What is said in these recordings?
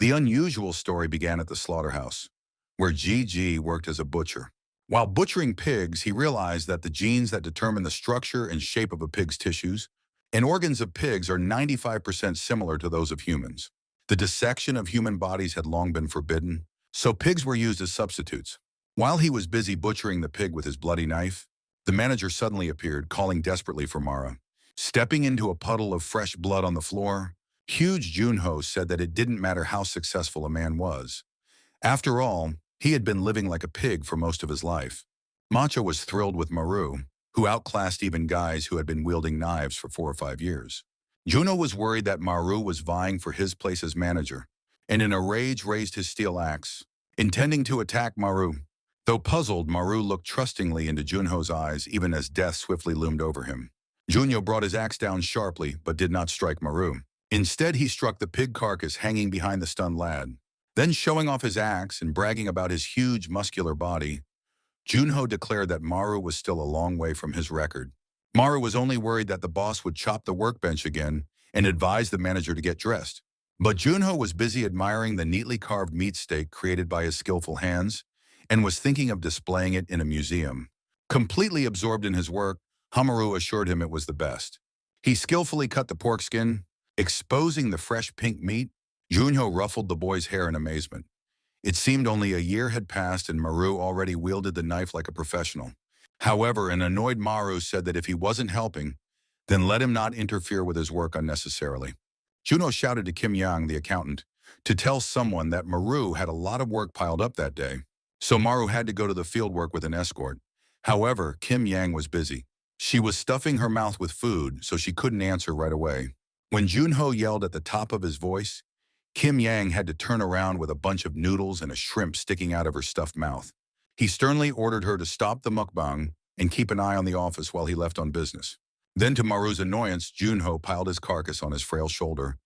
The unusual story began at the slaughterhouse, where Gigi worked as a butcher. While butchering pigs, he realized that the genes that determine the structure and shape of a pig's tissues and organs of pigs are 95% similar to those of humans. The dissection of human bodies had long been forbidden, so pigs were used as substitutes. While he was busy butchering the pig with his bloody knife, the manager suddenly appeared, calling desperately for Mara. Stepping into a puddle of fresh blood on the floor, huge Junho said that it didn't matter how successful a man was. After all, he had been living like a pig for most of his life. Macho was thrilled with Maru, who outclassed even guys who had been wielding knives for 4 or 5 years. Juno was worried that Maru was vying for his place as manager, and in a rage raised his steel axe, intending to attack Maru. Though puzzled, Maru looked trustingly into Junho's eyes even as death swiftly loomed over him. Junho brought his axe down sharply but did not strike Maru. Instead, he struck the pig carcass hanging behind the stunned lad. Then, showing off his axe and bragging about his huge muscular body, Junho declared that Maru was still a long way from his record. Maru was only worried that the boss would chop the workbench again and advised the manager to get dressed. But Junho was busy admiring the neatly carved meat steak created by his skillful hands and was thinking of displaying it in a museum. Completely absorbed in his work, Hamaru assured him it was the best. He skillfully cut the pork skin, exposing the fresh pink meat. Junho ruffled the boy's hair in amazement. It seemed only a year had passed and Maru already wielded the knife like a professional. However, an annoyed Maru said that if he wasn't helping, then let him not interfere with his work unnecessarily. Juno shouted to Kim Yang, the accountant, to tell someone that Maru had a lot of work piled up that day, so Maru had to go to the field work with an escort. However, Kim Yang was busy. She was stuffing her mouth with food, so she couldn't answer right away. When Junho yelled at the top of his voice, Kim Yang had to turn around with a bunch of noodles and a shrimp sticking out of her stuffed mouth. He sternly ordered her to stop the mukbang and keep an eye on the office while he left on business. Then, to Maru's annoyance, Junho piled his carcass on his frail shoulder,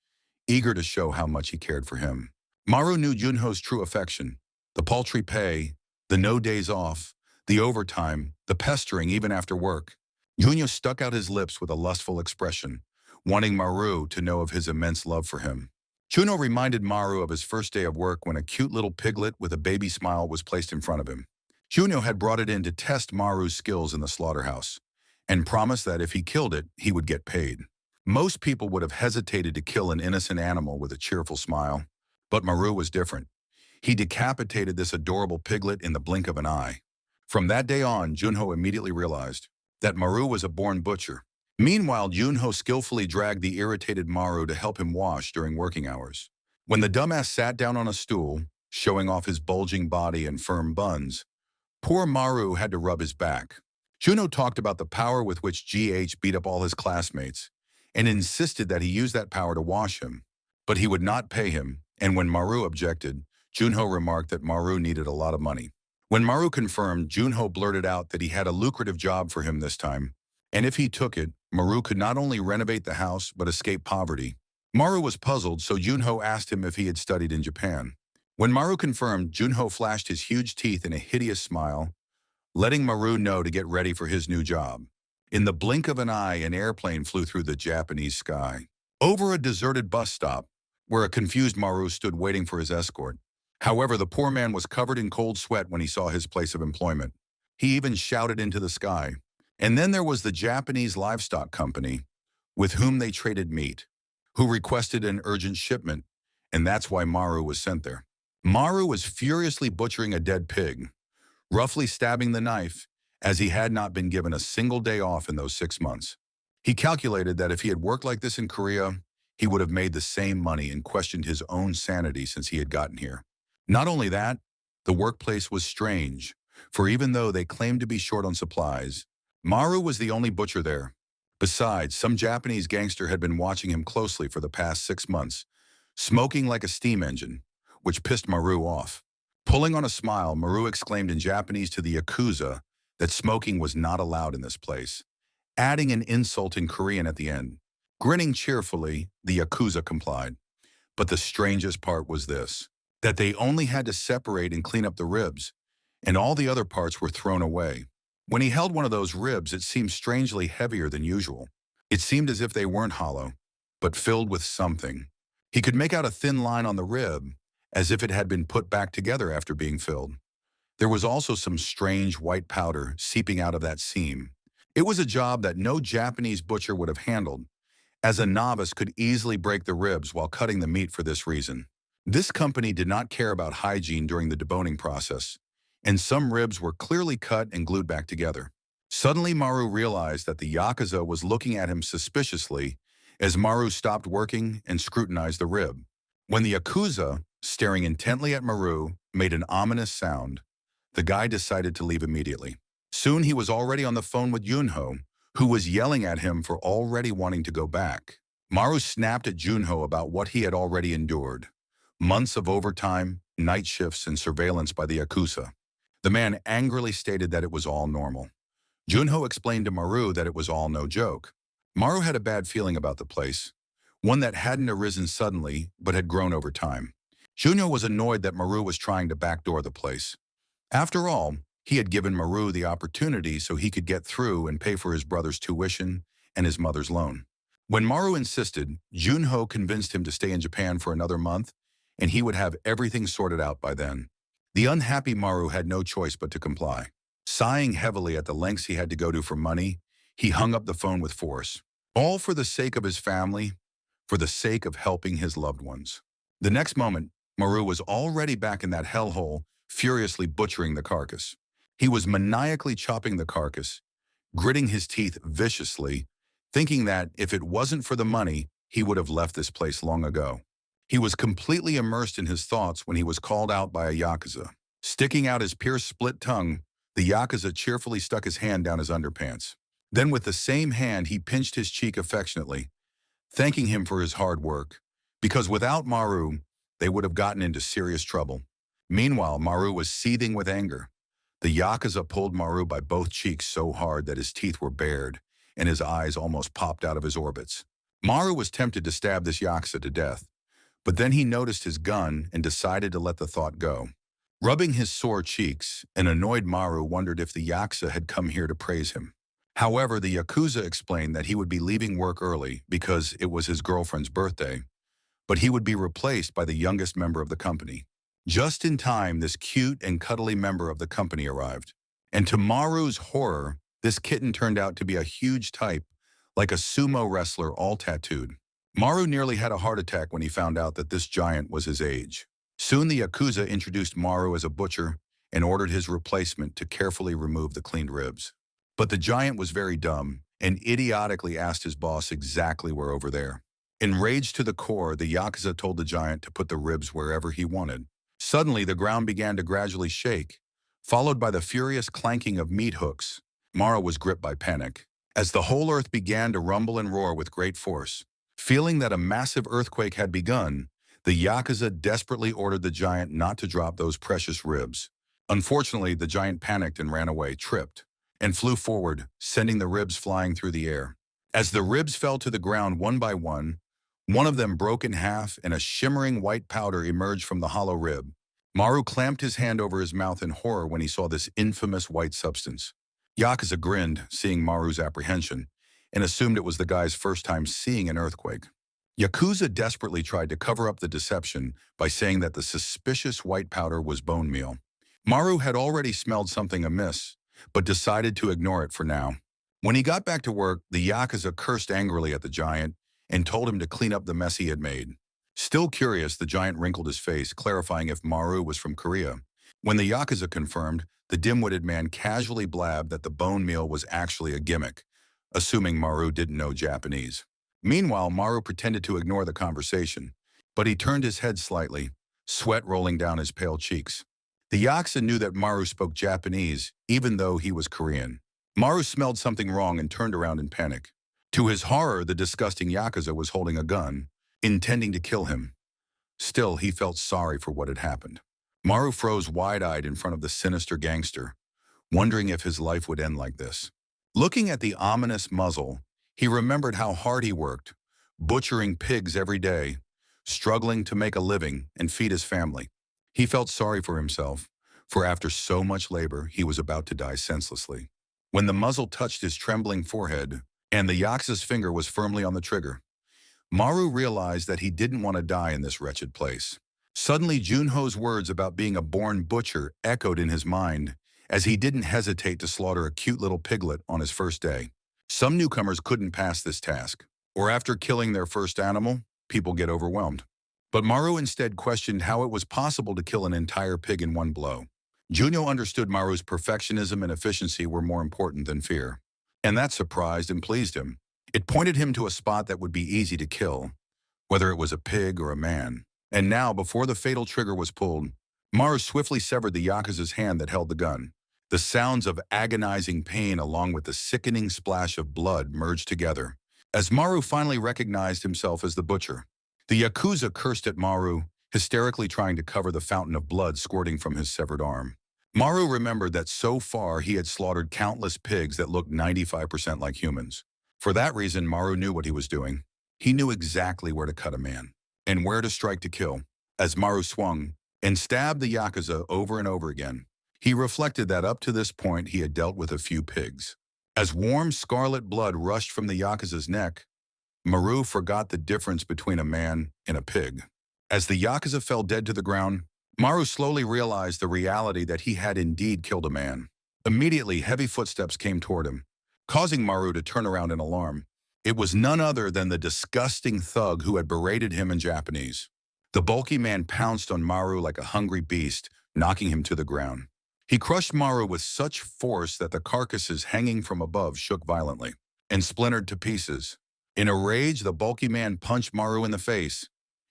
eager to show how much he cared for him. Maru knew Junho's true affection: the paltry pay, the no days off, the overtime, the pestering even after work. Junho stuck out his lips with a lustful expression, wanting Maru to know of his immense love for him. Juno reminded Maru of his first day of work when a cute little piglet with a baby smile was placed in front of him. Juno had brought it in to test Maru's skills in the slaughterhouse, and promised that if he killed it, he would get paid. Most people would have hesitated to kill an innocent animal with a cheerful smile, but Maru was different. He decapitated this adorable piglet in the blink of an eye. From that day on, Junho immediately realized that Maru was a born butcher. Meanwhile, Junho skillfully dragged the irritated Maru to help him wash during working hours. When the dumbass sat down on a stool, showing off his bulging body and firm buns, poor Maru had to rub his back. Junho talked about the power with which GH beat up all his classmates and insisted that he use that power to wash him. But he would not pay him, and when Maru objected, Junho remarked that Maru needed a lot of money. When Maru confirmed, Junho blurted out that he had a lucrative job for him this time, and if he took it, Maru could not only renovate the house but escape poverty. Maru was puzzled, so Junho asked him if he had studied in Japan. When Maru confirmed, Junho flashed his huge teeth in a hideous smile, letting Maru know to get ready for his new job. In the blink of an eye, an airplane flew through the Japanese sky, over a deserted bus stop, where a confused Maru stood waiting for his escort. However, the poor man was covered in cold sweat when he saw his place of employment. He even shouted into the sky. And then there was the Japanese livestock company, with whom they traded meat, who requested an urgent shipment, and that's why Maru was sent there. Maru was furiously butchering a dead pig, roughly stabbing the knife, as he had not been given a single day off in those 6 months. He calculated that if he had worked like this in Korea, he would have made the same money, and questioned his own sanity since he had gotten here. Not only that, the workplace was strange, for even though they claimed to be short on supplies, Maru was the only butcher there. Besides, some Japanese gangster had been watching him closely for the past 6 months, smoking like a steam engine, which pissed Maru off. Pulling on a smile, Maru exclaimed in Japanese to the YAKUZA that smoking was not allowed in this place, adding an insult in Korean at the end. Grinning cheerfully, the YAKUZA complied. But the strangest part was this: that they only had to separate and clean up the ribs, and all the other parts were thrown away. When he held one of those ribs, it seemed strangely heavier than usual. It seemed as if they weren't hollow, but filled with something. He could make out a thin line on the rib, as if it had been put back together after being filled. There was also some strange white powder seeping out of that seam. It was a job that no Japanese butcher would have handled, as a novice could easily break the ribs while cutting the meat for this reason. This company did not care about hygiene during the deboning process, and some ribs were clearly cut and glued back together. Suddenly, Maru realized that the Yakuza was looking at him suspiciously as Maru stopped working and scrutinized the rib. When the Yakuza, staring intently at Maru, made an ominous sound, the guy decided to leave immediately. Soon he was already on the phone with Junho, who was yelling at him for already wanting to go back. Maru snapped at Junho about what he had already endured. Months of overtime, night shifts, and surveillance by the Yakuza. The man angrily stated that it was all normal. Junho explained to Maru that it was all no joke. Maru had a bad feeling about the place, one that hadn't arisen suddenly but had grown over time. Junho was annoyed that Maru was trying to backdoor the place. After all, he had given Maru the opportunity so he could get through and pay for his brother's tuition and his mother's loan. When Maru insisted, Junho convinced him to stay in Japan for another month, and he would have everything sorted out by then. The unhappy Maru had no choice but to comply. Sighing heavily at the lengths he had to go to for money, he hung up the phone with force. All for the sake of his family, for the sake of helping his loved ones. The next moment, Maru was already back in that hellhole, furiously butchering the carcass. He was maniacally chopping the carcass, gritting his teeth viciously, thinking that if it wasn't for the money, he would have left this place long ago. He was completely immersed in his thoughts when he was called out by a Yakuza. Sticking out his pierced split tongue, the Yakuza cheerfully stuck his hand down his underpants. Then with the same hand, he pinched his cheek affectionately, thanking him for his hard work, because without Maru, they would have gotten into serious trouble. Meanwhile, Maru was seething with anger. The Yakuza pulled Maru by both cheeks so hard that his teeth were bared and his eyes almost popped out of his orbits. Maru was tempted to stab this Yakuza to death, but then he noticed his gun and decided to let the thought go. Rubbing his sore cheeks, an annoyed Maru wondered if the Yakuza had come here to praise him. However, the Yakuza explained that he would be leaving work early because it was his girlfriend's birthday, but he would be replaced by the youngest member of the company. Just in time, this cute and cuddly member of the company arrived. And to Maru's horror, this kitten turned out to be a huge type, like a sumo wrestler all tattooed. Maru nearly had a heart attack when he found out that this giant was his age. Soon the Yakuza introduced Maru as a butcher and ordered his replacement to carefully remove the cleaned ribs. But the giant was very dumb and idiotically asked his boss exactly where over there. Enraged to the core, the Yakuza told the giant to put the ribs wherever he wanted. Suddenly, the ground began to gradually shake, followed by the furious clanking of meat hooks. Maru was gripped by panic, as the whole earth began to rumble and roar with great force. Feeling that a massive earthquake had begun, the Yakuza desperately ordered the giant not to drop those precious ribs. Unfortunately, the giant panicked and ran away, tripped, and flew forward, sending the ribs flying through the air. As the ribs fell to the ground one by one of them broke in half and a shimmering white powder emerged from the hollow rib. Maru clamped his hand over his mouth in horror when he saw this infamous white substance. Yakuza grinned, seeing Maru's apprehension, and assumed it was the guy's first time seeing an earthquake. Yakuza desperately tried to cover up the deception by saying that the suspicious white powder was bone meal. Maru had already smelled something amiss, but decided to ignore it for now. When he got back to work, the Yakuza cursed angrily at the giant and told him to clean up the mess he had made. Still curious, the giant wrinkled his face, clarifying if Maru was from Korea. When the Yakuza confirmed, the dim-witted man casually blabbed that the bone meal was actually a gimmick, assuming Maru didn't know Japanese. Meanwhile, Maru pretended to ignore the conversation, but he turned his head slightly, sweat rolling down his pale cheeks. The Yakuza knew that Maru spoke Japanese, even though he was Korean. Maru smelled something wrong and turned around in panic. To his horror, the disgusting Yakuza was holding a gun, intending to kill him. Still, he felt sorry for what had happened. Maru froze wide-eyed in front of the sinister gangster, wondering if his life would end like this. Looking at the ominous muzzle, he remembered how hard he worked, butchering pigs every day, struggling to make a living and feed his family. He felt sorry for himself, for after so much labor, he was about to die senselessly. When the muzzle touched his trembling forehead, and the Yakuza's finger was firmly on the trigger, Maru realized that he didn't want to die in this wretched place. Suddenly, Junho's words about being a born butcher echoed in his mind as he didn't hesitate to slaughter a cute little piglet on his first day. Some newcomers couldn't pass this task, or after killing their first animal, people get overwhelmed. But Maru instead questioned how it was possible to kill an entire pig in one blow. Junho understood Maru's perfectionism and efficiency were more important than fear. And that surprised and pleased him. It pointed him to a spot that would be easy to kill, whether it was a pig or a man. And now, before the fatal trigger was pulled, Maru swiftly severed the Yakuza's hand that held the gun. The sounds of agonizing pain along with the sickening splash of blood merged together, as Maru finally recognized himself as the butcher. The Yakuza cursed at Maru, hysterically trying to cover the fountain of blood squirting from his severed arm. Maru remembered that so far he had slaughtered countless pigs that looked 95% like humans. For that reason, Maru knew what he was doing. He knew exactly where to cut a man and where to strike to kill. As Maru swung and stabbed the Yakuza over and over again, he reflected that up to this point he had dealt with a few pigs. As warm scarlet blood rushed from the Yakuza's neck, Maru forgot the difference between a man and a pig. As the Yakuza fell dead to the ground, Maru slowly realized the reality that he had indeed killed a man. Immediately, heavy footsteps came toward him, causing Maru to turn around in alarm. It was none other than the disgusting thug who had berated him in Japanese. The bulky man pounced on Maru like a hungry beast, knocking him to the ground. He crushed Maru with such force that the carcasses hanging from above shook violently and splintered to pieces. In a rage, the bulky man punched Maru in the face,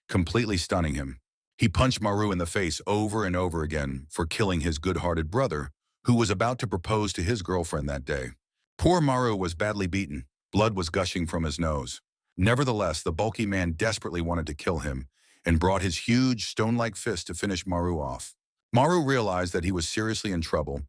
completely stunning him. He punched Maru in the face over and over again for killing his good-hearted brother, who was about to propose to his girlfriend that day. Poor Maru was badly beaten. Blood was gushing from his nose. Nevertheless, the bulky man desperately wanted to kill him and brought his huge, stone-like fist to finish Maru off. Maru realized that he was seriously in trouble,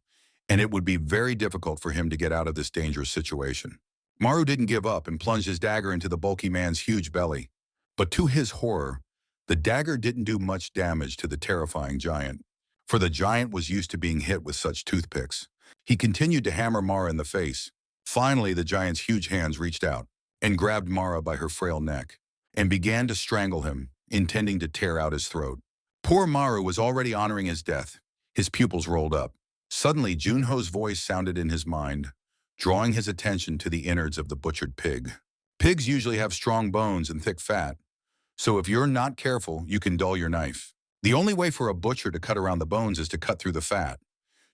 and it would be very difficult for him to get out of this dangerous situation. Maru didn't give up and plunged his dagger into the bulky man's huge belly. But to his horror, the dagger didn't do much damage to the terrifying giant, for the giant was used to being hit with such toothpicks. He continued to hammer Mara in the face. Finally, the giant's huge hands reached out and grabbed Mara by her frail neck and began to strangle him, intending to tear out his throat. Poor Maru was already honoring his death. His pupils rolled up. Suddenly, Junho's voice sounded in his mind, drawing his attention to the innards of the butchered pig. Pigs usually have strong bones and thick fat, so if you're not careful, you can dull your knife. The only way for a butcher to cut around the bones is to cut through the fat.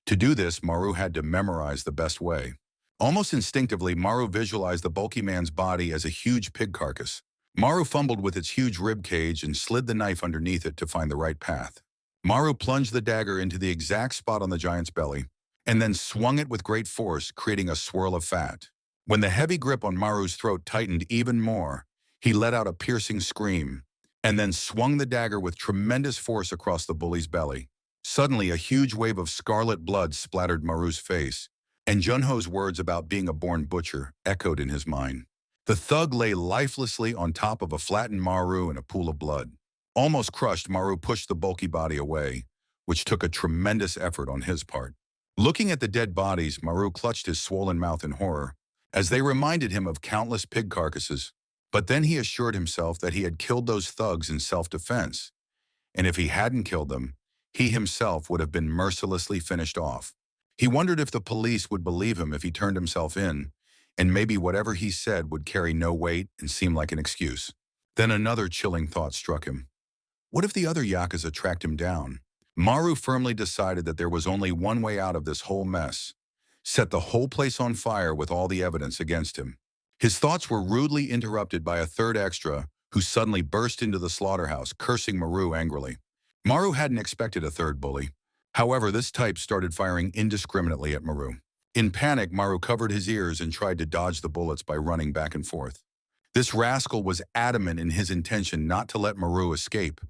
To do this, Maru had to memorize the best way. Almost instinctively, Maru visualized the bulky man's body as a huge pig carcass. Maru fumbled with its huge rib cage and slid the knife underneath it to find the right path. Maru plunged the dagger into the exact spot on the giant's belly, and then swung it with great force, creating a swirl of fat. When the heavy grip on Maru's throat tightened even more, he let out a piercing scream, and then swung the dagger with tremendous force across the bully's belly. Suddenly, a huge wave of scarlet blood splattered Maru's face, and Junho's words about being a born butcher echoed in his mind. The thug lay lifelessly on top of a flattened Maru in a pool of blood. Almost crushed, Maru pushed the bulky body away, which took a tremendous effort on his part. Looking at the dead bodies, Maru clutched his swollen mouth in horror, as they reminded him of countless pig carcasses. But then he assured himself that he had killed those thugs in self-defense, and if he hadn't killed them, he himself would have been mercilessly finished off. He wondered if the police would believe him if he turned himself in, and maybe whatever he said would carry no weight and seem like an excuse. Then another chilling thought struck him. What if the other Yakuza tracked him down? Maru firmly decided that there was only one way out of this whole mess: set the whole place on fire with all the evidence against him. His thoughts were rudely interrupted by a third extra who suddenly burst into the slaughterhouse, cursing Maru angrily. Maru hadn't expected a third bully. However, this type started firing indiscriminately at Maru. In panic, Maru covered his ears and tried to dodge the bullets by running back and forth. This rascal was adamant in his intention not to let Maru escape.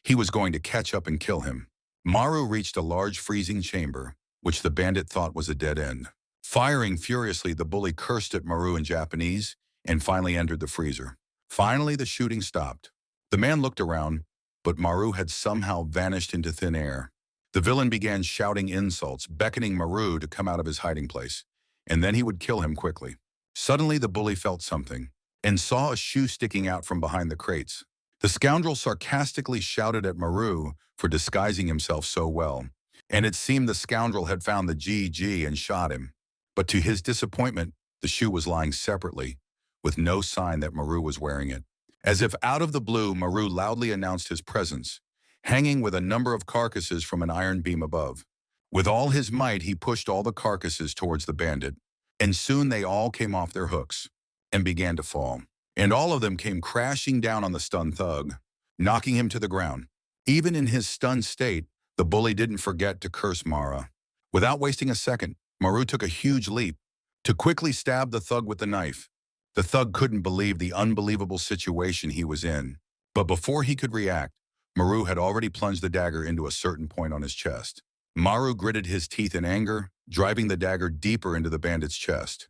He was going to catch up and kill him. Maru reached a large freezing chamber, which the bandit thought was a dead end. Firing furiously, the bully cursed at Maru in Japanese and finally entered the freezer. Finally, the shooting stopped. The man looked around, but Maru had somehow vanished into thin air. The villain began shouting insults, beckoning Maru to come out of his hiding place, and then he would kill him quickly. Suddenly, the bully felt something and saw a shoe sticking out from behind the crates. The scoundrel sarcastically shouted at Maru for disguising himself so well, and it seemed the scoundrel had found the GG and shot him. But to his disappointment, the shoe was lying separately, with no sign that Maru was wearing it. As if out of the blue, Maru loudly announced his presence, hanging with a number of carcasses from an iron beam above. With all his might, he pushed all the carcasses towards the bandit, and soon they all came off their hooks and began to fall. And all of them came crashing down on the stunned thug, knocking him to the ground. Even in his stunned state, the bully didn't forget to curse Mara. Without wasting a second, Maru took a huge leap to quickly stab the thug with the knife. The thug couldn't believe the unbelievable situation he was in. But before he could react, Maru had already plunged the dagger into a certain point on his chest. Maru gritted his teeth in anger, driving the dagger deeper into the bandit's chest.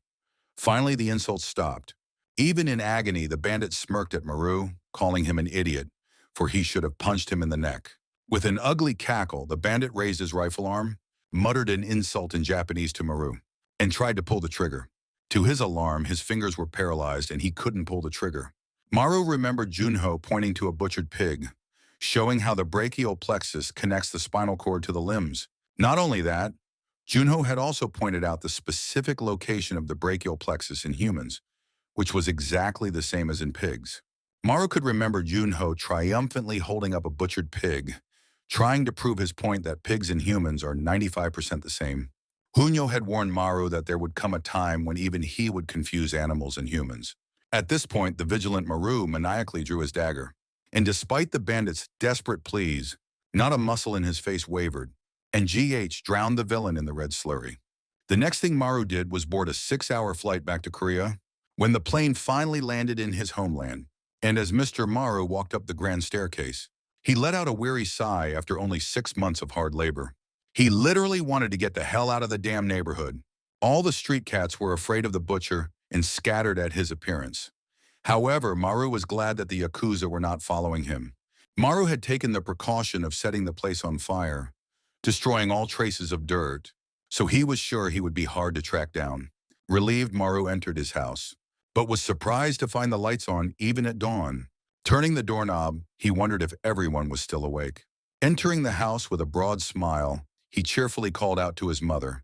Finally, the insults stopped. Even in agony, the bandit smirked at Maru, calling him an idiot, for he should have punched him in the neck. With an ugly cackle, the bandit raised his rifle arm, muttered an insult in Japanese to Maru, and tried to pull the trigger. To his alarm, his fingers were paralyzed and he couldn't pull the trigger. Maru remembered Junho pointing to a butchered pig, showing how the brachial plexus connects the spinal cord to the limbs. Not only that, Junho had also pointed out the specific location of the brachial plexus in humans, which was exactly the same as in pigs. Maru could remember Junho triumphantly holding up a butchered pig, trying to prove his point that pigs and humans are 95% the same. Junho had warned Maru that there would come a time when even he would confuse animals and humans. At this point, the vigilant Maru maniacally drew his dagger, and despite the bandit's desperate pleas, not a muscle in his face wavered, and GH drowned the villain in the red slurry. The next thing Maru did was board a 6-hour flight back to Korea. When the plane finally landed in his homeland, and as Mr. Maru walked up the grand staircase, he let out a weary sigh after only 6 months of hard labor. He literally wanted to get the hell out of the damn neighborhood. All the street cats were afraid of the butcher and scattered at his appearance. However, Maru was glad that the YAKUZA were not following him. Maru had taken the precaution of setting the place on fire, destroying all traces of dirt, so he was sure he would be hard to track down. Relieved, Maru entered his house, but was surprised to find the lights on even at dawn. Turning the doorknob, he wondered if everyone was still awake. Entering the house with a broad smile, he cheerfully called out to his mother,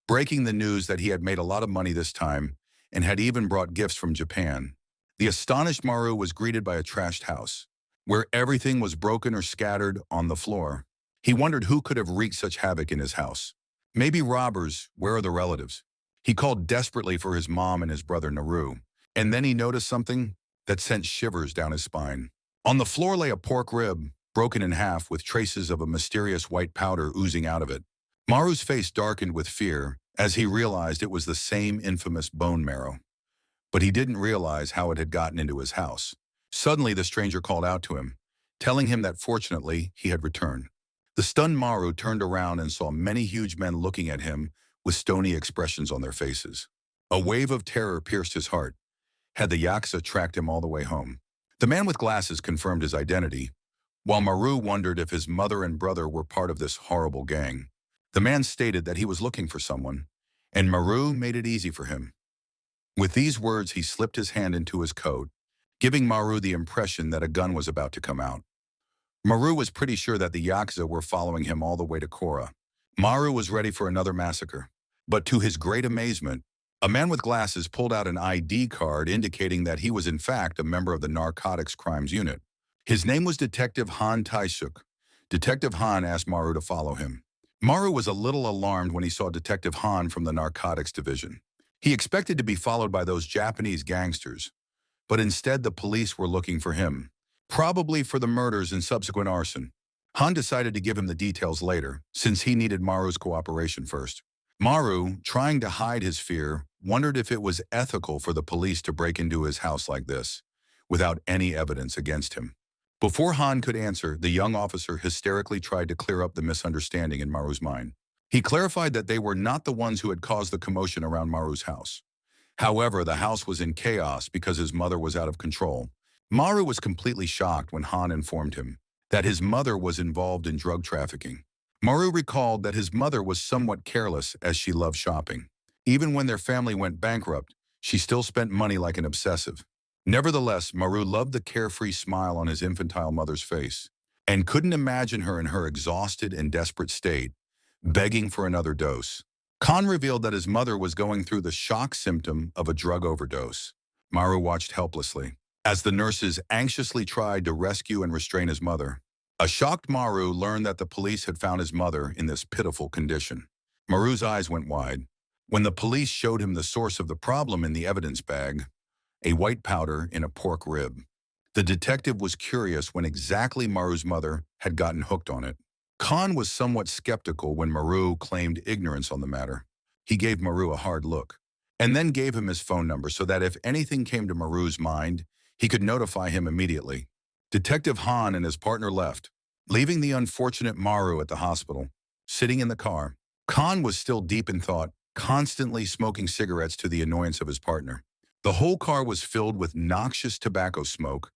breaking the news that he had made a lot of money this time and had even brought gifts from Japan. The astonished Maru was greeted by a trashed house, where everything was broken or scattered on the floor. He wondered who could have wreaked such havoc in his house. Maybe robbers. Where are the relatives? He called desperately for his mom and his brother Naru, and then he noticed something that sent shivers down his spine. On the floor lay a pork rib, broken in half with traces of a mysterious white powder oozing out of it. Maru's face darkened with fear as he realized it was the same infamous bone marrow. But he didn't realize how it had gotten into his house. Suddenly, the stranger called out to him, telling him that fortunately he had returned. The stunned Maru turned around and saw many huge men looking at him with stony expressions on their faces. A wave of terror pierced his heart. Had the YAKUZA tracked him all the way home? The man with glasses confirmed his identity, while Maru wondered if his mother and brother were part of this horrible gang. The man stated that he was looking for someone, and Maru made it easy for him. With these words, he slipped his hand into his coat, giving Maru the impression that a gun was about to come out. Maru was pretty sure that the YAKUZA were following him all the way to Kora. Maru was ready for another massacre, but to his great amazement, a man with glasses pulled out an ID card indicating that he was in fact a member of the Narcotics Crimes Unit. His name was Detective Han Taisuk. Detective Han asked Maru to follow him. Maru was a little alarmed when he saw Detective Han from the Narcotics Division. He expected to be followed by those Japanese gangsters, but instead the police were looking for him, probably for the murders and subsequent arson. Han decided to give him the details later, since he needed Maru's cooperation first. Maru, trying to hide his fear, wondered if it was ethical for the police to break into his house like this, without any evidence against him. Before Han could answer, the young officer hysterically tried to clear up the misunderstanding in Maru's mind. He clarified that they were not the ones who had caused the commotion around Maru's house. However, the house was in chaos because his mother was out of control. Maru was completely shocked when Han informed him that his mother was involved in drug trafficking. Maru recalled that his mother was somewhat careless as she loved shopping. Even when their family went bankrupt, she still spent money like an obsessive. Nevertheless, Maru loved the carefree smile on his infantile mother's face and couldn't imagine her in her exhausted and desperate state, begging for another dose. Khan revealed that his mother was going through the shock symptom of a drug overdose. Maru watched helplessly as the nurses anxiously tried to rescue and restrain his mother. A shocked Maru learned that the police had found his mother in this pitiful condition. Maru's eyes went wide when the police showed him the source of the problem in the evidence bag, a white powder in a pork rib. The detective was curious when exactly Maru's mother had gotten hooked on it. Khan was somewhat skeptical when Maru claimed ignorance on the matter. He gave Maru a hard look and then gave him his phone number so that if anything came to Maru's mind, he could notify him immediately. Detective Han and his partner left, leaving the unfortunate Maru at the hospital. Sitting in the car, Khan was still deep in thought, constantly smoking cigarettes to the annoyance of his partner. The whole car was filled with noxious tobacco smoke,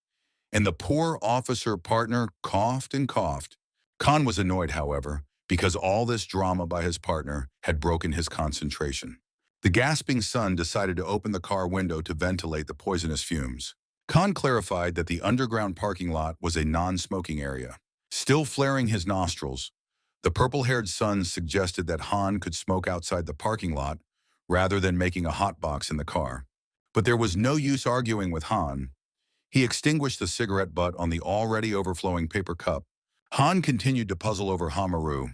and the poor officer partner coughed and coughed. Khan was annoyed, however, because all this drama by his partner had broken his concentration. The gasping son decided to open the car window to ventilate the poisonous fumes. Khan clarified that the underground parking lot was a non-smoking area. Still flaring his nostrils, the purple-haired son suggested that Han could smoke outside the parking lot rather than making a hotbox in the car. But there was no use arguing with Han. He extinguished the cigarette butt on the already overflowing paper cup. Han continued to puzzle over Maru.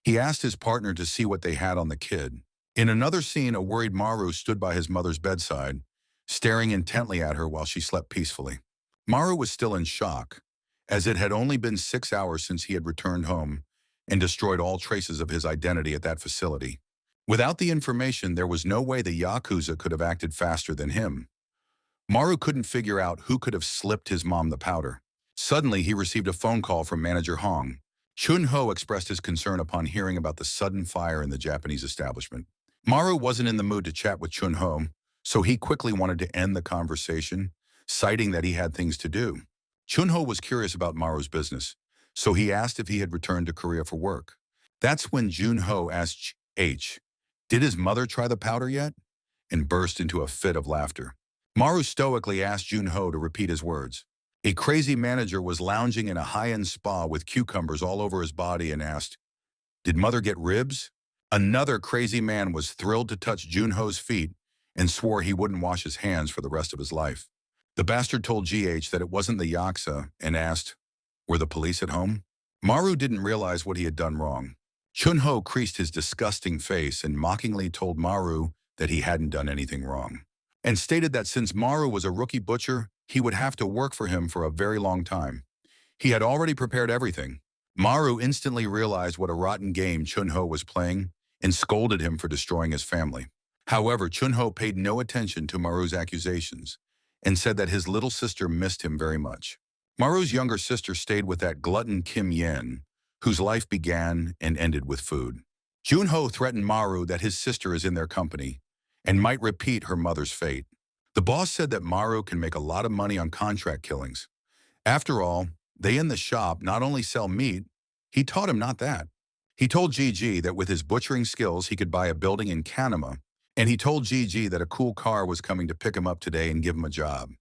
He asked his partner to see what they had on the kid. In another scene, a worried Maru stood by his mother's bedside, staring intently at her while she slept peacefully. Maru was still in shock, as it had only been 6 hours since he had returned home and destroyed all traces of his identity at that facility. Without the information, there was no way the YAKUZA could have acted faster than him. Maru couldn't figure out who could have slipped his mom the powder. Suddenly, he received a phone call from manager Hong. Chun-ho expressed his concern upon hearing about the sudden fire in the Japanese establishment. Maru wasn't in the mood to chat with Chun-ho, so he quickly wanted to end the conversation, citing that he had things to do. Chun-ho was curious about Maru's business, so he asked if he had returned to Korea for work. That's when Jun-ho asked H, "Did his mother try the powder yet?" and burst into a fit of laughter. Maru stoically asked Jun-ho to repeat his words. A crazy manager was lounging in a high-end spa with cucumbers all over his body and asked, "Did mother get ribs?" Another crazy man was thrilled to touch Jun-ho's feet and swore he wouldn't wash his hands for the rest of his life. The bastard told GH that it wasn't the Yakuza and asked, "Were the police at home?" Maru didn't realize what he had done wrong. Chun-ho creased his disgusting face and mockingly told Maru that he hadn't done anything wrong, and stated that since Maru was a rookie butcher, he would have to work for him for a very long time. He had already prepared everything. Maru instantly realized what a rotten game Chun-ho was playing and scolded him for destroying his family. However, Chun-ho paid no attention to Maru's accusations and said that his little sister missed him very much. Maru's younger sister stayed with that glutton Kim Yen, whose life began and ended with food. Jun-ho threatened Maru that his sister is in their company and might repeat her mother's fate. The boss said that Maru can make a lot of money on contract killings. After all, they in the shop not only sell meat, he taught him not that. He told Gigi that with his butchering skills he could buy a building in Kanama, and he told Gigi that a cool car was coming to pick him up today and give him a job.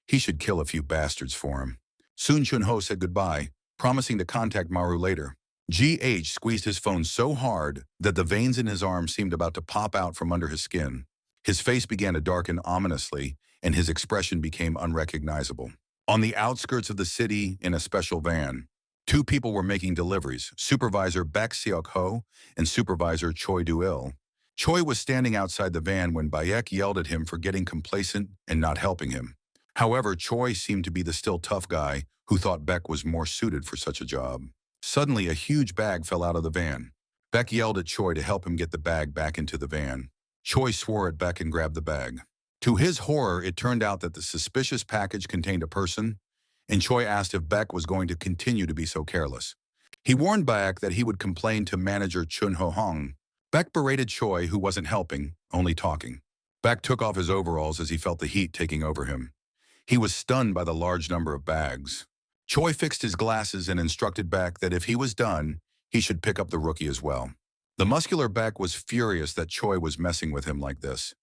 He should kill a few bastards for him. Soon Chun-ho said goodbye, promising to contact Maru later. GH squeezed his phone so hard that the veins in his arm seemed about to pop out from under his skin. His face began to darken ominously, and his expression became unrecognizable. On the outskirts of the city, in a special van, two people were making deliveries, Supervisor Baek Seok-ho and Supervisor Choi Do-il. Choi was standing outside the van when Baek yelled at him for getting complacent and not helping him. However, Choi seemed to be the still tough guy who thought Baek was more suited for such a job. Suddenly, a huge bag fell out of the van. Baek yelled at Choi to help him get the bag back into the van. Choi swore at Baek and grabbed the bag. To his horror, it turned out that the suspicious package contained a person, and Choi asked if Baek was going to continue to be so careless. He warned Baek that he would complain to manager Chun-ho Hong. Baek berated Choi, who wasn't helping, only talking. Baek took off his overalls as he felt the heat taking over him. He was stunned by the large number of bags. Choi fixed his glasses and instructed Baek that if he was done, he should pick up the rookie as well. The muscular Baek was furious that Choi was messing with him like this,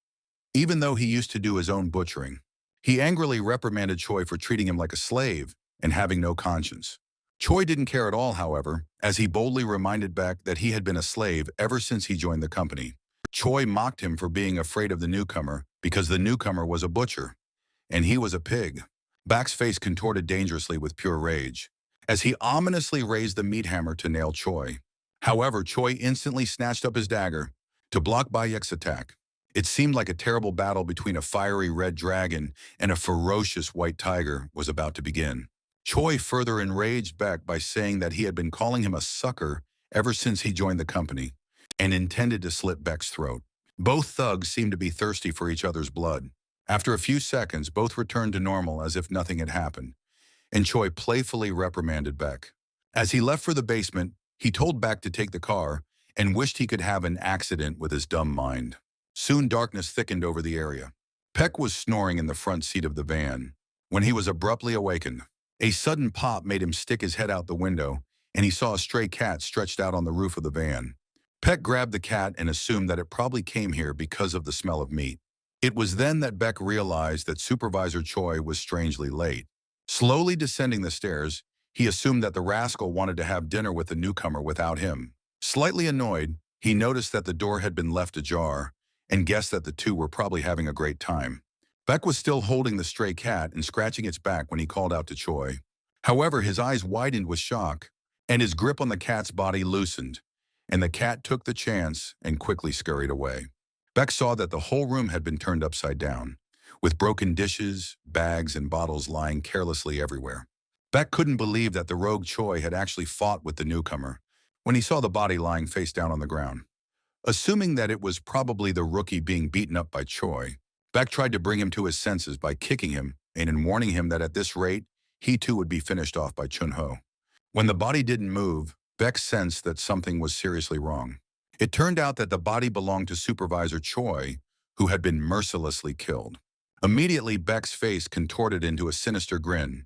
even though he used to do his own butchering. He angrily reprimanded Choi for treating him like a slave and having no conscience. Choi didn't care at all, however, as he boldly reminded Beck that he had been a slave ever since he joined the company. Choi mocked him for being afraid of the newcomer because the newcomer was a butcher, and he was a pig. Beck's face contorted dangerously with pure rage, as he ominously raised the meat hammer to nail Choi. However, Choi instantly snatched up his dagger to block Bayek's attack. It seemed like a terrible battle between a fiery red dragon and a ferocious white tiger was about to begin. Choi further enraged Beck by saying that he had been calling him a sucker ever since he joined the company and intended to slit Beck's throat. Both thugs seemed to be thirsty for each other's blood. After a few seconds, both returned to normal as if nothing had happened, and Choi playfully reprimanded Beck. As he left for the basement, he told Beck to take the car and wished he could have an accident with his dumb mind. Soon darkness thickened over the area. Beck was snoring in the front seat of the van when he was abruptly awakened. A sudden pop made him stick his head out the window, and he saw a stray cat stretched out on the roof of the van. Beck grabbed the cat and assumed that it probably came here because of the smell of meat. It was then that Beck realized that Supervisor Choi was strangely late. Slowly descending the stairs, he assumed that the rascal wanted to have dinner with the newcomer without him. Slightly annoyed, he noticed that the door had been left ajar and guessed that the two were probably having a great time. Beck was still holding the stray cat and scratching its back when he called out to Choi. However, his eyes widened with shock, and his grip on the cat's body loosened, and the cat took the chance and quickly scurried away. Beck saw that the whole room had been turned upside down, with broken dishes, bags, and bottles lying carelessly everywhere. Beck couldn't believe that the rogue Choi had actually fought with the newcomer when he saw the body lying face down on the ground. Assuming that it was probably the rookie being beaten up by Choi, Beck tried to bring him to his senses by kicking him and in warning him that at this rate, he too would be finished off by Chun-ho. When the body didn't move, Beck sensed that something was seriously wrong. It turned out that the body belonged to Supervisor Choi, who had been mercilessly killed. Immediately, Beck's face contorted into a sinister grin.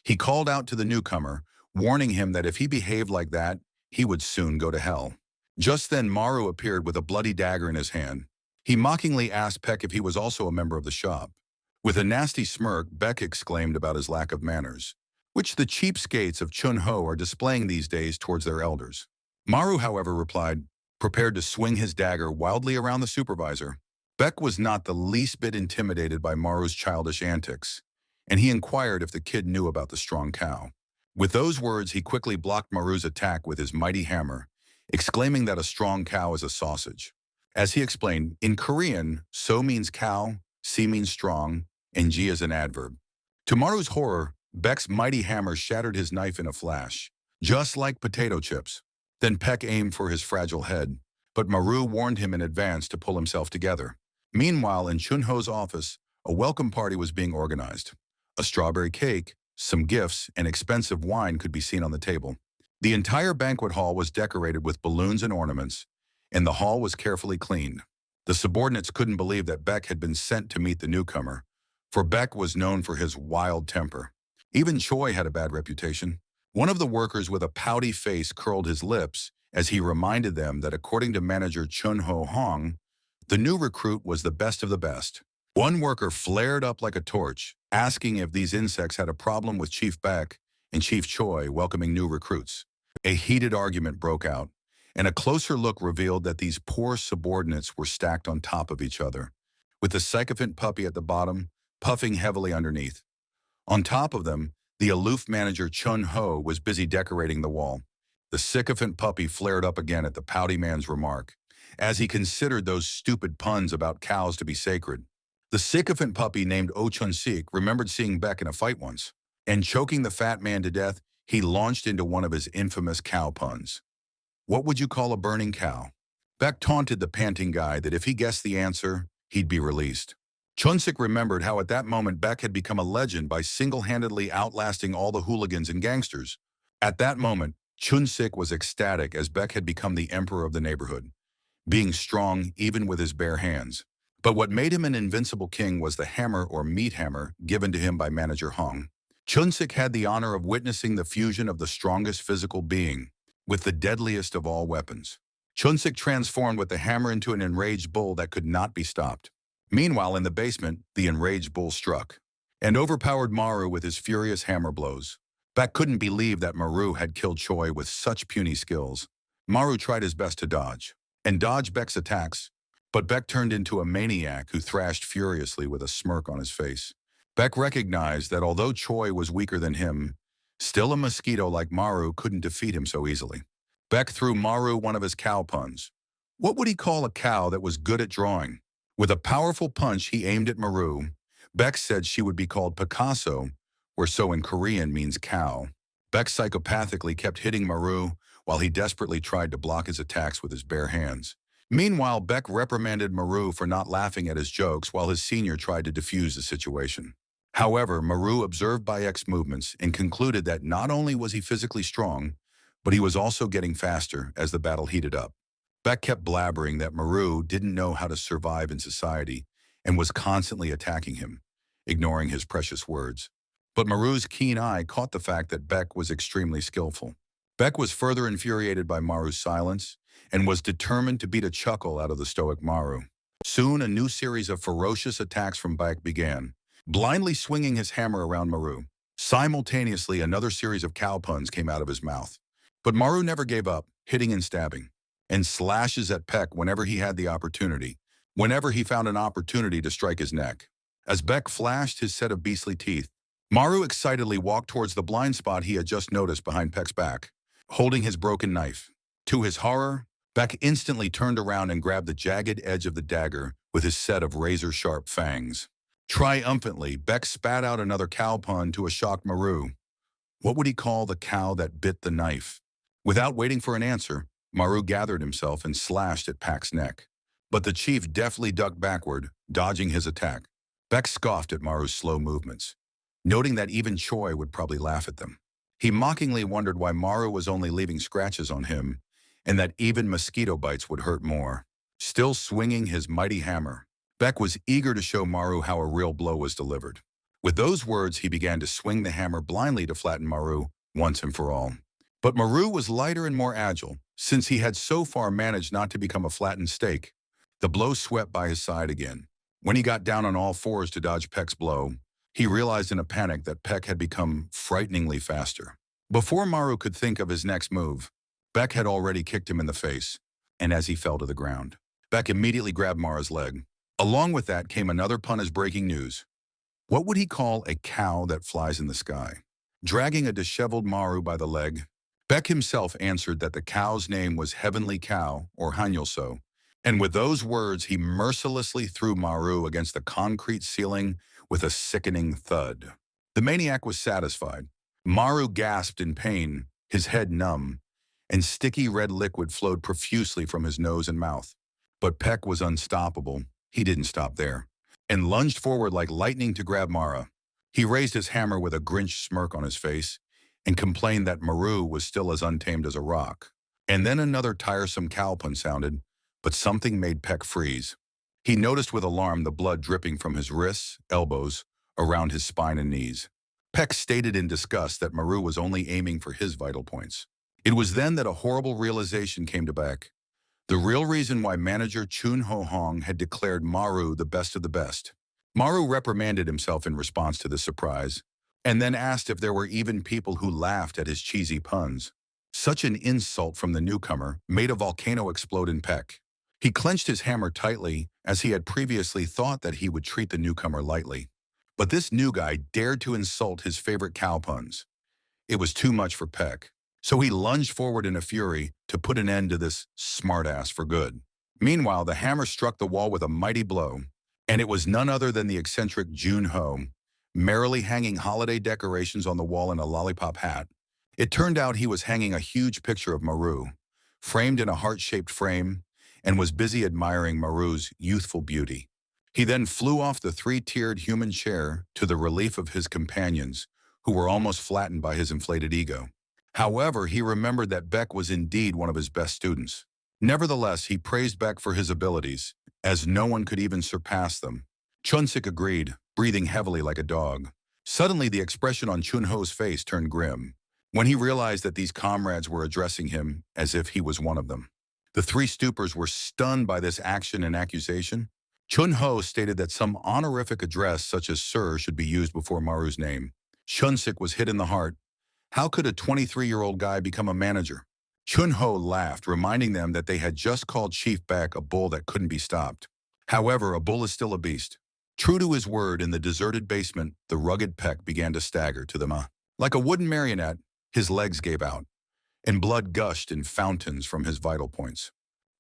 He called out to the newcomer, warning him that if he behaved like that, he would soon go to hell. Just then, Maru appeared with a bloody dagger in his hand. He mockingly asked Beck if he was also a member of the shop. With a nasty smirk, Beck exclaimed about his lack of manners, which the cheapskates of Chun-ho are displaying these days towards their elders. Maru, however, replied, prepared to swing his dagger wildly around the supervisor. Beck was not the least bit intimidated by Maru's childish antics, and he inquired if the kid knew about the strong cow. With those words, he quickly blocked Maru's attack with his mighty hammer, exclaiming that a strong cow is a sausage. As he explained, in Korean, so means cow, si means strong, and ji is an adverb. To Maru's horror, Beck's mighty hammer shattered his knife in a flash, just like potato chips. Then Beck aimed for his fragile head, but Maru warned him in advance to pull himself together. Meanwhile, in Chun-ho's office, a welcome party was being organized. A strawberry cake, some gifts, and expensive wine could be seen on the table. The entire banquet hall was decorated with balloons and ornaments, and the hall was carefully cleaned. The subordinates couldn't believe that Beck had been sent to meet the newcomer, for Beck was known for his wild temper. Even Choi had a bad reputation. One of the workers with a pouty face curled his lips as he reminded them that according to manager Chun-ho Hong, the new recruit was the best of the best. One worker flared up like a torch, asking if these insects had a problem with Chief Beck and Chief Choi welcoming new recruits. A heated argument broke out, and a closer look revealed that these poor subordinates were stacked on top of each other, with the sycophant puppy at the bottom, puffing heavily underneath. On top of them, the aloof manager Chun-ho was busy decorating the wall. The sycophant puppy flared up again at the pouty man's remark, as he considered those stupid puns about cows to be sacred. The sycophant puppy named Oh Chun-sik remembered seeing Beck in a fight once, and choking the fat man to death, he launched into one of his infamous cow puns. What would you call a burning cow? Beck taunted the panting guy that if he guessed the answer, he'd be released. Chun-sik remembered how at that moment Beck had become a legend by single-handedly outlasting all the hooligans and gangsters. At that moment, Chun-sik was ecstatic as Beck had become the emperor of the neighborhood, being strong even with his bare hands. But what made him an invincible king was the hammer or meat hammer given to him by manager Hong. Chun-sik had the honor of witnessing the fusion of the strongest physical being with the deadliest of all weapons. Chun-sik transformed with the hammer into an enraged bull that could not be stopped. Meanwhile, in the basement, the enraged bull struck. and overpowered Maru with his furious hammer blows. Beck couldn't believe that Maru had killed Choi with such puny skills. Maru tried his best to dodge, and dodge Beck's attacks, but Beck turned into a maniac who thrashed furiously with a smirk on his face. Beck recognized that although Choi was weaker than him, still a mosquito like Maru couldn't defeat him so easily. Beck threw Maru one of his cow puns. What would he call a cow that was good at drawing? With a powerful punch he aimed at Maru, Beck said she would be called Picasso, where so in Korean means cow. Beck psychopathically kept hitting Maru while he desperately tried to block his attacks with his bare hands. Meanwhile, Beck reprimanded Maru for not laughing at his jokes while his senior tried to defuse the situation. However, Maru observed Bayek's movements and concluded that not only was he physically strong, but he was also getting faster as the battle heated up. Beck kept blabbering that Maru didn't know how to survive in society and was constantly attacking him, ignoring his precious words. But Maru's keen eye caught the fact that Beck was extremely skillful. Beck was further infuriated by Maru's silence and was determined to beat a chuckle out of the stoic Maru. Soon, a new series of ferocious attacks from Beck began, blindly swinging his hammer around Maru. Simultaneously, another series of cow puns came out of his mouth. But Maru never gave up, hitting and stabbing, and slashes at Beck whenever he had the opportunity, whenever he found an opportunity to strike his neck. As Beck flashed his set of beastly teeth, Maru excitedly walked towards the blind spot he had just noticed behind Beck's back, holding his broken knife. To his horror, Beck instantly turned around and grabbed the jagged edge of the dagger with his set of razor-sharp fangs. Triumphantly, Beck spat out another cow pun to a shocked Maru. What would he call the cow that bit the knife? Without waiting for an answer, Maru gathered himself and slashed at Beck's neck. But the chief deftly ducked backward, dodging his attack. Beck scoffed at Maru's slow movements, noting that even Choi would probably laugh at them. He mockingly wondered why Maru was only leaving scratches on him, and that even mosquito bites would hurt more. Still swinging his mighty hammer, Beck was eager to show Maru how a real blow was delivered. With those words, he began to swing the hammer blindly to flatten Maru once and for all. But Maru was lighter and more agile, since he had so far managed not to become a flattened steak. The blow swept by his side again. When he got down on all fours to dodge Beck's blow, he realized in a panic that Beck had become frighteningly faster. Before Maru could think of his next move, Beck had already kicked him in the face, and as he fell to the ground, Beck immediately grabbed Maru's leg. Along with that came another pun as breaking news. What would he call a cow that flies in the sky? Dragging a disheveled Maru by the leg, Beck himself answered that the cow's name was Heavenly Cow, or Hanyulso, and with those words he mercilessly threw Maru against the concrete ceiling with a sickening thud. The maniac was satisfied. Maru gasped in pain, his head numb, and sticky red liquid flowed profusely from his nose and mouth. But Beck was unstoppable. He didn't stop there, and lunged forward like lightning to grab Mara. He raised his hammer with a Grinch smirk on his face and complained that Maru was still as untamed as a rock. And then another tiresome cow pun sounded, but something made Beck freeze. He noticed with alarm the blood dripping from his wrists, elbows, around his spine and knees. Beck stated in disgust that Maru was only aiming for his vital points. It was then that a horrible realization came to Beck. The real reason why manager Chun Ho Hong had declared Maru the best of the best. Maru reprimanded himself in response to this surprise, and then asked if there were even people who laughed at his cheesy puns. Such an insult from the newcomer made a volcano explode in Beck. He clenched his hammer tightly, as he had previously thought that he would treat the newcomer lightly. But this new guy dared to insult his favorite cow puns. It was too much for Beck, so he lunged forward in a fury to put an end to this smartass for good. Meanwhile, the hammer struck the wall with a mighty blow, and it was none other than the eccentric Jun Ho, merrily hanging holiday decorations on the wall in a lollipop hat. It turned out he was hanging a huge picture of Maru, framed in a heart-shaped frame, and was busy admiring Maru's youthful beauty. He then flew off the three-tiered human chair to the relief of his companions, who were almost flattened by his inflated ego. However, he remembered that Beck was indeed one of his best students. Nevertheless, he praised Beck for his abilities, as no one could even surpass them. Chunsik agreed, breathing heavily like a dog. Suddenly, the expression on Chun-Ho's face turned grim, when he realized that these comrades were addressing him as if he was one of them. The three stupors were stunned by this action and accusation, Chun-ho stated that some honorific address such as Sir should be used before Maru's name. Chun-sik was hit in the heart. How could a 23-year-old guy become a manager? Chun-ho laughed, reminding them that they had just called Chief Beck a bull that couldn't be stopped. However, a bull is still a beast. True to his word, in the deserted basement, the rugged Peck began to stagger to the Like a wooden marionette, his legs gave out, and blood gushed in fountains from his vital points.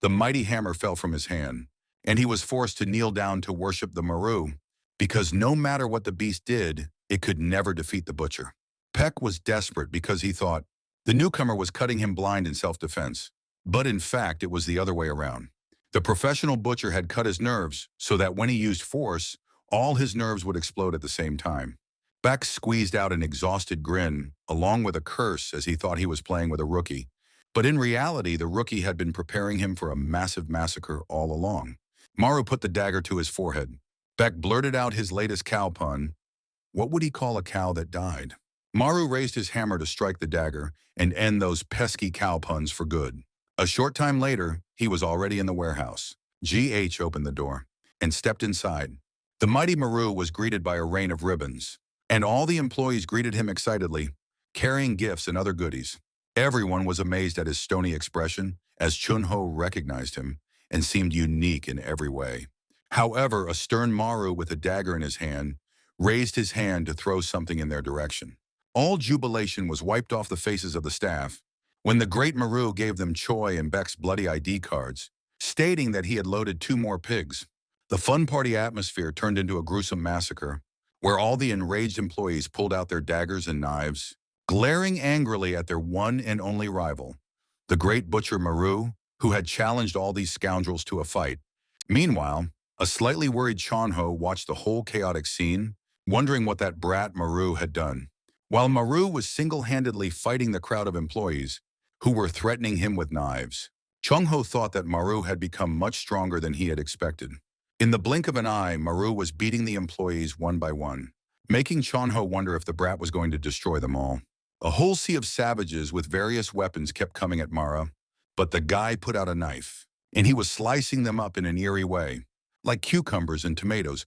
The mighty hammer fell from his hand, and he was forced to kneel down to worship the Maru, because no matter what the beast did, it could never defeat the butcher. Peck was desperate because he thought the newcomer was cutting him blind in self-defense. But in fact, it was the other way around. The professional butcher had cut his nerves so that when he used force, all his nerves would explode at the same time. Beck squeezed out an exhausted grin, along with a curse as he thought he was playing with a rookie. But in reality, the rookie had been preparing him for a massive massacre all along. Maru put the dagger to his forehead. Beck blurted out his latest cow pun. What would he call a cow that died? Maru raised his hammer to strike the dagger and end those pesky cow puns for good. A short time later, he was already in the warehouse. GH opened the door and stepped inside. The mighty Maru was greeted by a rain of ribbons, and all the employees greeted him excitedly, carrying gifts and other goodies. Everyone was amazed at his stony expression as Chun-ho recognized him and seemed unique in every way. However, a stern Maru with a dagger in his hand raised his hand to throw something in their direction. All jubilation was wiped off the faces of the staff when the great Maru gave them Choi and Beck's bloody ID cards, stating that he had loaded 2 more pigs. The fun party atmosphere turned into a gruesome massacre, where all the enraged employees pulled out their daggers and knives, glaring angrily at their one and only rival, the great butcher Maru, who had challenged all these scoundrels to a fight. Meanwhile, a slightly worried Chun-ho watched the whole chaotic scene, wondering what that brat Maru had done. While Maru was single-handedly fighting the crowd of employees who were threatening him with knives, Chun-ho thought that Maru had become much stronger than he had expected. In the blink of an eye, Maru was beating the employees one by one, making Chun-ho wonder if the brat was going to destroy them all. A whole sea of savages with various weapons kept coming at Mara, but the guy put out a knife, and he was slicing them up in an eerie way, like cucumbers and tomatoes,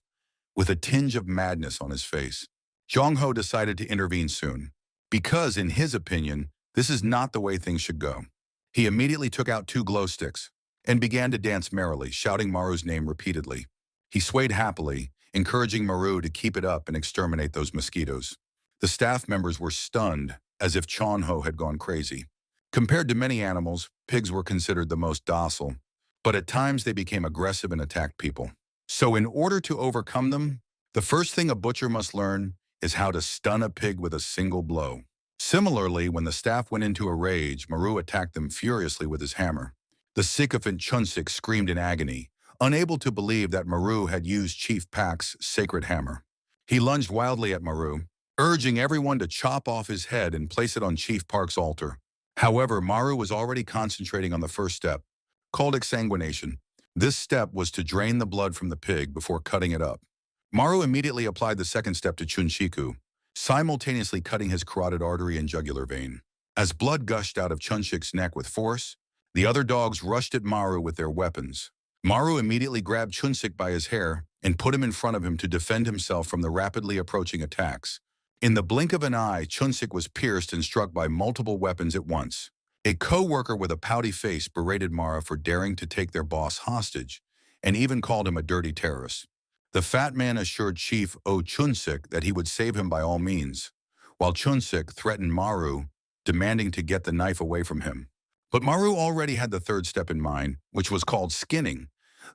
with a tinge of madness on his face. Chun-ho decided to intervene soon, because, in his opinion, this is not the way things should go. He immediately took out 2 glow sticks and began to dance merrily, shouting Maru's name repeatedly. He swayed happily, encouraging Maru to keep it up and exterminate those mosquitoes. The staff members were stunned, as if Chun-ho had gone crazy. Compared to many animals, pigs were considered the most docile, but at times they became aggressive and attacked people. So in order to overcome them, the first thing a butcher must learn is how to stun a pig with a single blow. Similarly, when the staff went into a rage, Maru attacked them furiously with his hammer. The sycophant Chun-sik screamed in agony, unable to believe that Maru had used Chief Pak's sacred hammer. He lunged wildly at Maru, urging everyone to chop off his head and place it on Chief Park's altar. However, Maru was already concentrating on the first step, called exsanguination. This step was to drain the blood from the pig before cutting it up. Maru immediately applied the second step to Chun-shiku, simultaneously cutting his carotid artery and jugular vein. As blood gushed out of Chun-shik's neck with force, the other dogs rushed at Maru with their weapons. Maru immediately grabbed Chun-sik by his hair and put him in front of him to defend himself from the rapidly approaching attacks. In the blink of an eye, Chun-sik was pierced and struck by multiple weapons at once. A co-worker with a pouty face berated Mara for daring to take their boss hostage, and even called him a dirty terrorist. The fat man assured Chief Chun-sik that he would save him by all means, while Chun-sik threatened Maru, demanding to get the knife away from him. But Maru already had the third step in mind, which was called skinning,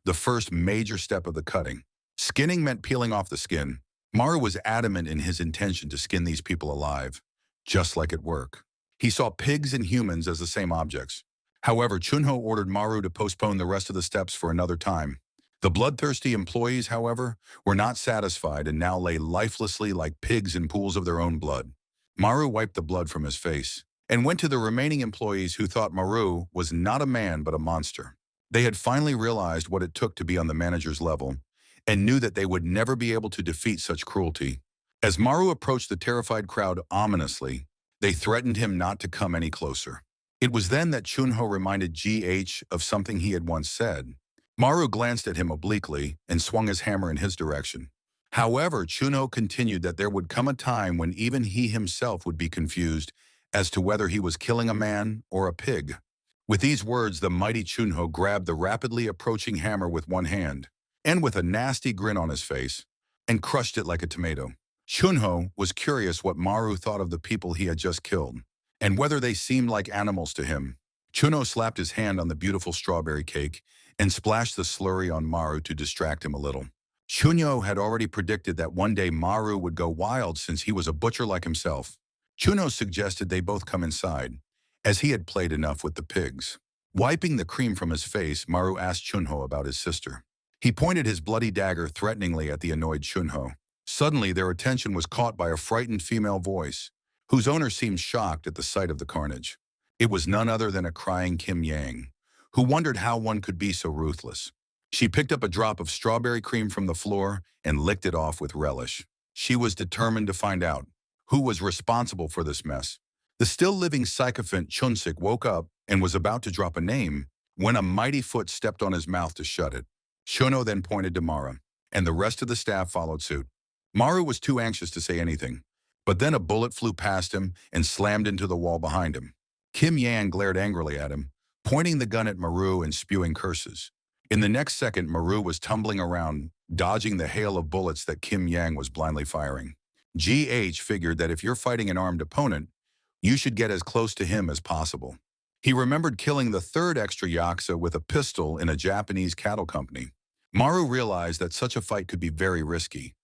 the first major step of the cutting. Skinning meant peeling off the skin. Maru was adamant in his intention to skin these people alive, just like at work. He saw pigs and humans as the same objects. However, Chun-ho ordered Maru to postpone the rest of the steps for another time. The bloodthirsty employees, however, were not satisfied and now lay lifelessly like pigs in pools of their own blood. Maru wiped the blood from his face and went to the remaining employees who thought Maru was not a man but a monster. They had finally realized what it took to be on the manager's level and knew that they would never be able to defeat such cruelty. As Maru approached the terrified crowd ominously, they threatened him not to come any closer. It was then that Chun-ho reminded GH of something he had once said. Maru glanced at him obliquely and swung his hammer in his direction. However, Chunho continued that there would come a time when even he himself would be confused as to whether he was killing a man or a pig. With these words, the mighty Chunho grabbed the rapidly approaching hammer with one hand, and with a nasty grin on his face, and crushed it like a tomato. Chunho was curious what Maru thought of the people he had just killed, and whether they seemed like animals to him. Chunho slapped his hand on the beautiful strawberry cake and splashed the slurry on Maru to distract him a little. Chunho had already predicted that one day Maru would go wild since he was a butcher like himself. Chunho suggested they both come inside, as he had played enough with the pigs. Wiping the cream from his face, Maru asked Chunho about his sister. He pointed his bloody dagger threateningly at the annoyed Chunho. Suddenly, their attention was caught by a frightened female voice, whose owner seemed shocked at the sight of the carnage. It was none other than a crying Kim Yang, who wondered how one could be so ruthless. She picked up a drop of strawberry cream from the floor and licked it off with relish. She was determined to find out who was responsible for this mess. The still-living sycophant Chunsik woke up and was about to drop a name when a mighty foot stepped on his mouth to shut it. Shono then pointed to Mara, and the rest of the staff followed suit. Maru was too anxious to say anything, but then a bullet flew past him and slammed into the wall behind him. Kim Yan glared angrily at him, pointing the gun at Maru and spewing curses. In the next second, Maru was tumbling around, dodging the hail of bullets that Kim Yang was blindly firing. GH figured that if you're fighting an armed opponent, you should get as close to him as possible. He remembered killing the third extra YAKUZA with a pistol in a Japanese cattle company. Maru realized that such a fight could be very risky.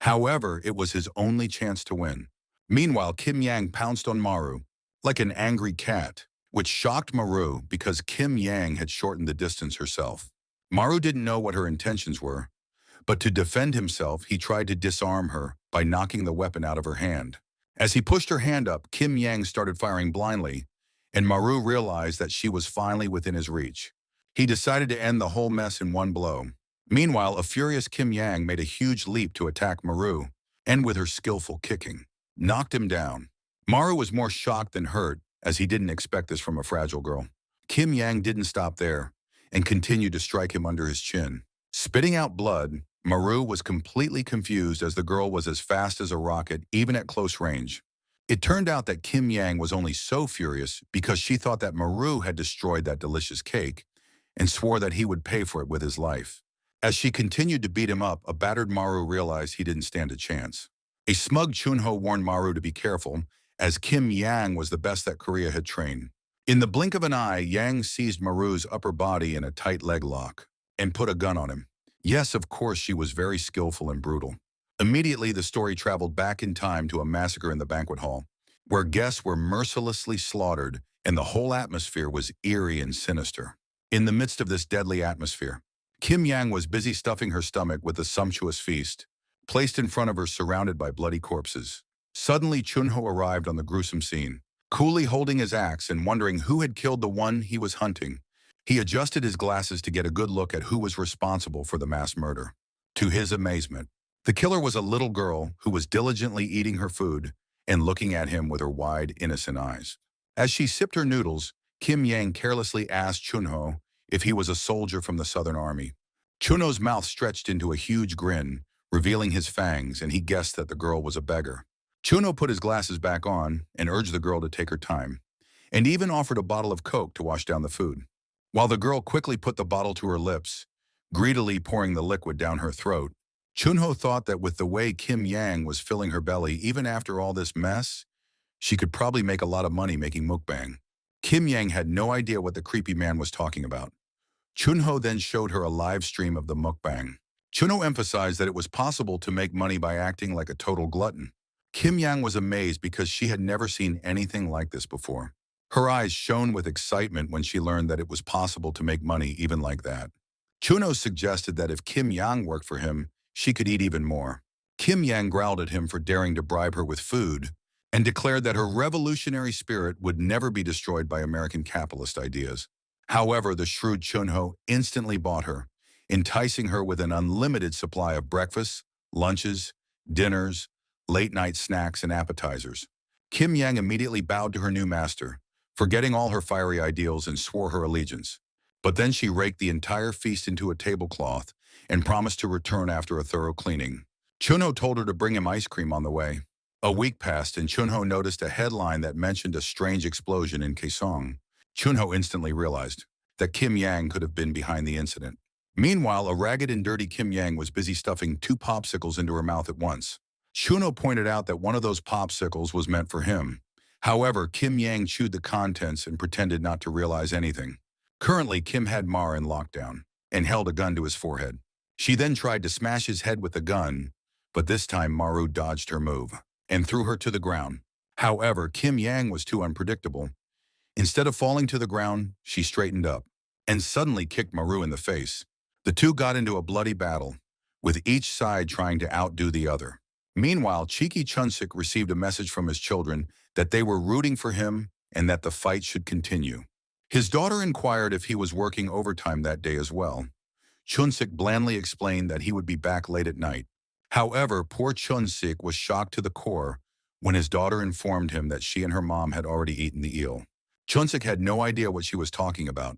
However, it was his only chance to win. Meanwhile, Kim Yang pounced on Maru like an angry cat, which shocked Maru because Kim Yang had shortened the distance herself. Maru didn't know what her intentions were, but to defend himself, he tried to disarm her by knocking the weapon out of her hand. As he pushed her hand up, Kim Yang started firing blindly, and Maru realized that she was finally within his reach. He decided to end the whole mess in one blow. Meanwhile, a furious Kim Yang made a huge leap to attack Maru, and with her skillful kicking, knocked him down. Maru was more shocked than hurt, as he didn't expect this from a fragile girl. Kim Yang didn't stop there, and continued to strike him under his chin. Spitting out blood, Maru was completely confused as the girl was as fast as a rocket, even at close range. It turned out that Kim Yang was only so furious because she thought that Maru had destroyed that delicious cake and swore that he would pay for it with his life. As she continued to beat him up, a battered Maru realized he didn't stand a chance. A smug Chunho warned Maru to be careful, as Kim Yang was the best that Korea had trained. In the blink of an eye, Yang seized Maru's upper body in a tight leg lock and put a gun on him. Yes, of course, she was very skillful and brutal. Immediately, the story traveled back in time to a massacre in the banquet hall, where guests were mercilessly slaughtered and the whole atmosphere was eerie and sinister. In the midst of this deadly atmosphere, Kim Yang was busy stuffing her stomach with a sumptuous feast, placed in front of her surrounded by bloody corpses. Suddenly, Chunho arrived on the gruesome scene, coolly holding his axe and wondering who had killed the one he was hunting. He adjusted his glasses to get a good look at who was responsible for the mass murder. To his amazement, the killer was a little girl who was diligently eating her food and looking at him with her wide, innocent eyes. As she sipped her noodles, Kim Yang carelessly asked Chunho if he was a soldier from the Southern Army. Chunho's mouth stretched into a huge grin, revealing his fangs, and he guessed that the girl was a beggar. Chunho put his glasses back on and urged the girl to take her time, and even offered a bottle of Coke to wash down the food. While the girl quickly put the bottle to her lips, greedily pouring the liquid down her throat, Chunho thought that with the way Kim Yang was filling her belly, even after all this mess, she could probably make a lot of money making mukbang. Kim Yang had no idea what the creepy man was talking about. Chunho then showed her a live stream of the mukbang. Chunho emphasized that it was possible to make money by acting like a total glutton. Kim Yang was amazed because she had never seen anything like this before. Her eyes shone with excitement when she learned that it was possible to make money even like that. Chunho suggested that if Kim Yang worked for him, she could eat even more. Kim Yang growled at him for daring to bribe her with food and declared that her revolutionary spirit would never be destroyed by American capitalist ideas. However, the shrewd Chunho instantly bought her, enticing her with an unlimited supply of breakfasts, lunches, dinners, late-night snacks, and appetizers. Kim Yang immediately bowed to her new master, forgetting all her fiery ideals and swore her allegiance. But then she raked the entire feast into a tablecloth and promised to return after a thorough cleaning. Chunho told her to bring him ice cream on the way. A week passed and Chunho noticed a headline that mentioned a strange explosion in Kaesong. Chunho instantly realized that Kim Yang could have been behind the incident. Meanwhile, a ragged and dirty Kim Yang was busy stuffing 2 popsicles into her mouth at once. Chunho pointed out that one of those popsicles was meant for him. However, Kim Yang chewed the contents and pretended not to realize anything. Currently, Kim had Mar in lockdown and held a gun to his forehead. She then tried to smash his head with the gun, but this time Maru dodged her move and threw her to the ground. However, Kim Yang was too unpredictable. Instead of falling to the ground, she straightened up and suddenly kicked Maru in the face. The two got into a bloody battle, with each side trying to outdo the other. Meanwhile, cheeky Chunsik received a message from his children that they were rooting for him and that the fight should continue. His daughter inquired if he was working overtime that day as well. Chunsik blandly explained that he would be back late at night. However, poor Chunsik was shocked to the core when his daughter informed him that she and her mom had already eaten the eel. Chunsik had no idea what she was talking about,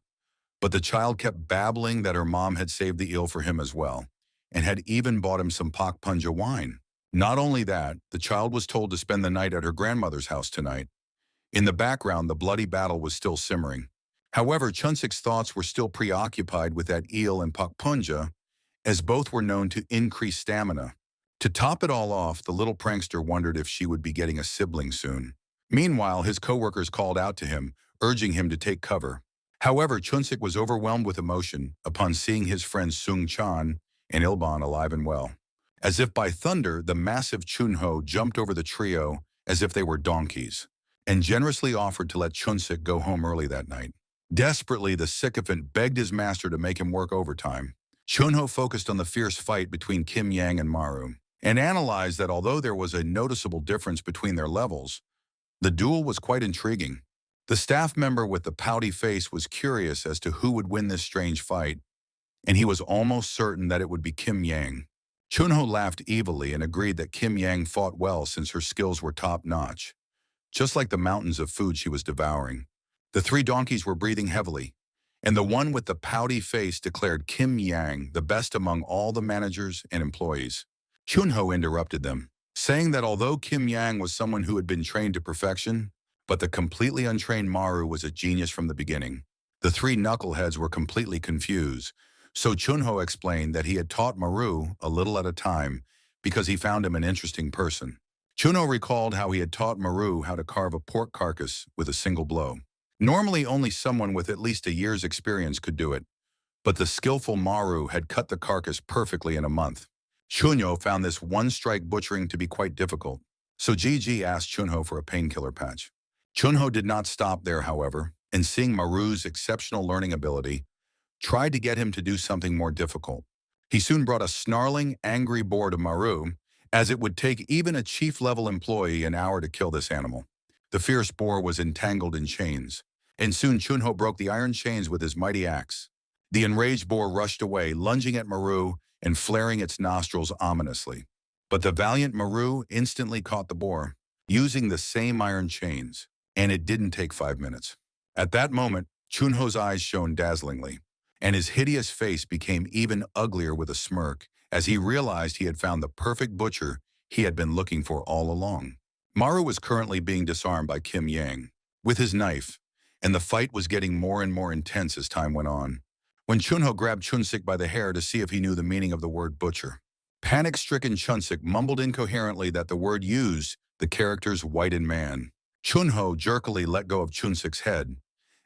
but the child kept babbling that her mom had saved the eel for him as well, and had even bought him some pak punja wine. Not only that, the child was told to spend the night at her grandmother's house tonight. In the background, the bloody battle was still simmering. However, Chunsik's thoughts were still preoccupied with that eel and pak punja, as both were known to increase stamina. To top it all off, the little prankster wondered if she would be getting a sibling soon. Meanwhile, his coworkers called out to him, urging him to take cover. However, Chunsik was overwhelmed with emotion upon seeing his friends Sung Chan and Ilban alive and well. As if by thunder, the massive Chunho jumped over the trio as if they were donkeys, and generously offered to let Chunsik go home early that night. Desperately, the sycophant begged his master to make him work overtime. Chunho focused on the fierce fight between Kim Yang and Maru, and analyzed that although there was a noticeable difference between their levels, the duel was quite intriguing. The staff member with the pouty face was curious as to who would win this strange fight, and he was almost certain that it would be Kim Yang. Chunho laughed evilly and agreed that Kim Yang fought well since her skills were top-notch, just like the mountains of food she was devouring. The 3 donkeys were breathing heavily, and the one with the pouty face declared Kim Yang the best among all the managers and employees. Chunho interrupted them, saying that although Kim Yang was someone who had been trained to perfection, but the completely untrained Maru was a genius from the beginning. The 3 knuckleheads were completely confused, so Chunho explained that he had taught Maru a little at a time because he found him an interesting person. Chunho recalled how he had taught Maru how to carve a pork carcass with a single blow. Normally, only someone with at least a year's experience could do it, but the skillful Maru had cut the carcass perfectly in a month. Chunho found this one-strike butchering to be quite difficult, so Gigi asked Chunho for a painkiller patch. Chunho did not stop there, however, and seeing Maru's exceptional learning ability, tried to get him to do something more difficult. He soon brought a snarling, angry boar to Maru, as it would take even a chief-level employee an hour to kill this animal. The fierce boar was entangled in chains, and soon Chunho broke the iron chains with his mighty axe. The enraged boar rushed away, lunging at Maru and flaring its nostrils ominously. But the valiant Maru instantly caught the boar, using the same iron chains, and it didn't take 5 minutes. At that moment, Chunho's eyes shone dazzlingly, and his hideous face became even uglier with a smirk as he realized he had found the perfect butcher he had been looking for all along. Maru was currently being disarmed by Kim Yang with his knife, and the fight was getting more and more intense as time went on, when Chunho grabbed Chunsik by the hair to see if he knew the meaning of the word butcher. Panic-stricken Chunsik mumbled incoherently that the word used the characters whitened man. Chunho jerkily let go of Chunsik's head,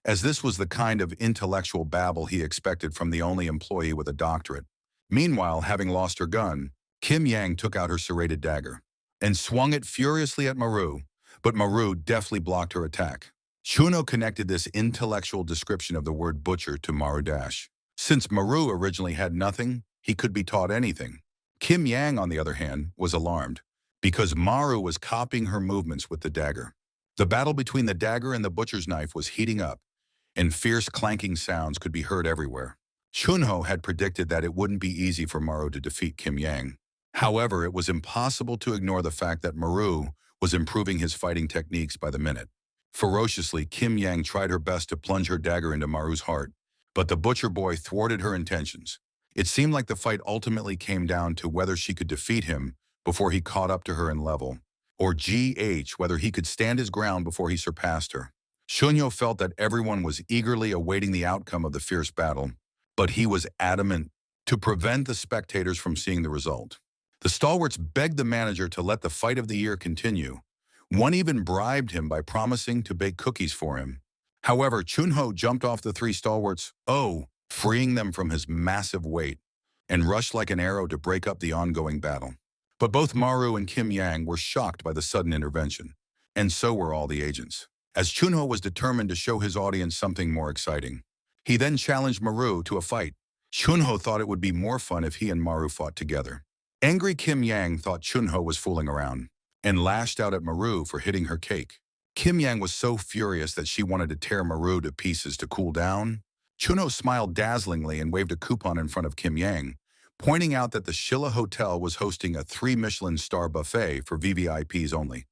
as this was the kind of intellectual babble he expected from the only employee with a doctorate. Meanwhile, having lost her gun, Kim Yang took out her serrated dagger and swung it furiously at Maru, but Maru deftly blocked her attack. Chunho connected this intellectual description of the word butcher to Maru Dash. Since Maru originally had nothing, he could be taught anything. Kim Yang, on the other hand, was alarmed, because Maru was copying her movements with the dagger. The battle between the dagger and the butcher's knife was heating up, and fierce clanking sounds could be heard everywhere. Chunho had predicted that it wouldn't be easy for Maru to defeat Kim Yang. However, it was impossible to ignore the fact that Maru was improving his fighting techniques by the minute. Ferociously, Kim Yang tried her best to plunge her dagger into Maru's heart, But the butcher boy thwarted her intentions. It seemed like the fight ultimately came down to whether she could defeat him before he caught up to her in level, or whether he could stand his ground before he surpassed her. Shunyo felt that everyone was eagerly awaiting the outcome of the fierce battle, but he was adamant to prevent the spectators from seeing the result. The stalwarts begged the manager to let the fight of the year continue. One even bribed him by promising to bake cookies for him. However, Chunho jumped off the three stalwarts, freeing them from his massive weight, and rushed like an arrow to break up the ongoing battle. But both Maru and Kim Yang were shocked by the sudden intervention, and so were all the agents, as Chunho was determined to show his audience something more exciting. He then challenged Maru to a fight. Chunho thought it would be more fun if he and Maru fought together. Angry Kim Yang thought Chunho was fooling around, and lashed out at Maru for hitting her cake. Kim Yang was so furious that she wanted to tear Maru to pieces to cool down. Chunho smiled dazzlingly and waved a coupon in front of Kim Yang, pointing out that the Shilla Hotel was hosting a 3 Michelin star buffet for VVIPs only.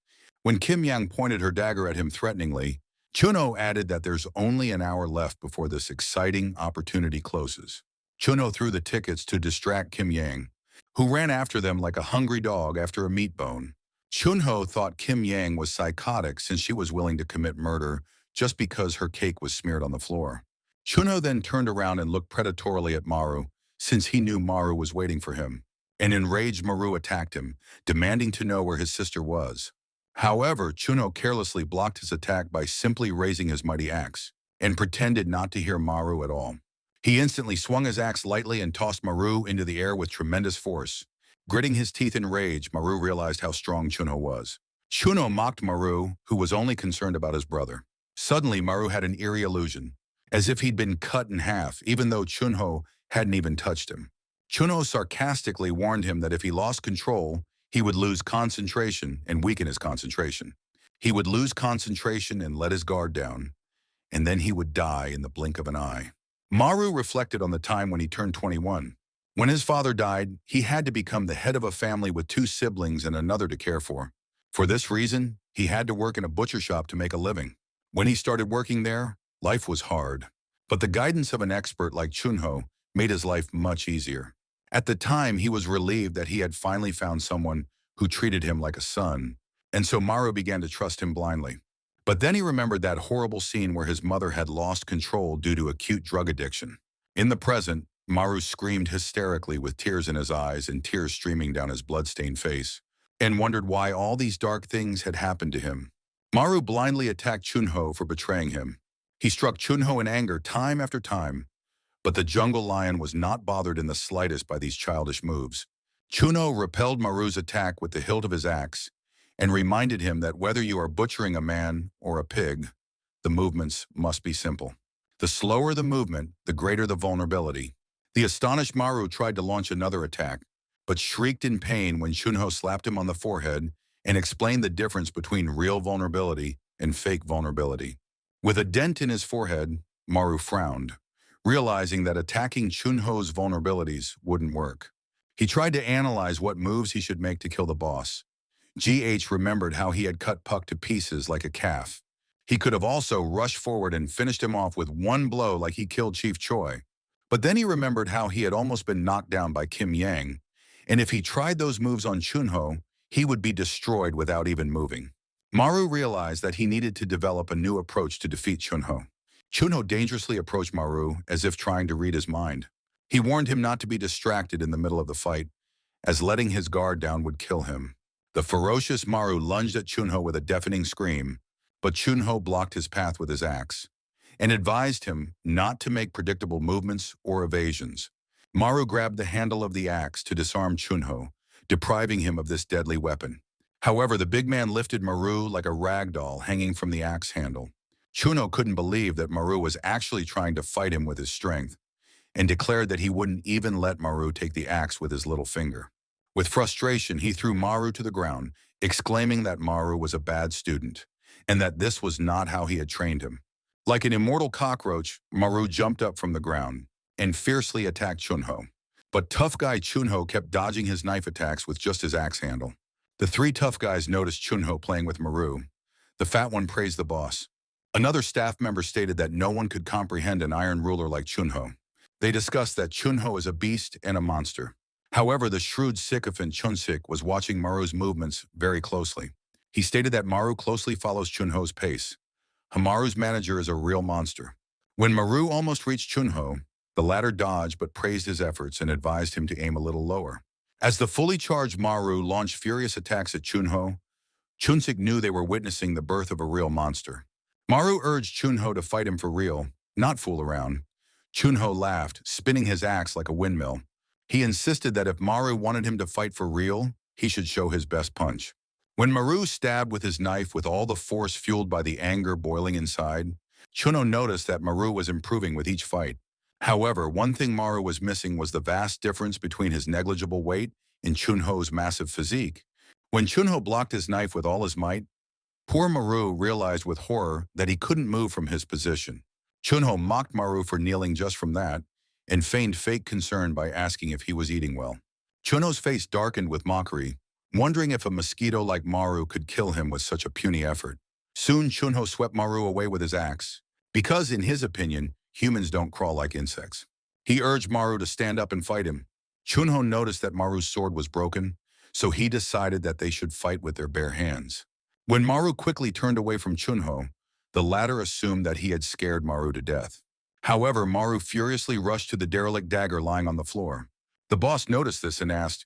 When Kim Yang pointed her dagger at him threateningly, Chunho added that there's only an hour left before this exciting opportunity closes. Chunho threw the tickets to distract Kim Yang, who ran after them like a hungry dog after a meat bone. Chunho thought Kim Yang was psychotic since she was willing to commit murder just because her cake was smeared on the floor. Chunho then turned around and looked predatorily at Maru, since he knew Maru was waiting for him. An enraged Maru attacked him, demanding to know where his sister was. However, Chunho carelessly blocked his attack by simply raising his mighty axe, and pretended not to hear Maru at all. He instantly swung his axe lightly and tossed Maru into the air with tremendous force. Gritting his teeth in rage, Maru realized how strong Chunho was. Chunho mocked Maru, who was only concerned about his brother. Suddenly, Maru had an eerie illusion, as if he'd been cut in half, even though Chunho hadn't even touched him. Chunho sarcastically warned him that if he lost control, he would lose concentration and weaken his concentration. He would lose concentration and let his guard down, and then he would die in the blink of an eye. Maru reflected on the time when he turned 21. When his father died, he had to become the head of a family with 2 siblings and another to care for. For this reason, he had to work in a butcher shop to make a living. When he started working there, life was hard. But the guidance of an expert like Chunho made his life much easier. At the time, he was relieved that he had finally found someone who treated him like a son, and so Maru began to trust him blindly. But then he remembered that horrible scene where his mother had lost control due to acute drug addiction. In the present, Maru screamed hysterically with tears in his eyes and tears streaming down his blood-stained face, and wondered why all these dark things had happened to him. Maru blindly attacked Chunho for betraying him. He struck Chunho in anger time after time, but the jungle lion was not bothered in the slightest by these childish moves. Chunho repelled Maru's attack with the hilt of his axe and reminded him that whether you are butchering a man or a pig, the movements must be simple. The slower the movement, the greater the vulnerability. The astonished Maru tried to launch another attack, but shrieked in pain when Chunho slapped him on the forehead and explained the difference between real vulnerability and fake vulnerability. With a dent in his forehead, Maru frowned, realizing that attacking Chunho's vulnerabilities wouldn't work. He tried to analyze what moves he should make to kill the boss. Remembered how he had cut Puck to pieces like a calf. He could have also rushed forward and finished him off with one blow like he killed Chief Choi. But then he remembered how he had almost been knocked down by Kim Yang, and if he tried those moves on Chunho, he would be destroyed without even moving. Maru realized that he needed to develop a new approach to defeat Chunho. Chunho dangerously approached Maru as if trying to read his mind. He warned him not to be distracted in the middle of the fight, as letting his guard down would kill him. The ferocious Maru lunged at Chunho with a deafening scream, but Chunho blocked his path with his axe, and advised him not to make predictable movements or evasions. Maru grabbed the handle of the axe to disarm Chunho, depriving him of this deadly weapon. However, the big man lifted Maru like a rag doll hanging from the axe handle. Chunho couldn't believe that Maru was actually trying to fight him with his strength, and declared that he wouldn't even let Maru take the axe with his little finger. With frustration, he threw Maru to the ground, exclaiming that Maru was a bad student, and that this was not how he had trained him. Like an immortal cockroach, Maru jumped up from the ground and fiercely attacked Chunho. But tough guy Chunho kept dodging his knife attacks with just his axe handle. The 3 tough guys noticed Chunho playing with Maru. The fat one praised the boss. Another staff member stated that no one could comprehend an iron ruler like Chunho. They discussed that Chunho is a beast and a monster. However, the shrewd sycophant Chunsik was watching Maru's movements very closely. He stated that Maru closely follows Chunho's pace. Hamaru's manager is a real monster. When Maru almost reached Chunho, the latter dodged but praised his efforts and advised him to aim a little lower. As the fully charged Maru launched furious attacks at Chunho, Chunsik knew they were witnessing the birth of a real monster. Maru urged Chunho to fight him for real, not fool around. Chunho laughed, spinning his axe like a windmill. He insisted that if Maru wanted him to fight for real, he should show his best punch. When Maru stabbed with his knife with all the force fueled by the anger boiling inside, Chunho noticed that Maru was improving with each fight. However, one thing Maru was missing was the vast difference between his negligible weight and Chunho's massive physique. When Chunho blocked his knife with all his might, poor Maru realized with horror that he couldn't move from his position. Chunho mocked Maru for kneeling just from that and feigned fake concern by asking if he was eating well. Chunho's face darkened with mockery, wondering if a mosquito like Maru could kill him with such a puny effort. Soon Chunho swept Maru away with his axe, because in his opinion, humans don't crawl like insects. He urged Maru to stand up and fight him. Chunho noticed that Maru's sword was broken, so he decided that they should fight with their bare hands. When Maru quickly turned away from Chunho, the latter assumed that he had scared Maru to death. However, Maru furiously rushed to the derelict dagger lying on the floor. The boss noticed this and asked,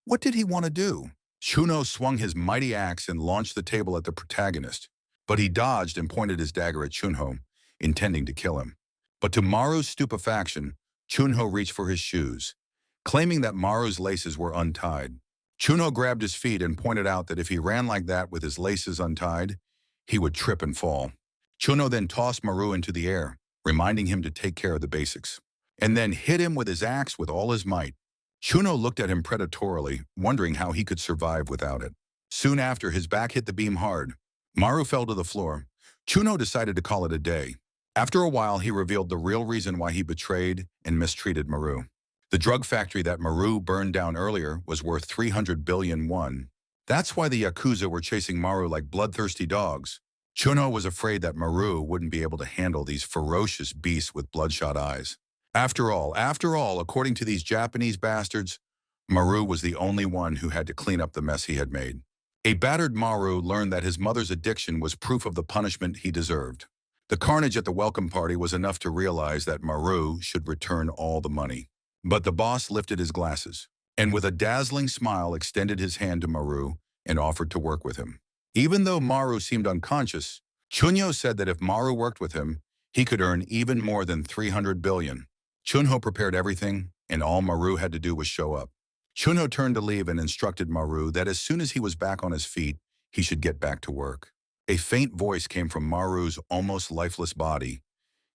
"What did he want to do?" Chunho swung his mighty axe and launched the table at the protagonist, but he dodged and pointed his dagger at Chunho, intending to kill him. But to Maru's stupefaction, Chunho reached for his shoes, claiming that Maru's laces were untied. Chunho grabbed his feet and pointed out that if he ran like that with his laces untied, he would trip and fall. Chunho then tossed Maru into the air, reminding him to take care of the basics, and then hit him with his axe with all his might. Chunho looked at him predatorily, wondering how he could survive without it. Soon after, his back hit the beam hard. Maru fell to the floor. Chunho decided to call it a day. After a while, he revealed the real reason why he betrayed and mistreated Maru. The drug factory that Maru burned down earlier was worth 300 billion won. That's why the YAKUZA were chasing Maru like bloodthirsty dogs. Chunho was afraid that Maru wouldn't be able to handle these ferocious beasts with bloodshot eyes. After all, according to these Japanese bastards, Maru was the only one who had to clean up the mess he had made. A battered Maru learned that his mother's addiction was proof of the punishment he deserved. The carnage at the welcome party was enough to realize that Maru should return all the money. But the boss lifted his glasses, and with a dazzling smile extended his hand to Maru and offered to work with him. Even though Maru seemed unconscious, Chunho said that if Maru worked with him, he could earn even more than 300 billion. Chunho prepared everything, and all Maru had to do was show up. Chunho turned to leave and instructed Maru that as soon as he was back on his feet, he should get back to work. A faint voice came from Maru's almost lifeless body.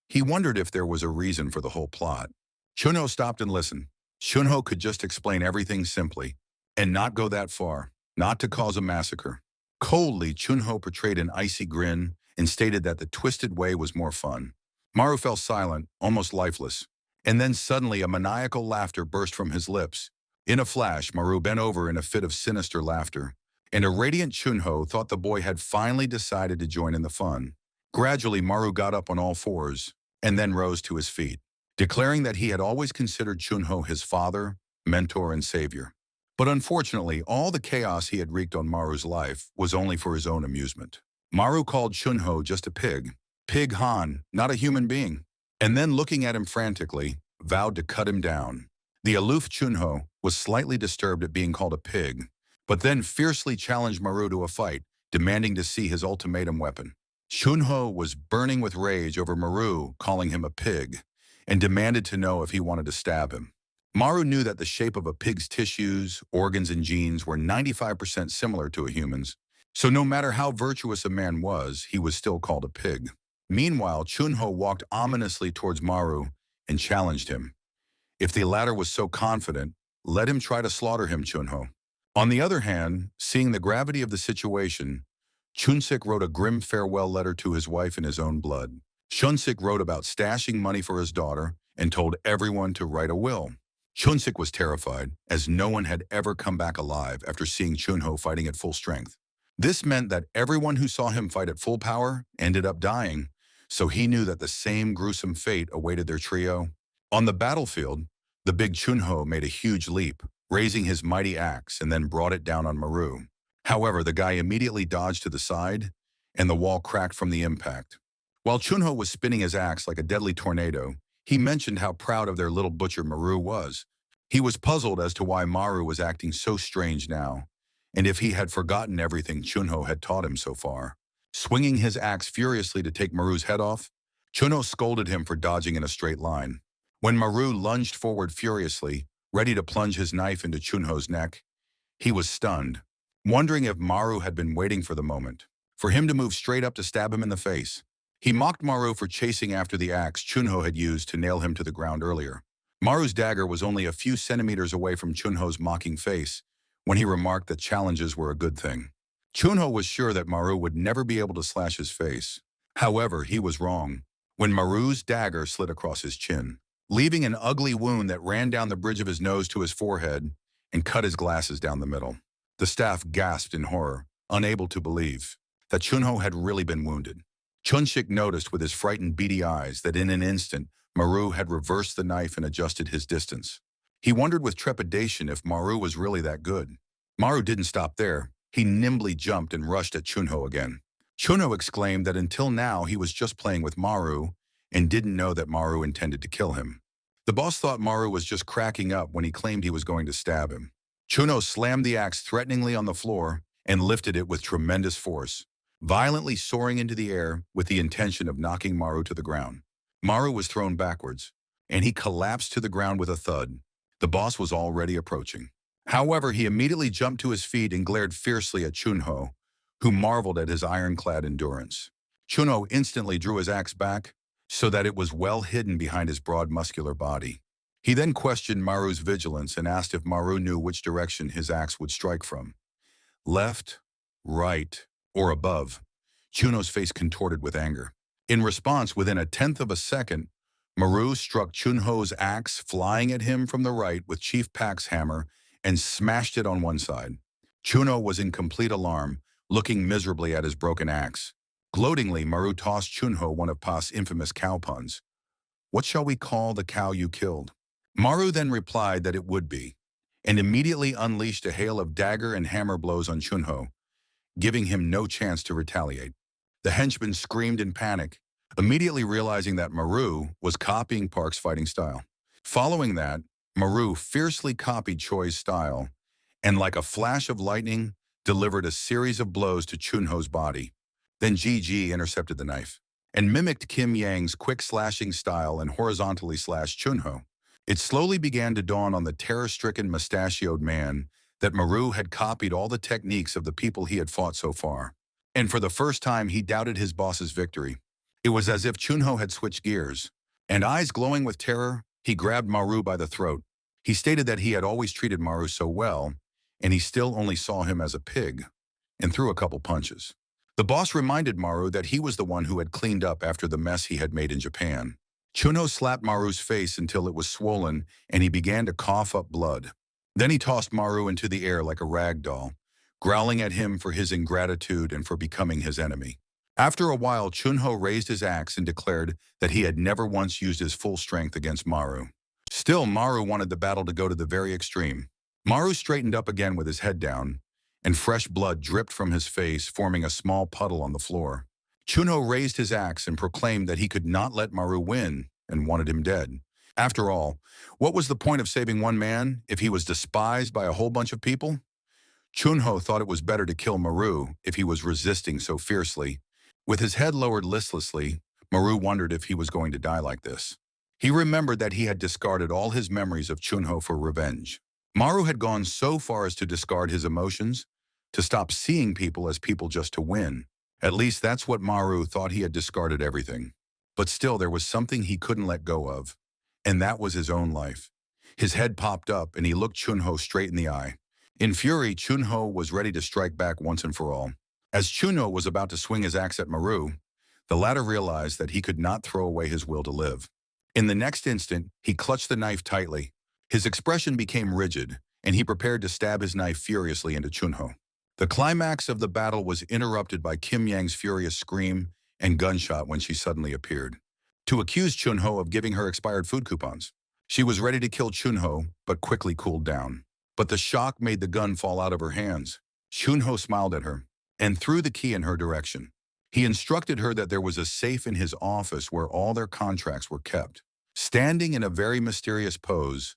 He wondered if there was a reason for the whole plot. Chunho stopped and listened. Chunho could just explain everything simply, and not go that far, not to cause a massacre. Coldly, Chunho portrayed an icy grin and stated that the twisted way was more fun. Maru fell silent, almost lifeless, and then suddenly a maniacal laughter burst from his lips. In a flash, Maru bent over in a fit of sinister laughter, and a radiant Chunho thought the boy had finally decided to join in the fun. Gradually, Maru got up on all fours and then rose to his feet, declaring that he had always considered Chunho his father, mentor, and savior. But unfortunately, all the chaos he had wreaked on Maru's life was only for his own amusement. Maru called Chunho just a pig. Pig Han, not a human being. And then looking at him frantically, vowed to cut him down. The aloof Chunho was slightly disturbed at being called a pig, but then fiercely challenged Maru to a fight, demanding to see his ultimatum weapon. Chunho was burning with rage over Maru calling him a pig, and demanded to know if he wanted to stab him. Maru knew that the shape of a pig's tissues, organs, and genes were 95% similar to a human's, so no matter how virtuous a man was, he was still called a pig. Meanwhile, Chunho walked ominously towards Maru and challenged him. If the latter was so confident, let him try to slaughter him, Chunho. On the other hand, seeing the gravity of the situation, Chunsik wrote a grim farewell letter to his wife in his own blood. Chunsik wrote about stashing money for his daughter and told everyone to write a will. Chunsik was terrified, as no one had ever come back alive after seeing Chunho fighting at full strength. This meant that everyone who saw him fight at full power ended up dying, so he knew that the same gruesome fate awaited their trio. On the battlefield, the big Chunho made a huge leap, raising his mighty axe and then brought it down on Maru. However, the guy immediately dodged to the side, and the wall cracked from the impact. While Chunho was spinning his axe like a deadly tornado, he mentioned how proud of their little butcher Maru was. He was puzzled as to why Maru was acting so strange now, and if he had forgotten everything Chunho had taught him so far. Swinging his axe furiously to take Maru's head off, Chunho scolded him for dodging in a straight line. When Maru lunged forward furiously, ready to plunge his knife into Chunho's neck, he was stunned, wondering if Maru had been waiting for the moment, for him to move straight up to stab him in the face. He mocked Maru for chasing after the axe Chunho had used to nail him to the ground earlier. Maru's dagger was only a few centimeters away from Chunho's mocking face when he remarked that challenges were a good thing. Chunho was sure that Maru would never be able to slash his face. However, he was wrong when Maru's dagger slid across his chin, leaving an ugly wound that ran down the bridge of his nose to his forehead and cut his glasses down the middle. The staff gasped in horror, unable to believe that Chunho had really been wounded. Chunshik noticed with his frightened beady eyes that in an instant, Maru had reversed the knife and adjusted his distance. He wondered with trepidation if Maru was really that good. Maru didn't stop there. He nimbly jumped and rushed at Chunho again. Chunho exclaimed that until now he was just playing with Maru and didn't know that Maru intended to kill him. The boss thought Maru was just cracking up when he claimed he was going to stab him. Chunho slammed the axe threateningly on the floor and lifted it with tremendous force, violently soaring into the air with the intention of knocking Maru to the ground. Maru was thrown backwards, and he collapsed to the ground with a thud. The boss was already approaching. However, he immediately jumped to his feet and glared fiercely at Chunho, who marveled at his ironclad endurance. Chunho instantly drew his axe back so that it was well hidden behind his broad muscular body. He then questioned Maru's vigilance and asked if Maru knew which direction his axe would strike from. Left, right, or above. Chunho's face contorted with anger. In response, within a tenth of a second, Maru struck Chunho's axe flying at him from the right with Chief Pak's hammer and smashed it on one side. Chunho was in complete alarm, looking miserably at his broken axe. Gloatingly, Maru tossed Chunho one of Pa's infamous cow puns. "What shall we call the cow you killed?" Maru then replied that it would be, and immediately unleashed a hail of dagger and hammer blows on Chunho, giving him no chance to retaliate. The henchman screamed in panic, immediately realizing that Maru was copying Park's fighting style. Following that, Maru fiercely copied Choi's style, and like a flash of lightning, delivered a series of blows to Chunho's body. Then GG intercepted the knife, and mimicked Kim Yang's quick slashing style and horizontally slashed Chunho. It slowly began to dawn on the terror-stricken mustachioed man that Maru had copied all the techniques of the people he had fought so far. And for the first time, he doubted his boss's victory. It was as if Chunho had switched gears, and eyes glowing with terror, he grabbed Maru by the throat. He stated that he had always treated Maru so well, and he still only saw him as a pig, and threw a couple punches. The boss reminded Maru that he was the one who had cleaned up after the mess he had made in Japan. Chunho slapped Maru's face until it was swollen, and he began to cough up blood. Then he tossed Maru into the air like a rag doll, growling at him for his ingratitude and for becoming his enemy. After a while, Chunho raised his axe and declared that he had never once used his full strength against Maru. Still, Maru wanted the battle to go to the very extreme. Maru straightened up again with his head down, and fresh blood dripped from his face, forming a small puddle on the floor. Chunho raised his axe and proclaimed that he could not let Maru win and wanted him dead. After all, what was the point of saving one man if he was despised by a whole bunch of people? Chunho thought it was better to kill Maru if he was resisting so fiercely. With his head lowered listlessly, Maru wondered if he was going to die like this. He remembered that he had discarded all his memories of Chunho for revenge. Maru had gone so far as to discard his emotions, to stop seeing people as people just to win. At least that's what Maru thought. He had discarded everything. But still, there was something he couldn't let go of, and that was his own life. His head popped up, and he looked Chunho straight in the eye. In fury, Chunho was ready to strike back once and for all. As Chunho was about to swing his axe at Maru, the latter realized that he could not throw away his will to live. In the next instant, he clutched the knife tightly. His expression became rigid, and he prepared to stab his knife furiously into Chunho. The climax of the battle was interrupted by Kim Yang's furious scream and gunshot when she suddenly appeared, to accuse Chunho of giving her expired food coupons. She was ready to kill Chunho, but quickly cooled down. But the shock made the gun fall out of her hands. Chunho smiled at her and threw the key in her direction. He instructed her that there was a safe in his office where all their contracts were kept. Standing in a very mysterious pose,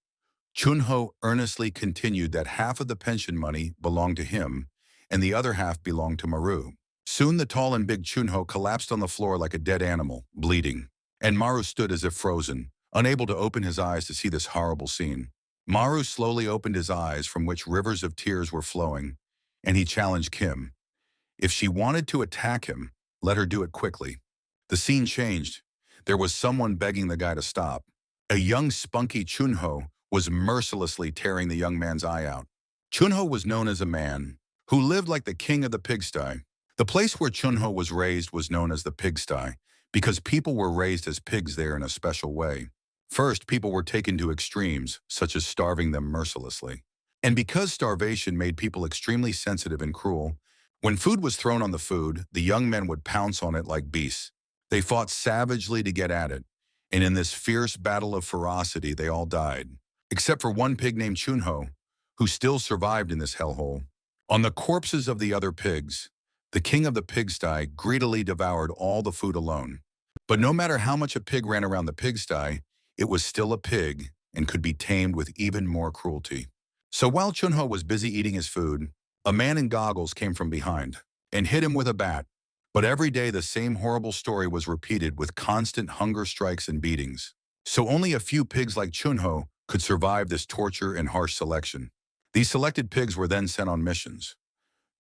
Chunho earnestly continued that half of the pension money belonged to him and the other half belonged to Maru. Soon the tall and big Chunho collapsed on the floor like a dead animal, bleeding. And Maru stood as if frozen, unable to open his eyes to see this horrible scene. Maru slowly opened his eyes from which rivers of tears were flowing, and he challenged Kim. If she wanted to attack him, let her do it quickly. The scene changed. There was someone begging the guy to stop. A young spunky Chunho was mercilessly tearing the young man's eye out. Chunho was known as a man who lived like the king of the pigsty. The place where Chunho was raised was known as the pigsty because people were raised as pigs there in a special way. First, people were taken to extremes, such as starving them mercilessly. And because starvation made people extremely sensitive and cruel, when food was thrown on the food, the young men would pounce on it like beasts. They fought savagely to get at it, and in this fierce battle of ferocity, they all died, except for one pig named Chunho, who still survived in this hellhole. On the corpses of the other pigs, the king of the pigsty greedily devoured all the food alone. But no matter how much a pig ran around the pigsty, it was still a pig and could be tamed with even more cruelty. So while Chunho was busy eating his food, a man in goggles came from behind and hit him with a bat. But every day the same horrible story was repeated with constant hunger strikes and beatings. So only a few pigs like Chunho could survive this torture and harsh selection. These selected pigs were then sent on missions.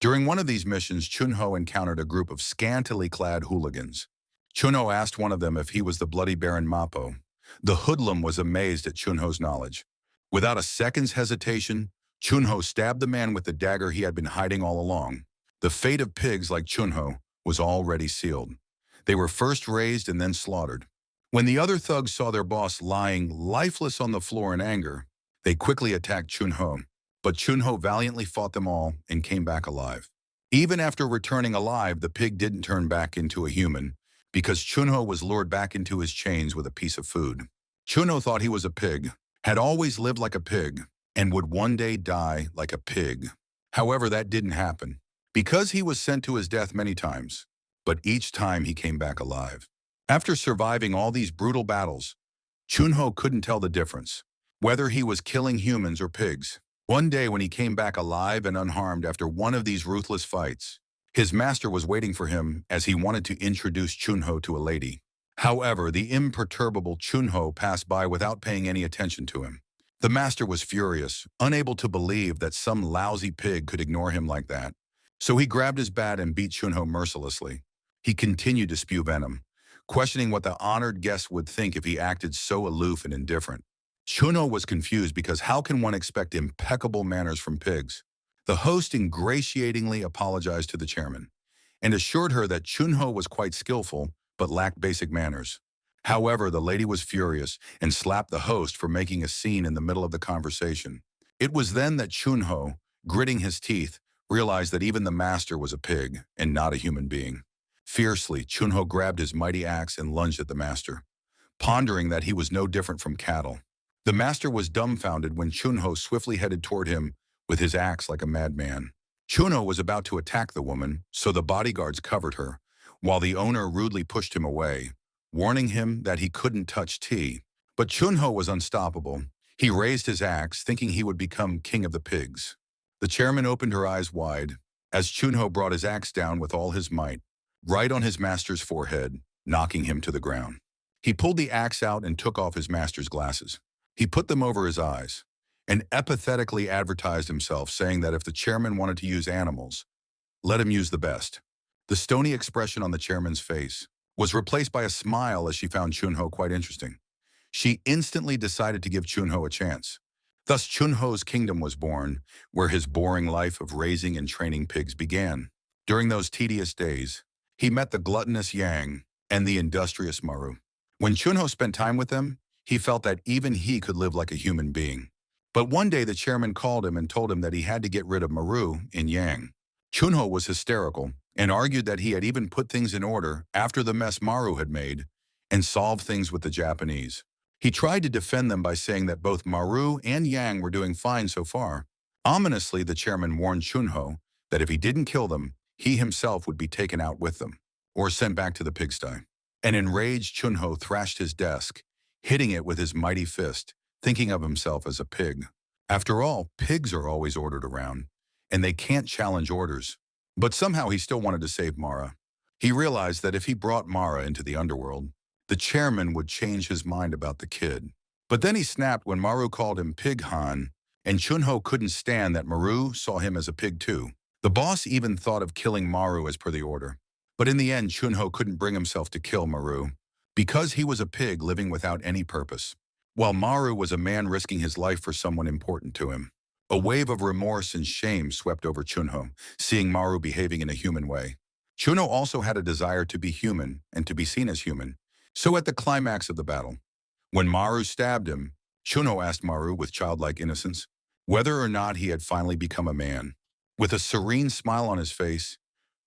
During one of these missions, Chunho encountered a group of scantily clad hooligans. Chunho asked one of them if he was the bloody Baron Mappo. The hoodlum was amazed at Chunho's knowledge. Without a second's hesitation, Chunho stabbed the man with the dagger he had been hiding all along. The fate of pigs like Chunho was already sealed. They were first raised and then slaughtered. When the other thugs saw their boss lying lifeless on the floor in anger, they quickly attacked Chunho. But Chunho valiantly fought them all and came back alive. Even after returning alive, the pig didn't turn back into a human because Chunho was lured back into his chains with a piece of food. Chunho thought he was a pig, had always lived like a pig, and would one day die like a pig. However, that didn't happen because he was sent to his death many times, but each time he came back alive. After surviving all these brutal battles, Chunho couldn't tell the difference, whether he was killing humans or pigs. One day when he came back alive and unharmed after one of these ruthless fights, his master was waiting for him as he wanted to introduce Chunho to a lady. However, the imperturbable Chunho passed by without paying any attention to him. The master was furious, unable to believe that some lousy pig could ignore him like that. So he grabbed his bat and beat Chunho mercilessly. He continued to spew venom, questioning what the honored guest would think if he acted so aloof and indifferent. Chunho was confused because how can one expect impeccable manners from pigs? The host ingratiatingly apologized to the chairman and assured her that Chunho was quite skillful but lacked basic manners. However, the lady was furious and slapped the host for making a scene in the middle of the conversation. It was then that Chunho, gritting his teeth, realized that even the master was a pig and not a human being. Fiercely, Chunho grabbed his mighty axe and lunged at the master, pondering that he was no different from cattle. The master was dumbfounded when Chunho swiftly headed toward him with his axe like a madman. Chunho was about to attack the woman, so the bodyguards covered her, while the owner rudely pushed him away, warning him that he couldn't touch tea. But Chunho was unstoppable. He raised his axe, thinking he would become king of the pigs. The chairman opened her eyes wide as Chunho brought his axe down with all his might, right on his master's forehead, knocking him to the ground. He pulled the axe out and took off his master's glasses. He put them over his eyes and empathetically advertised himself, saying that if the chairman wanted to use animals, let him use the best. The stony expression on the chairman's face was replaced by a smile as she found Chunho quite interesting. She instantly decided to give Chunho a chance. Thus Chunho's kingdom was born, where his boring life of raising and training pigs began. During those tedious days, he met the gluttonous Yang and the industrious Maru. When Chunho spent time with them, he felt that even he could live like a human being. But one day the chairman called him and told him that he had to get rid of Maru and Yang. Chunho was hysterical, and argued that he had even put things in order after the mess Maru had made and solved things with the Japanese. He tried to defend them by saying that both Maru and Yang were doing fine so far. Ominously, the chairman warned Chunho that if he didn't kill them, he himself would be taken out with them, or sent back to the pigsty. An enraged Chunho thrashed his desk, hitting it with his mighty fist, thinking of himself as a pig. After all, pigs are always ordered around, and they can't challenge orders. But somehow he still wanted to save Mara. He realized that if he brought Mara into the underworld, the chairman would change his mind about the kid. But then he snapped when Maru called him Pig Han, and Chunho couldn't stand that Maru saw him as a pig too. The boss even thought of killing Maru as per the order. But in the end, Chunho couldn't bring himself to kill Maru, because he was a pig living without any purpose, while Maru was a man risking his life for someone important to him. A wave of remorse and shame swept over Chunho, seeing Maru behaving in a human way. Chunho also had a desire to be human and to be seen as human. So at the climax of the battle, when Maru stabbed him, Chunho asked Maru with childlike innocence whether or not he had finally become a man. With a serene smile on his face,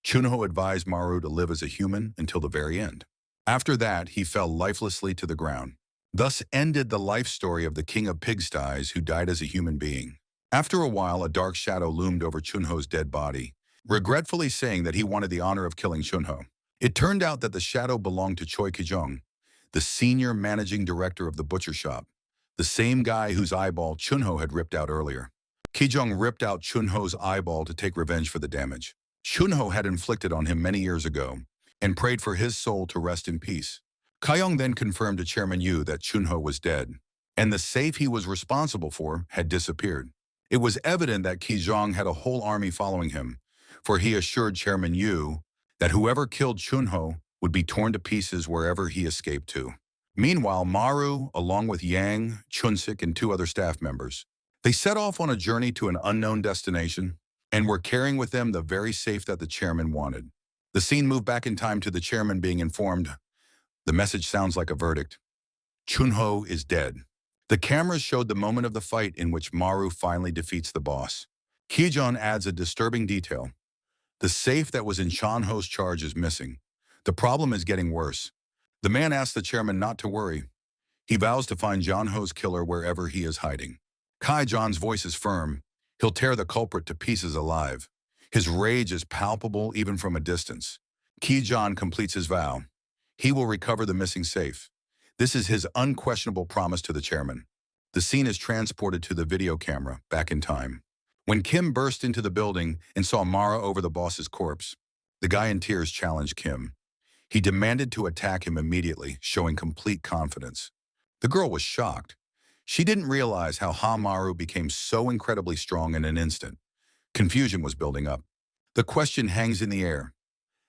Chunho advised Maru to live as a human until the very end. After that, he fell lifelessly to the ground. Thus ended the life story of the king of pigsties who died as a human being. After a while, a dark shadow loomed over Chunho's dead body, regretfully saying that he wanted the honor of killing Chunho. It turned out that the shadow belonged to Choi Kijong, the senior managing director of the butcher shop, the same guy whose eyeball Chunho had ripped out earlier. Kijong ripped out Chunho's eyeball to take revenge for the damage Chunho had inflicted on him many years ago, and prayed for his soul to rest in peace. Kyung then confirmed to Chairman Yu that Chunho was dead, and the safe he was responsible for had disappeared. It was evident that Kijong had a whole army following him, for he assured Chairman Yu that whoever killed Chunho would be torn to pieces wherever he escaped to. Meanwhile, Maru, along with Yang, Chunsik, and 2 other staff members, they set off on a journey to an unknown destination and were carrying with them the very safe that the chairman wanted. The scene moved back in time to the chairman being informed. The message sounds like a verdict. Chunho is dead. The cameras showed the moment of the fight in which Maru finally defeats the boss. Kijong adds a disturbing detail. The safe that was in Chunho's charge is missing. The problem is getting worse. The man asks the chairman not to worry. He vows to find Chunho's killer wherever he is hiding. Kijong's voice is firm. He'll tear the culprit to pieces alive. His rage is palpable even from a distance. Kijong completes his vow. He will recover the missing safe. This is his unquestionable promise to the chairman. The scene is transported to the video camera, back in time. When Kim burst into the building and saw Mara over the boss's corpse, the guy in tears challenged Kim. He demanded to attack him immediately, showing complete confidence. The girl was shocked. She didn't realize how Maru became so incredibly strong in an instant. Confusion was building up. The question hangs in the air.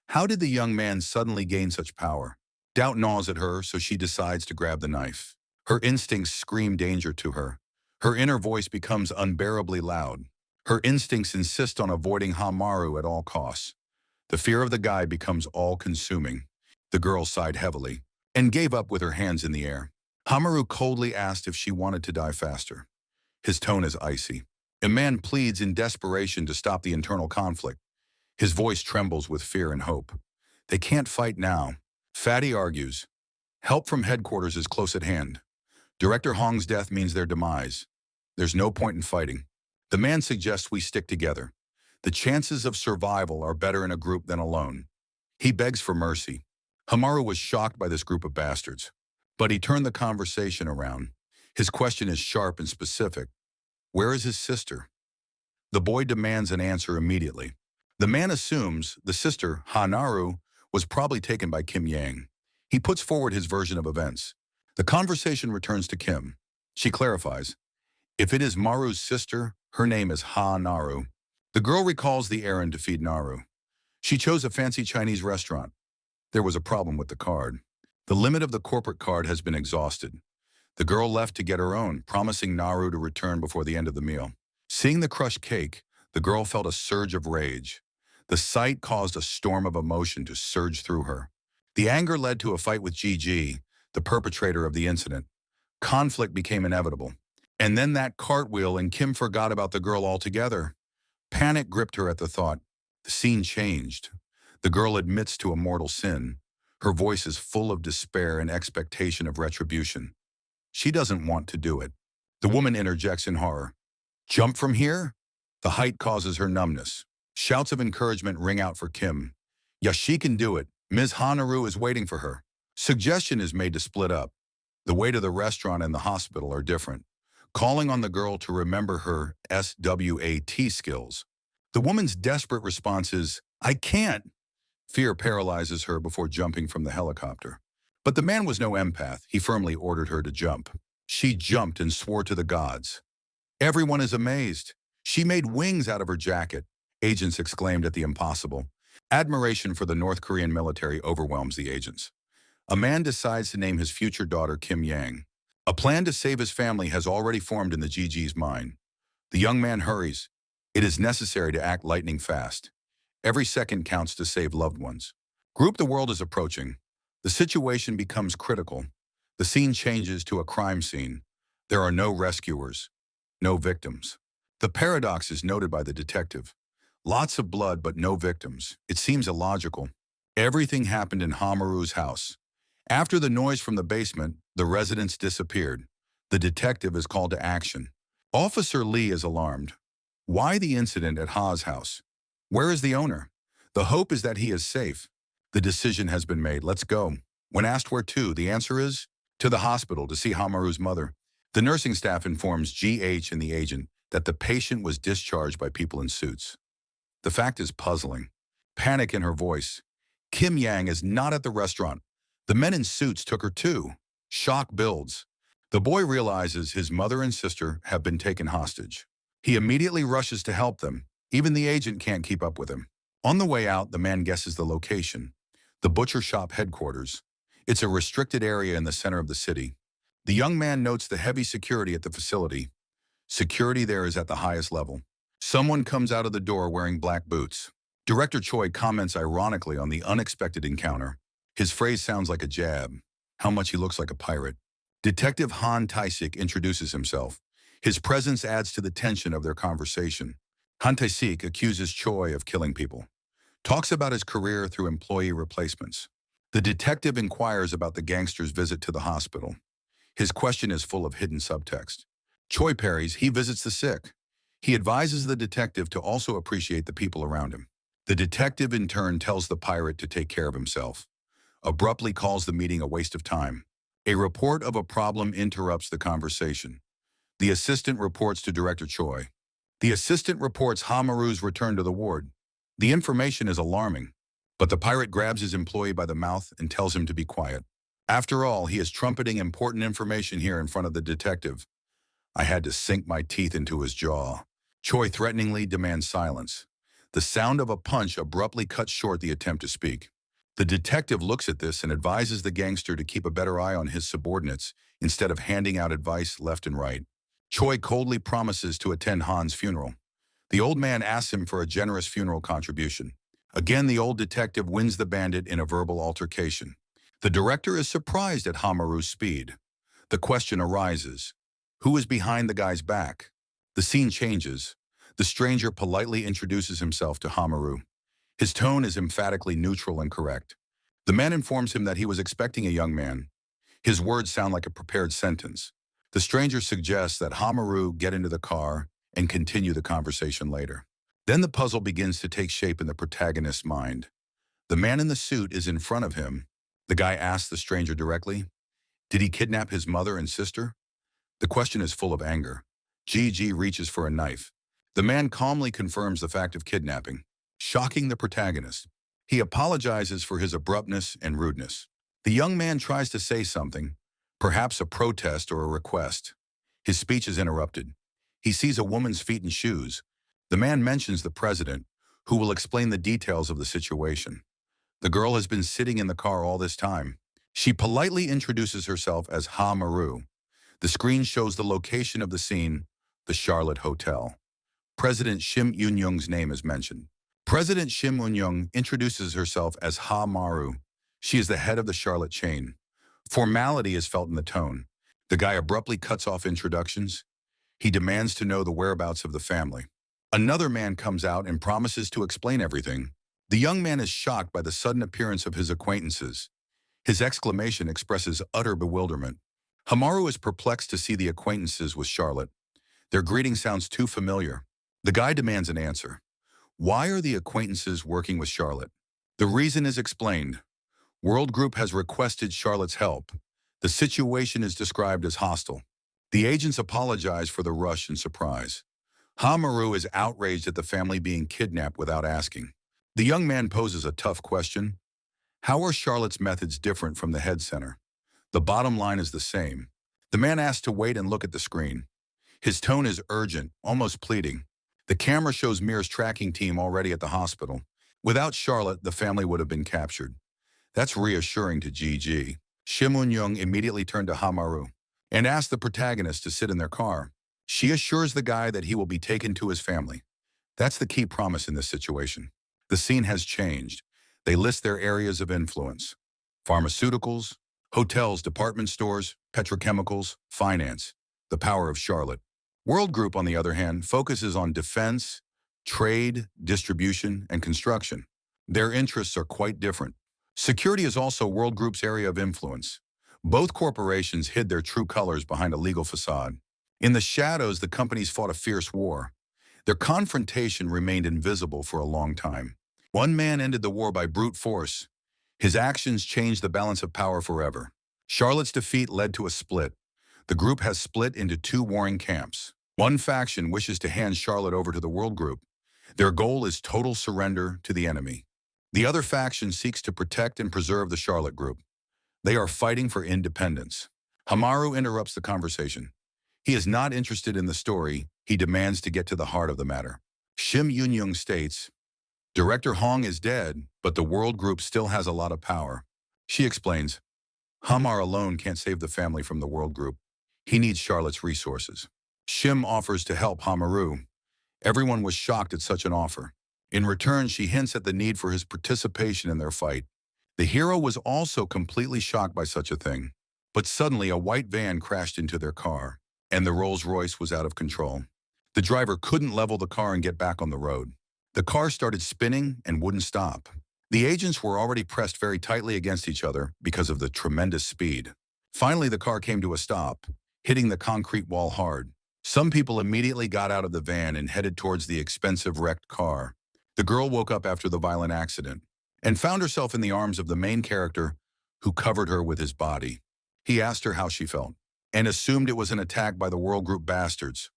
How did the young man suddenly gain such power? Doubt gnaws at her, so she decides to grab the knife. Her instincts scream danger to her. Her inner voice becomes unbearably loud. Her instincts insist on avoiding Maru at all costs. The fear of the guy becomes all-consuming. The girl sighed heavily and gave up with her hands in the air. Maru coldly asked if she wanted to die faster. His tone is icy. A man pleads in desperation to stop the internal conflict. His voice trembles with fear and hope. They can't fight now. Fatty argues. Help from headquarters is close at hand. Director Hong's death means their demise. There's no point in fighting. The man suggests we stick together. The chances of survival are better in a group than alone. He begs for mercy. Maru was shocked by this group of bastards. But he turned the conversation around. His question is sharp and specific. Where is his sister? The boy demands an answer immediately. The man assumes the sister, Hanaru, was probably taken by Kim Yang. He puts forward his version of events. The conversation returns to Kim. She clarifies. If it is Maru's sister, her name is Naru. The girl recalls the errand to feed Naru. She chose a fancy Chinese restaurant. There was a problem with the card. The limit of the corporate card has been exhausted. The girl left to get her own, promising Naru to return before the end of the meal. Seeing the crushed cake, the girl felt a surge of rage. The sight caused a storm of emotion to surge through her. The anger led to a fight with Gigi, the perpetrator of the incident. Conflict became inevitable. And then that cartwheel, and Kim forgot about the girl altogether. Panic gripped her at the thought. The scene changed. The girl admits to a mortal sin. Her voice is full of despair and expectation of retribution. She doesn't want to do it. The woman interjects in horror. Jump from here? The height causes her numbness. Shouts of encouragement ring out for Kim. Yes, she can do it. Ms. Hanaru is waiting for her. Suggestion is made to split up. The way to the restaurant and the hospital are different, calling on the girl to remember her SWAT skills. The woman's desperate response is, I can't. Fear paralyzes her before jumping from the helicopter. But the man was no empath. He firmly ordered her to jump. She jumped and swore to the gods. Everyone is amazed. She made wings out of her jacket. Agents exclaimed at the impossible. Admiration for the North Korean military overwhelms the agents. A man decides to name his future daughter Kim Yang. A plan to save his family has already formed in the GG's mind. The young man hurries. It is necessary to act lightning fast. Every second counts to save loved ones. Group the world is approaching. The situation becomes critical. The scene changes to a crime scene. There are no rescuers, no victims. The paradox is noted by the detective. Lots of blood, but no victims. It seems illogical. Everything happened in Hamaru's house. After the noise from the basement, the residents disappeared. The detective is called to action. Officer Lee is alarmed. Why the incident at Ha's house? Where is the owner? The hope is that he is safe. The decision has been made. Let's go. When asked where to, the answer is to the hospital to see Hamaru's mother. The nursing staff informs GH and the agent that the patient was discharged by people in suits. The fact is puzzling. Panic in her voice. Kim Yang is not at the restaurant. The men in suits took her too. Shock builds. The boy realizes his mother and sister have been taken hostage. He immediately rushes to help them. Even the agent can't keep up with him. On the way out, the man guesses the location. The butcher shop headquarters. It's a restricted area in the center of the city. The young man notes the heavy security at the facility. Security there is at the highest level. Someone comes out of the door wearing black boots. Director Choi comments ironically on the unexpected encounter. His phrase sounds like a jab. How much he looks like a pirate. Detective Han Tae-sik introduces himself. His presence adds to the tension of their conversation. Han Tae-sik accuses Choi of killing people. Talks about his career through employee replacements. The detective inquires about the gangster's visit to the hospital. His question is full of hidden subtext. Choi parries, he visits the sick. He advises the detective to also appreciate the people around him. The detective in turn tells the pirate to take care of himself. Abruptly calls the meeting a waste of time. A report of a problem interrupts the conversation. The assistant reports to Director Choi. The assistant reports Hamaru's return to the ward. The information is alarming, but the pirate grabs his employee by the mouth and tells him to be quiet. After all, he is trumpeting important information here in front of the detective. I had to sink my teeth into his jaw. Choi threateningly demands silence. The sound of a punch abruptly cuts short the attempt to speak. The detective looks at this and advises the gangster to keep a better eye on his subordinates instead of handing out advice left and right. Choi coldly promises to attend Han's funeral. The old man asks him for a generous funeral contribution. Again, the old detective wins the bandit in a verbal altercation. The director is surprised at Hamaru's speed. The question arises, who is behind the guy's back? The scene changes. The stranger politely introduces himself to Hamaru. His tone is emphatically neutral and correct. The man informs him that he was expecting a young man. His words sound like a prepared sentence. The stranger suggests that Hamaru get into the car and continue the conversation later. Then the puzzle begins to take shape in the protagonist's mind. The man in the suit is in front of him. The guy asks the stranger directly, did he kidnap his mother and sister? The question is full of anger. GG reaches for a knife. The man calmly confirms the fact of kidnapping, shocking the protagonist. He apologizes for his abruptness and rudeness. The young man tries to say something, perhaps a protest or a request. His speech is interrupted. He sees a woman's feet in shoes. The man mentions the president, who will explain the details of the situation. The girl has been sitting in the car all this time. She politely introduces herself as Ha Maru. The screen shows the location of the scene, the Charlotte Hotel. President Shim Eun-young's name is mentioned. President Shim Eun-young introduces herself as Ha Maru. She is the head of the Charlotte chain. Formality is felt in the tone. The guy abruptly cuts off introductions. He demands to know the whereabouts of the family. Another man comes out and promises to explain everything, The young man is shocked by the sudden appearance of his acquaintances. His exclamation expresses utter bewilderment. Hamaru is perplexed to see the acquaintances with Charlotte. Their greeting sounds too familiar. The guy demands an answer. Why are the acquaintances working with Charlotte? The reason is explained. World Group has requested Charlotte's help. The situation is described as hostile. The agents apologize for the rush and surprise. Hamaru is outraged at the family being kidnapped without asking. The young man poses a tough question. How are Charlotte's methods different from the head center? The bottom line is the same. The man asks to wait and look at the screen. His tone is urgent, almost pleading. The camera shows Mir's tracking team already at the hospital. Without Charlotte, the family would have been captured. That's reassuring to GG. Shim Eun-young immediately turned to Hamaru and asked the protagonist to sit in their car. She assures the guy that he will be taken to his family. That's the key promise in this situation. The scene has changed. They list their areas of influence. Pharmaceuticals, hotels, department stores, petrochemicals, finance. The power of Charlotte. World Group, on the other hand, focuses on defense, trade, distribution, and construction. Their interests are quite different. Security is also World Group's area of influence. Both corporations hid their true colors behind a legal facade. In the shadows, the companies fought a fierce war. Their confrontation remained invisible for a long time. One man ended the war by brute force. His actions changed the balance of power forever. Charlotte's defeat led to a split. The group has split into two warring camps. One faction wishes to hand Charlotte over to the World Group. Their goal is total surrender to the enemy. The other faction seeks to protect and preserve the Charlotte Group. They are fighting for independence. Hamaru interrupts the conversation. He is not interested in the story. He demands to get to the heart of the matter. Shim Eun-young states, Director Hong is dead, but the World Group still has a lot of power. She explains, Hamar alone can't save the family from the World Group. He needs Charlotte's resources. Shim offers to help Hamaru. Everyone was shocked at such an offer. In return, she hints at the need for his participation in their fight. The hero was also completely shocked by such a thing. But suddenly a white van crashed into their car, and the Rolls-Royce was out of control. The driver couldn't level the car and get back on the road. The car started spinning and wouldn't stop. The agents were already pressed very tightly against each other because of the tremendous speed. Finally, the car came to a stop, hitting the concrete wall hard. Some people immediately got out of the van and headed towards the expensive wrecked car. The girl woke up after the violent accident and found herself in the arms of the main character, who covered her with his body. He asked her how she felt and assumed it was an attack by the World Group bastards.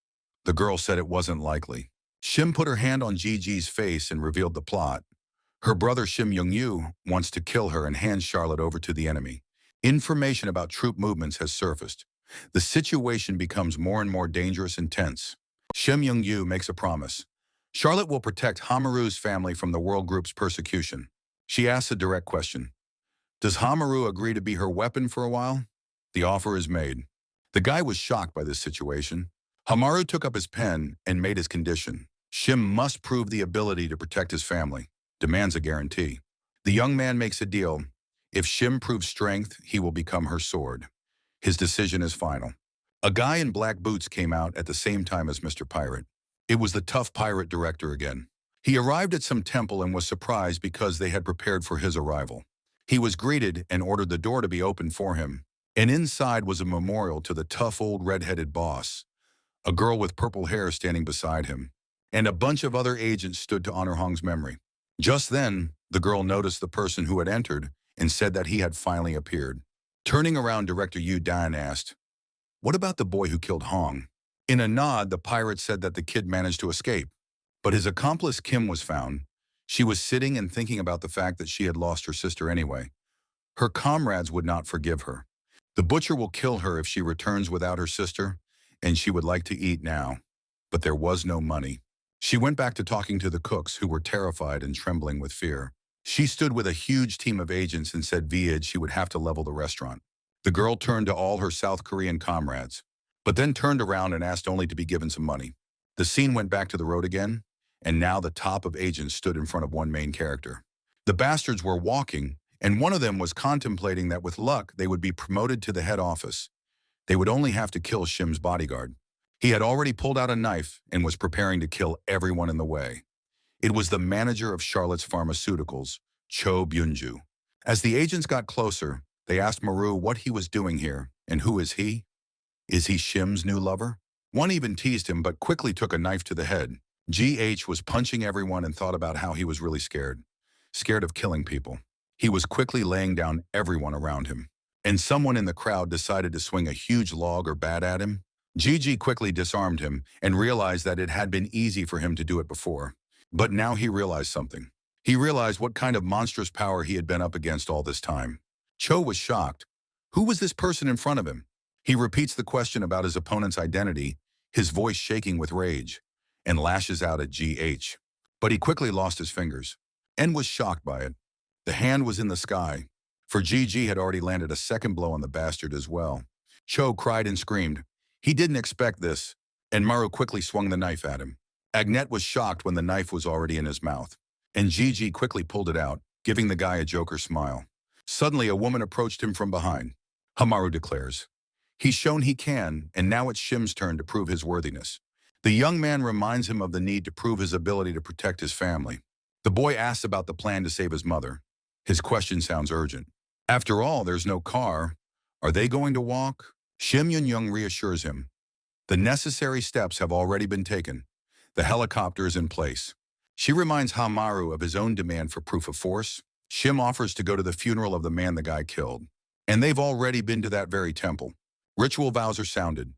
The girl said it wasn't likely. Shim put her hand on Gigi's face and revealed the plot. Her brother Shim Young-yu wants to kill her and hand Charlotte over to the enemy. Information about troop movements has surfaced. The situation becomes more and more dangerous and tense. Shim Young-yu makes a promise. Charlotte will protect Hamaru's family from the World Group's persecution. She asks a direct question. Does Hamaru agree to be her weapon for a while? The offer is made. The guy was shocked by this situation. Hamaru took up his pen and made his condition. Shim must prove the ability to protect his family, demands a guarantee. The young man makes a deal. If Shim proves strength, he will become her sword. His decision is final. A guy in black boots came out at the same time as Mr. Pirate. It was the tough pirate director again. He arrived at some temple and was surprised because they had prepared for his arrival. He was greeted and ordered the door to be opened for him. And inside was a memorial to the tough old red-headed boss. A girl with purple hair standing beside him. And a bunch of other agents stood to honor Hong's memory. Just then, the girl noticed the person who had entered and said that he had finally appeared. Turning around, Director Yu Dan asked, What about the boy who killed Hong? In a nod, the pirate said that the kid managed to escape. But his accomplice Kim was found. She was sitting and thinking about the fact that she had lost her sister anyway. Her comrades would not forgive her. The butcher will kill her if she returns without her sister, and she would like to eat now. But there was no money. She went back to talking to the cooks, who were terrified and trembling with fear. She stood with a huge team of agents and said she would have to level the restaurant. The girl turned to all her South Korean comrades, but then turned around and asked only to be given some money. The scene went back to the road again, and now the top of agents stood in front of one main character. The bastards were walking, and one of them was contemplating that with luck they would be promoted to the head office. They would only have to kill Shim's bodyguard. He had already pulled out a knife and was preparing to kill everyone in the way. It was the manager of Charlotte's Pharmaceuticals, Cho Byunju. As the agents got closer, they asked Maru what he was doing here, and who is he? Is he Shim's new lover? One even teased him but quickly took a knife to the head. GH was punching everyone and thought about how he was really scared. Scared of killing people. He was quickly laying down everyone around him. And someone in the crowd decided to swing a huge log or bat at him. Gigi quickly disarmed him and realized that it had been easy for him to do it before. But now he realized something. He realized what kind of monstrous power he had been up against all this time. Cho was shocked. Who was this person in front of him? He repeats the question about his opponent's identity, his voice shaking with rage, and lashes out at GH. But he quickly lost his fingers, and was shocked by it. The hand was in the sky, for GG had already landed a second blow on the bastard as well. Cho cried and screamed. He didn't expect this, and Maru quickly swung the knife at him. Agnet was shocked when the knife was already in his mouth, and GG quickly pulled it out, giving the guy a Joker smile. Suddenly, a woman approached him from behind. Hamaru declares. He's shown he can, and now it's Shim's turn to prove his worthiness. The young man reminds him of the need to prove his ability to protect his family. The boy asks about the plan to save his mother. His question sounds urgent. After all, there's no car. Are they going to walk? Shim Yun-young reassures him. The necessary steps have already been taken. The helicopter is in place. She reminds Hamaru of his own demand for proof of force. Shim offers to go to the funeral of the man the guy killed. And they've already been to that very temple. Ritual vows are sounded.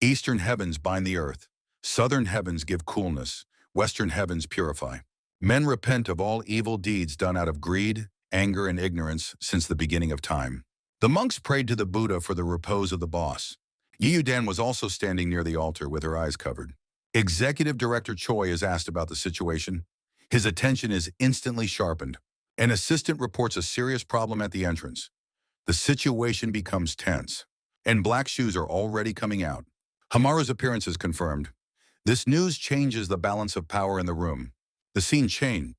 Eastern heavens bind the earth. Southern heavens give coolness. Western heavens purify. Men repent of all evil deeds done out of greed, anger, and ignorance since the beginning of time. The monks prayed to the Buddha for the repose of the boss. Yiyudan was also standing near the altar with her eyes covered. Executive Director Choi is asked about the situation. His attention is instantly sharpened. An assistant reports a serious problem at the entrance. The situation becomes tense, and black shoes are already coming out. Hamaru's appearance is confirmed. This news changes the balance of power in the room. The scene changed.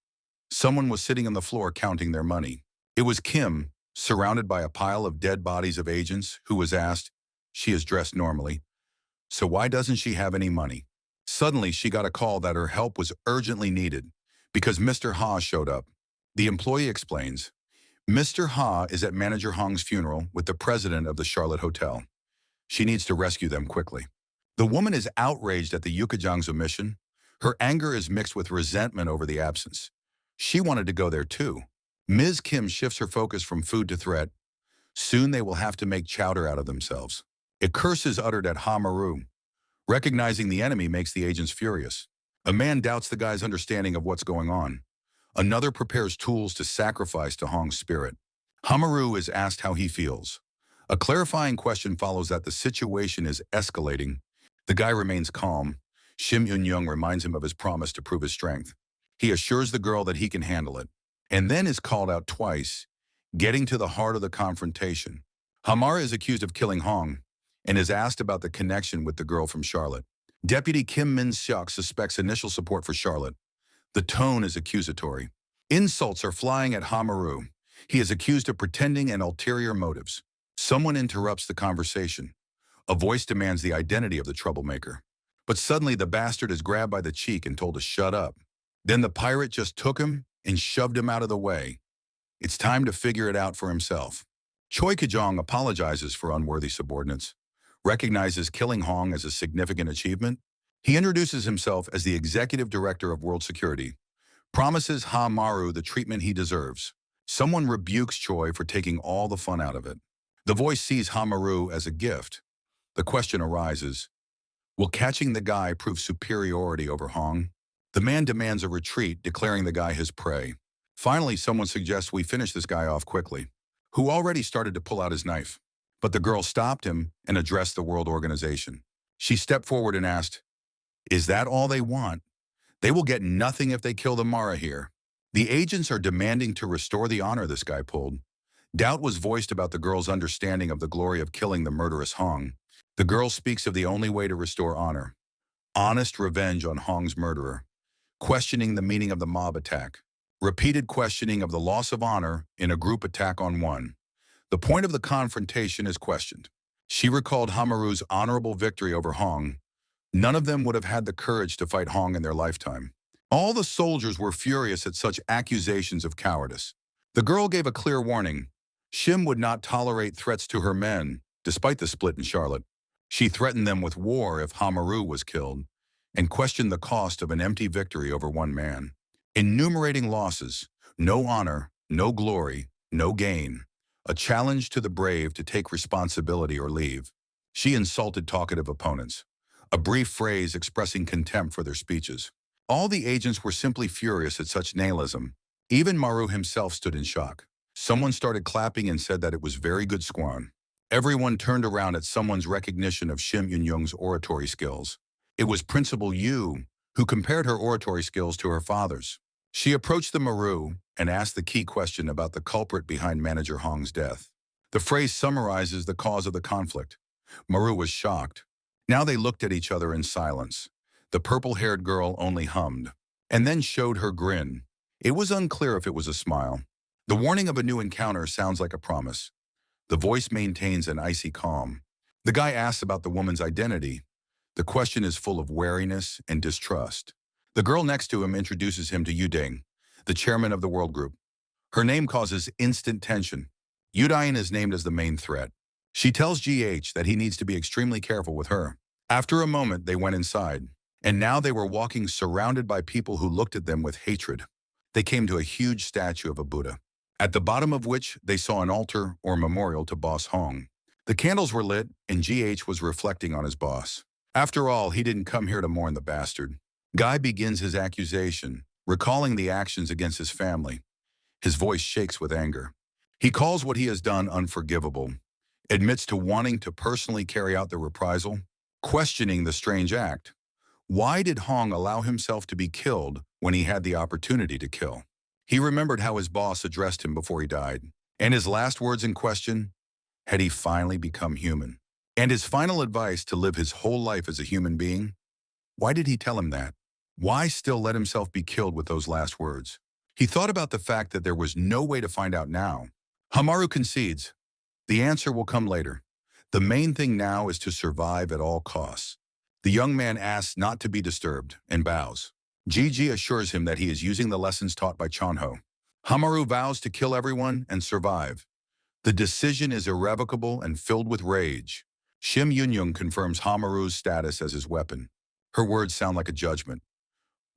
Someone was sitting on the floor counting their money. It was Kim, surrounded by a pile of dead bodies of agents, who was asked, she is dressed normally, so why doesn't she have any money? Suddenly, she got a call that her help was urgently needed because Mr. Ha showed up. The employee explains, Mr. Ha is at Manager Hong's funeral with the president of the Charlotte Hotel. She needs to rescue them quickly. The woman is outraged at the Yukajang's omission. Her anger is mixed with resentment over the absence. She wanted to go there too. Ms. Kim shifts her focus from food to threat. Soon they will have to make chowder out of themselves. A curse is uttered at Hamaru. Recognizing the enemy makes the agents furious. A man doubts the guy's understanding of what's going on. Another prepares tools to sacrifice to Hong's spirit. Hamaru is asked how he feels. A clarifying question follows that the situation is escalating. The guy remains calm. Shim Yun-young reminds him of his promise to prove his strength. He assures the girl that he can handle it, and then is called out twice, getting to the heart of the confrontation. Hamara is accused of killing Hong, and is asked about the connection with the girl from Charlotte. Deputy Kim Min-seok suspects initial support for Charlotte. The tone is accusatory. Insults are flying at Hamaru. He is accused of pretending and ulterior motives. Someone interrupts the conversation. A voice demands the identity of the troublemaker. But suddenly the bastard is grabbed by the cheek and told to shut up. Then the pirate just took him and shoved him out of the way. It's time to figure it out for himself. Choi Kajong apologizes for unworthy subordinates, recognizes killing Hong as a significant achievement. He introduces himself as the executive director of world security, promises Ha Maru the treatment he deserves. Someone rebukes Choi for taking all the fun out of it. The voice sees Ha Maru as a gift. The question arises, will catching the guy prove superiority over Hong? The man demands a retreat, declaring the guy his prey. Finally, someone suggests we finish this guy off quickly, who already started to pull out his knife. But the girl stopped him and addressed the World Organization. She stepped forward and asked, is that all they want? They will get nothing if they kill the Mara here. The agents are demanding to restore the honor this guy pulled. Doubt was voiced about the girl's understanding of the glory of killing the murderous Hong. The girl speaks of the only way to restore honor. Honest revenge on Hong's murderer. Questioning the meaning of the mob attack. Repeated questioning of the loss of honor in a group attack on one. The point of the confrontation is questioned. She recalled Hamaru's honorable victory over Hong. None of them would have had the courage to fight Hong in their lifetime. All the soldiers were furious at such accusations of cowardice. The girl gave a clear warning. Shim would not tolerate threats to her men, despite the split in Charlotte. She threatened them with war if Hamaru was killed, and questioned the cost of an empty victory over one man. Enumerating losses, no honor, no glory, no gain. A challenge to the brave to take responsibility or leave. She insulted talkative opponents. A brief phrase expressing contempt for their speeches. All the agents were simply furious at such nihilism. Even Maru himself stood in shock. Someone started clapping and said that it was very good squan. Everyone turned around at someone's recognition of Shim Yun-young's oratory skills. It was Principal Yu, who compared her oratory skills to her father's. She approached the Maru and asked the key question about the culprit behind Manager Hong's death. The phrase summarizes the cause of the conflict. Maru was shocked. Now they looked at each other in silence. The purple-haired girl only hummed, and then showed her grin. It was unclear if it was a smile. The warning of a new encounter sounds like a promise. The voice maintains an icy calm. The guy asks about the woman's identity. The question is full of wariness and distrust. The girl next to him introduces him to Yuding, the chairman of the World Group. Her name causes instant tension. Yuding is named as the main threat. She tells GH that he needs to be extremely careful with her. After a moment, they went inside, and now they were walking surrounded by people who looked at them with hatred. They came to a huge statue of a Buddha, at the bottom of which they saw an altar or memorial to Boss Hong. The candles were lit, and GH was reflecting on his boss. After all, he didn't come here to mourn the bastard. Guy begins his accusation, recalling the actions against his family. His voice shakes with anger. He calls what he has done unforgivable, admits to wanting to personally carry out the reprisal, questioning the strange act. Why did Hong allow himself to be killed when he had the opportunity to kill? He remembered how his boss addressed him before he died, and his last words in question, had he finally become human? And his final advice to live his whole life as a human being? Why did he tell him that? Why still let himself be killed with those last words? He thought about the fact that there was no way to find out now. Hamaru concedes. The answer will come later. The main thing now is to survive at all costs. The young man asks not to be disturbed and bows. Gigi assures him that he is using the lessons taught by Chonho. Hamaru vows to kill everyone and survive. The decision is irrevocable and filled with rage. Shim Yun-young confirms Hamaru's status as his weapon. Her words sound like a judgment.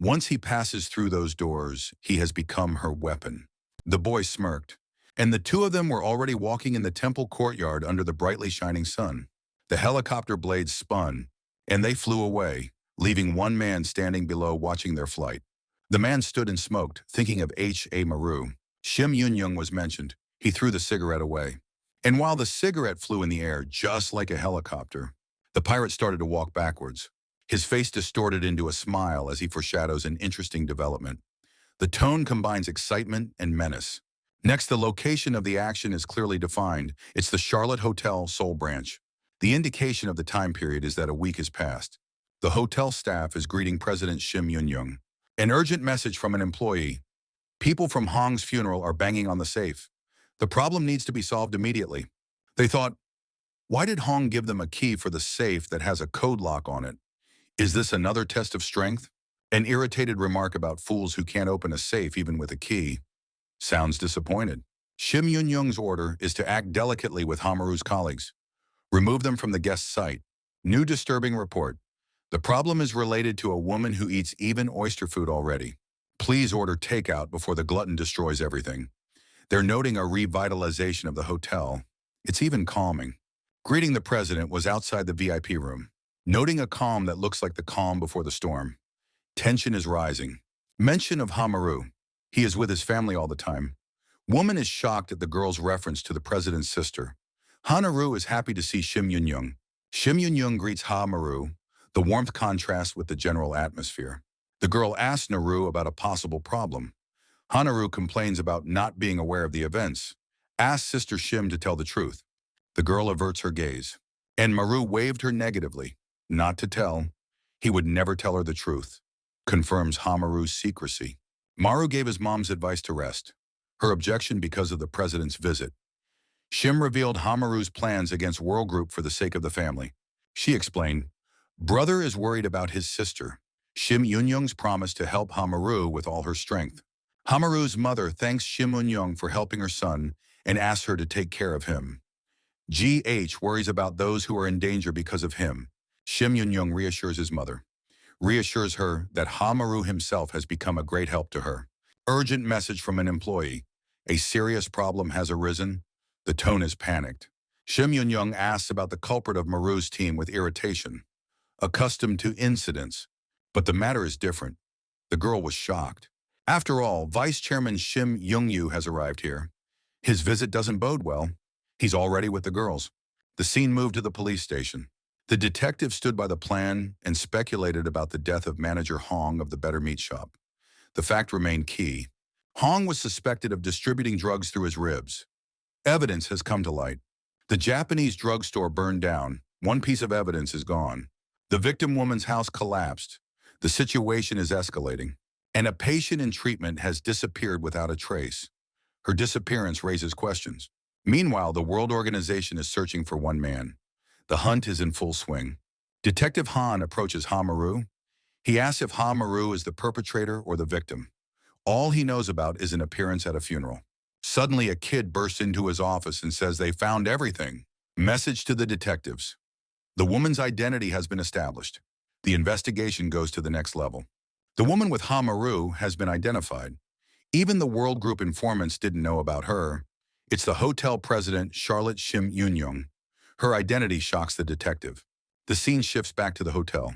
Once he passes through those doors, he has become her weapon. The boy smirked, and the two of them were already walking in the temple courtyard under the brightly shining sun. The helicopter blades spun, and they flew away, leaving one man standing below watching their flight. The man stood and smoked, thinking of H.A. Maru. Shim Yun-young was mentioned. He threw the cigarette away. And while the cigarette flew in the air just like a helicopter, the pirate started to walk backwards. His face distorted into a smile as he foreshadows an interesting development. The tone combines excitement and menace. Next, the location of the action is clearly defined. It's the Charlotte Hotel, Seoul branch. The indication of the time period is that a week has passed. The hotel staff is greeting President Shim Yun-young. An urgent message from an employee. People from Hong's funeral are banging on the safe. The problem needs to be solved immediately. They thought, why did Hong give them a key for the safe that has a code lock on it? Is this another test of strength? An irritated remark about fools who can't open a safe even with a key. Sounds disappointed. Shim Yun-young's order is to act delicately with Hamaru's colleagues. Remove them from the guest site. New disturbing report. The problem is related to a woman who eats even oyster food already. Please order takeout before the glutton destroys everything. They're noting a revitalization of the hotel. It's even calming. Greeting the president was outside the VIP room, noting a calm that looks like the calm before the storm. Tension is rising. Mention of Hamaru. He is with his family all the time. Woman is shocked at the girl's reference to the president's sister. Hanaru is happy to see Shim Yun-young. Shim Yun-young greets Hamaru. The warmth contrasts with the general atmosphere. The girl asks Naru about a possible problem. Hanaru complains about not being aware of the events. Asks Sister Shim to tell the truth. The girl averts her gaze. And Maru waved her negatively. Not to tell. He would never tell her the truth. Confirms Hamaru's secrecy. Maru gave his mom's advice to rest. Her objection because of the president's visit. Shim revealed Hamaru's plans against World Group for the sake of the family. She explained, brother is worried about his sister. Shim Yun-young's promise to help Hamaru with all her strength. Hamaru's mother thanks Shim Yun-young for helping her son and asks her to take care of him. GH worries about those who are in danger because of him. Shim Yun-young reassures his mother, reassures her that Hamaru himself has become a great help to her. Urgent message from an employee. A serious problem has arisen. The tone is panicked. Shim Yun-young asks about the culprit of Maru's team with irritation, accustomed to incidents. But the matter is different. The girl was shocked. After all, Vice Chairman Shim Young-yu has arrived here. His visit doesn't bode well. He's already with the girls. The scene moved to the police station. The detective stood by the plan and speculated about the death of manager Hong of the Better Meat Shop. The fact remained key. Hong was suspected of distributing drugs through his ribs. Evidence has come to light. The Japanese drugstore burned down. One piece of evidence is gone. The victim woman's house collapsed. The situation is escalating. And a patient in treatment has disappeared without a trace. Her disappearance raises questions. Meanwhile, the World Organization is searching for one man. The hunt is in full swing. Detective Han approaches Hamaru. He asks if Hamaru is the perpetrator or the victim. All he knows about is an appearance at a funeral. Suddenly, a kid bursts into his office and says they found everything. Message to the detectives. The woman's identity has been established. The investigation goes to the next level. The woman with Hamaru has been identified. Even the World Group informants didn't know about her. It's the hotel president, Charlotte Shim Yun-young. Her identity shocks the detective. The scene shifts back to the hotel.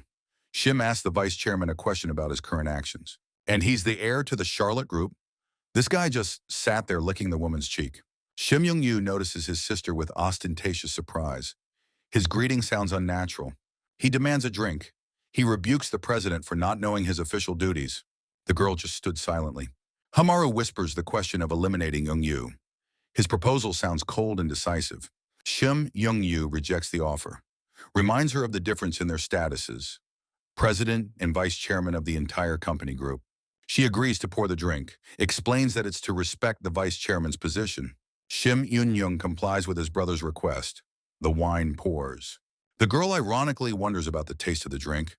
Shim asks the vice chairman a question about his current actions. And he's the heir to the Charlotte Group? This guy just sat there licking the woman's cheek. Shim Young-yu notices his sister with ostentatious surprise. His greeting sounds unnatural. He demands a drink. He rebukes the president for not knowing his official duties. The girl just stood silently. Hamaru whispers the question of eliminating Young-yu. His proposal sounds cold and decisive. Shim Young-yu rejects the offer, reminds her of the difference in their statuses, president and vice chairman of the entire company group. She agrees to pour the drink, explains that it's to respect the vice chairman's position. Shim Yun-young complies with his brother's request. The wine pours. The girl ironically wonders about the taste of the drink.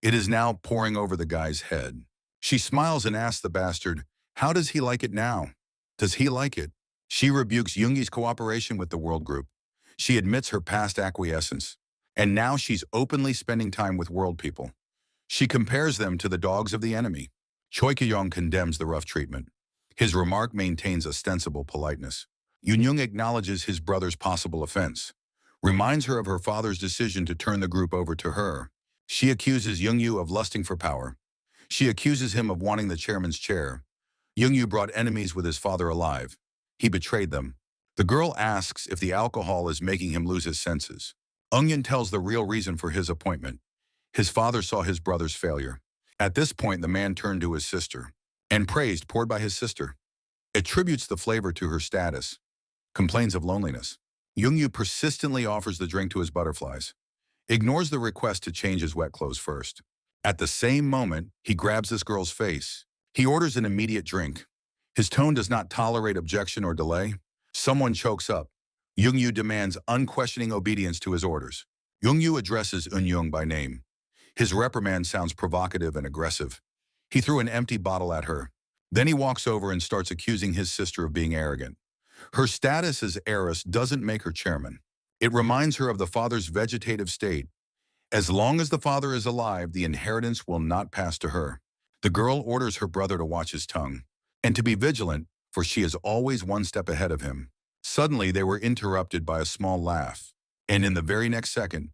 It is now pouring over the guy's head. She smiles and asks the bastard, how does he like it now? Does he like it? She rebukes Yoongi's cooperation with the World Group. She admits her past acquiescence. And now she's openly spending time with world people. She compares them to the dogs of the enemy. Choi Ki-young condemns the rough treatment. His remark maintains ostensible politeness. Yoon-young acknowledges his brother's possible offense, reminds her of her father's decision to turn the group over to her. She accuses Young-yu of lusting for power. She accuses him of wanting the chairman's chair. Young-yu brought enemies with his father alive. He betrayed them. The girl asks if the alcohol is making him lose his senses. Eun-young tells the real reason for his appointment. His father saw his brother's failure. At this point, the man turned to his sister and praised poured by his sister. Attributes the flavor to her status. Complains of loneliness. Young-yu persistently offers the drink to his butterflies. Ignores the request to change his wet clothes first. At the same moment, he grabs this girl's face. He orders an immediate drink. His tone does not tolerate objection or delay. Someone chokes up. Young-yu demands unquestioning obedience to his orders. Young-yu addresses Eun-young by name. His reprimand sounds provocative and aggressive. He threw an empty bottle at her. Then he walks over and starts accusing his sister of being arrogant. Her status as heiress doesn't make her chairman. It reminds her of the father's vegetative state. As long as the father is alive, the inheritance will not pass to her. The girl orders her brother to watch his tongue and to be vigilant, for she is always one step ahead of him. Suddenly, they were interrupted by a small laugh, and in the very next second,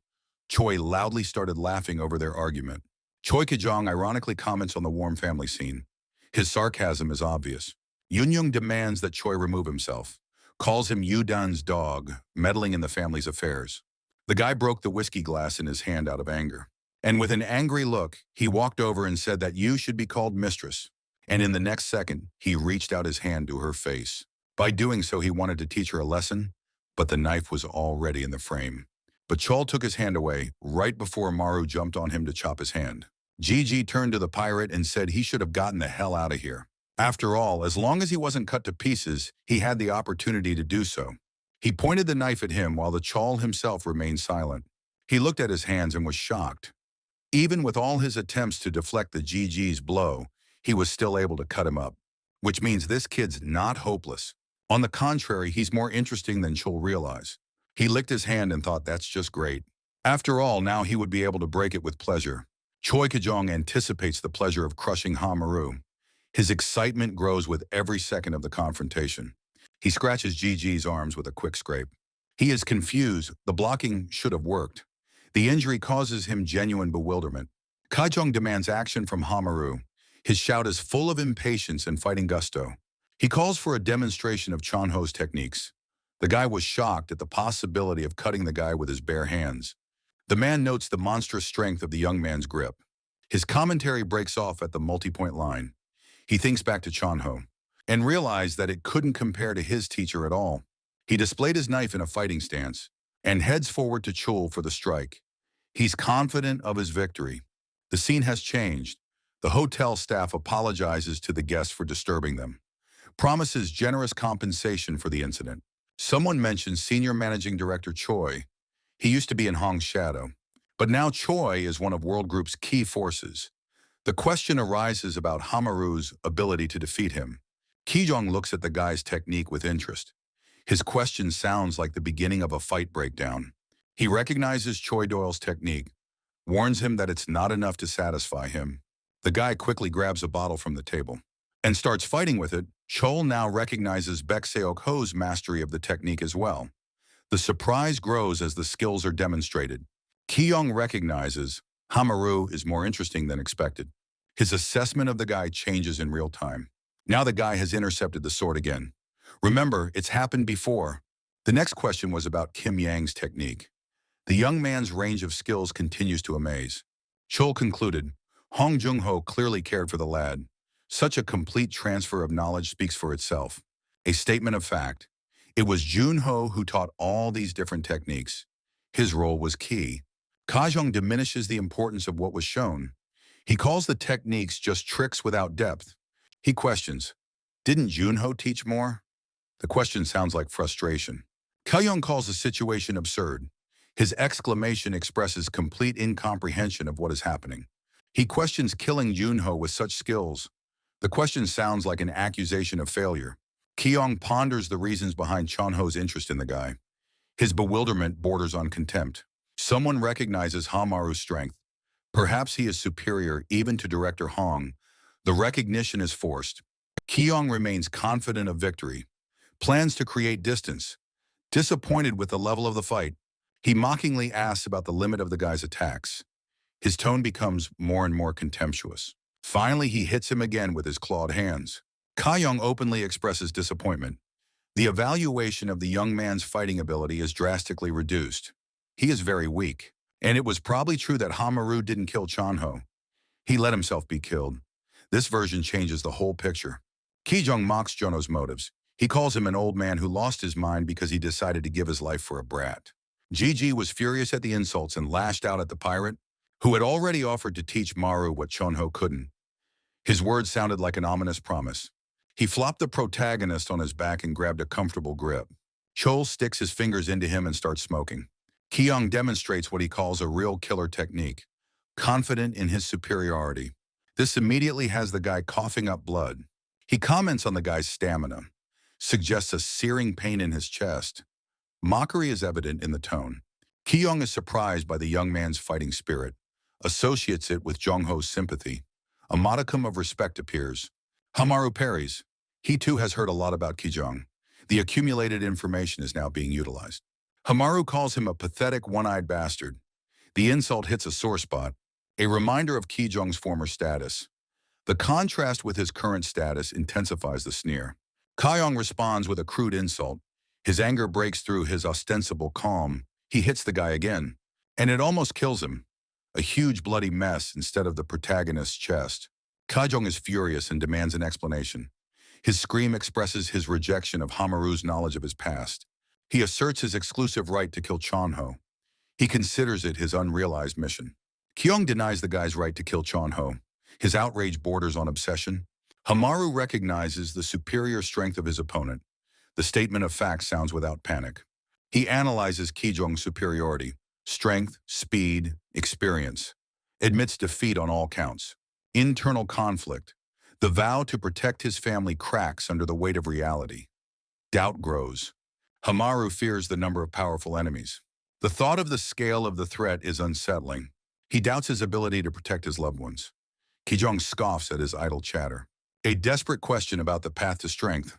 Choi loudly started laughing over their argument. Choi Ki-jong ironically comments on the warm family scene. His sarcasm is obvious. Yoon-young demands that Choi remove himself, calls him Yu-dan's dog, meddling in the family's affairs. The guy broke the whiskey glass in his hand out of anger. And with an angry look, he walked over and said that you should be called mistress. And in the next second, he reached out his hand to her face. By doing so, he wanted to teach her a lesson, but the knife was already in the frame. But Chol took his hand away right before Maru jumped on him to chop his hand. Gigi turned to the pirate and said he should have gotten the hell out of here. After all, as long as he wasn't cut to pieces, he had the opportunity to do so. He pointed the knife at him while the Chol himself remained silent. He looked at his hands and was shocked. Even with all his attempts to deflect the GG's blow, he was still able to cut him up, which means this kid's not hopeless. On the contrary, he's more interesting than Chul realized. He licked his hand and thought that's just great. After all, now he would be able to break it with pleasure. Choi Kajong anticipates the pleasure of crushing Hamaru. His excitement grows with every second of the confrontation. He scratches GG's arms with a quick scrape. He is confused. The blocking should have worked. The injury causes him genuine bewilderment. Kajong demands action from Hamaru. His shout is full of impatience and fighting gusto. He calls for a demonstration of Chonho's techniques. The guy was shocked at the possibility of cutting the guy with his bare hands. The man notes the monstrous strength of the young man's grip. His commentary breaks off at the multi-point line. He thinks back to Chonho and realized that it couldn't compare to his teacher at all. He displayed his knife in a fighting stance and heads forward to Chul for the strike. He's confident of his victory. The scene has changed. The hotel staff apologizes to the guests for disturbing them, promises generous compensation for the incident. Someone mentions Senior Managing Director Choi. He used to be in Hong's shadow, but now Choi is one of World Group's key forces. The question arises about Hamaru's ability to defeat him. Kijong looks at the guy's technique with interest. His question sounds like the beginning of a fight breakdown. He recognizes Choi Doyle's technique, warns him that it's not enough to satisfy him. The guy quickly grabs a bottle from the table and starts fighting with it. Chol now recognizes Baek Seok Ho's mastery of the technique as well. The surprise grows as the skills are demonstrated. Ki-young recognizes Hamaru is more interesting than expected. His assessment of the guy changes in real time. Now the guy has intercepted the sword again. Remember, it's happened before. The next question was about Kim Yang's technique. The young man's range of skills continues to amaze. Chol concluded, Hong Jung-ho clearly cared for the lad. Such a complete transfer of knowledge speaks for itself. A statement of fact. It was Jun-ho who taught all these different techniques. His role was key. Kajong diminishes the importance of what was shown. He calls the techniques just tricks without depth. He questions, didn't Jun-ho teach more? The question sounds like frustration. Kajong calls the situation absurd. His exclamation expresses complete incomprehension of what is happening. He questions killing Jun-ho with such skills. The question sounds like an accusation of failure. Ki-young ponders the reasons behind Chonho's interest in the guy. His bewilderment borders on contempt. Someone recognizes Hamaru's strength. Perhaps he is superior even to Director Hong. The recognition is forced. Ki-young remains confident of victory. Plans to create distance. Disappointed with the level of the fight, he mockingly asks about the limit of the guy's attacks. His tone becomes more and more contemptuous. Finally, he hits him again with his clawed hands. Ka-young openly expresses disappointment. The evaluation of the young man's fighting ability is drastically reduced. He is very weak, and it was probably true that Hamaru didn't kill Chonho. He let himself be killed. This version changes the whole picture. Ki-jung mocks Jono's motives. He calls him an old man who lost his mind because he decided to give his life for a brat. Gigi was furious at the insults and lashed out at the pirate, who had already offered to teach Maru what Chonho couldn't. His words sounded like an ominous promise. He flopped the protagonist on his back and grabbed a comfortable grip. Chol sticks his fingers into him and starts smoking. Ki-young demonstrates what he calls a real killer technique, confident in his superiority. This immediately has the guy coughing up blood. He comments on the guy's stamina, suggests a searing pain in his chest. Mockery is evident in the tone. Ki-young is surprised by the young man's fighting spirit, associates it with Jong-ho's sympathy. A modicum of respect appears. Hamaru parries. He too has heard a lot about Ki-jong. The accumulated information is now being utilized. Hamaru calls him a pathetic one-eyed bastard. The insult hits a sore spot, a reminder of Ki-jong's former status. The contrast with his current status intensifies the sneer. Ka-young responds with a crude insult. His anger breaks through his ostensible calm. He hits the guy again, and it almost kills him. A huge bloody mess instead of the protagonist's chest. Ka-jong is furious and demands an explanation. His scream expresses his rejection of Hamaru's knowledge of his past. He asserts his exclusive right to kill Chonho. He considers it his unrealized mission. Ki-young denies the guy's right to kill Chonho. His outrage borders on obsession. Hamaru recognizes the superior strength of his opponent. The statement of fact sounds without panic. He analyzes Ki-jong's superiority, strength, speed, experience. admits defeat on all counts. Internal conflict. The vow to protect his family cracks under the weight of reality. Doubt grows. Hamaru fears the number of powerful enemies. The thought of the scale of the threat is unsettling. He doubts his ability to protect his loved ones. Kijong scoffs at his idle chatter. A desperate question about the path to strength.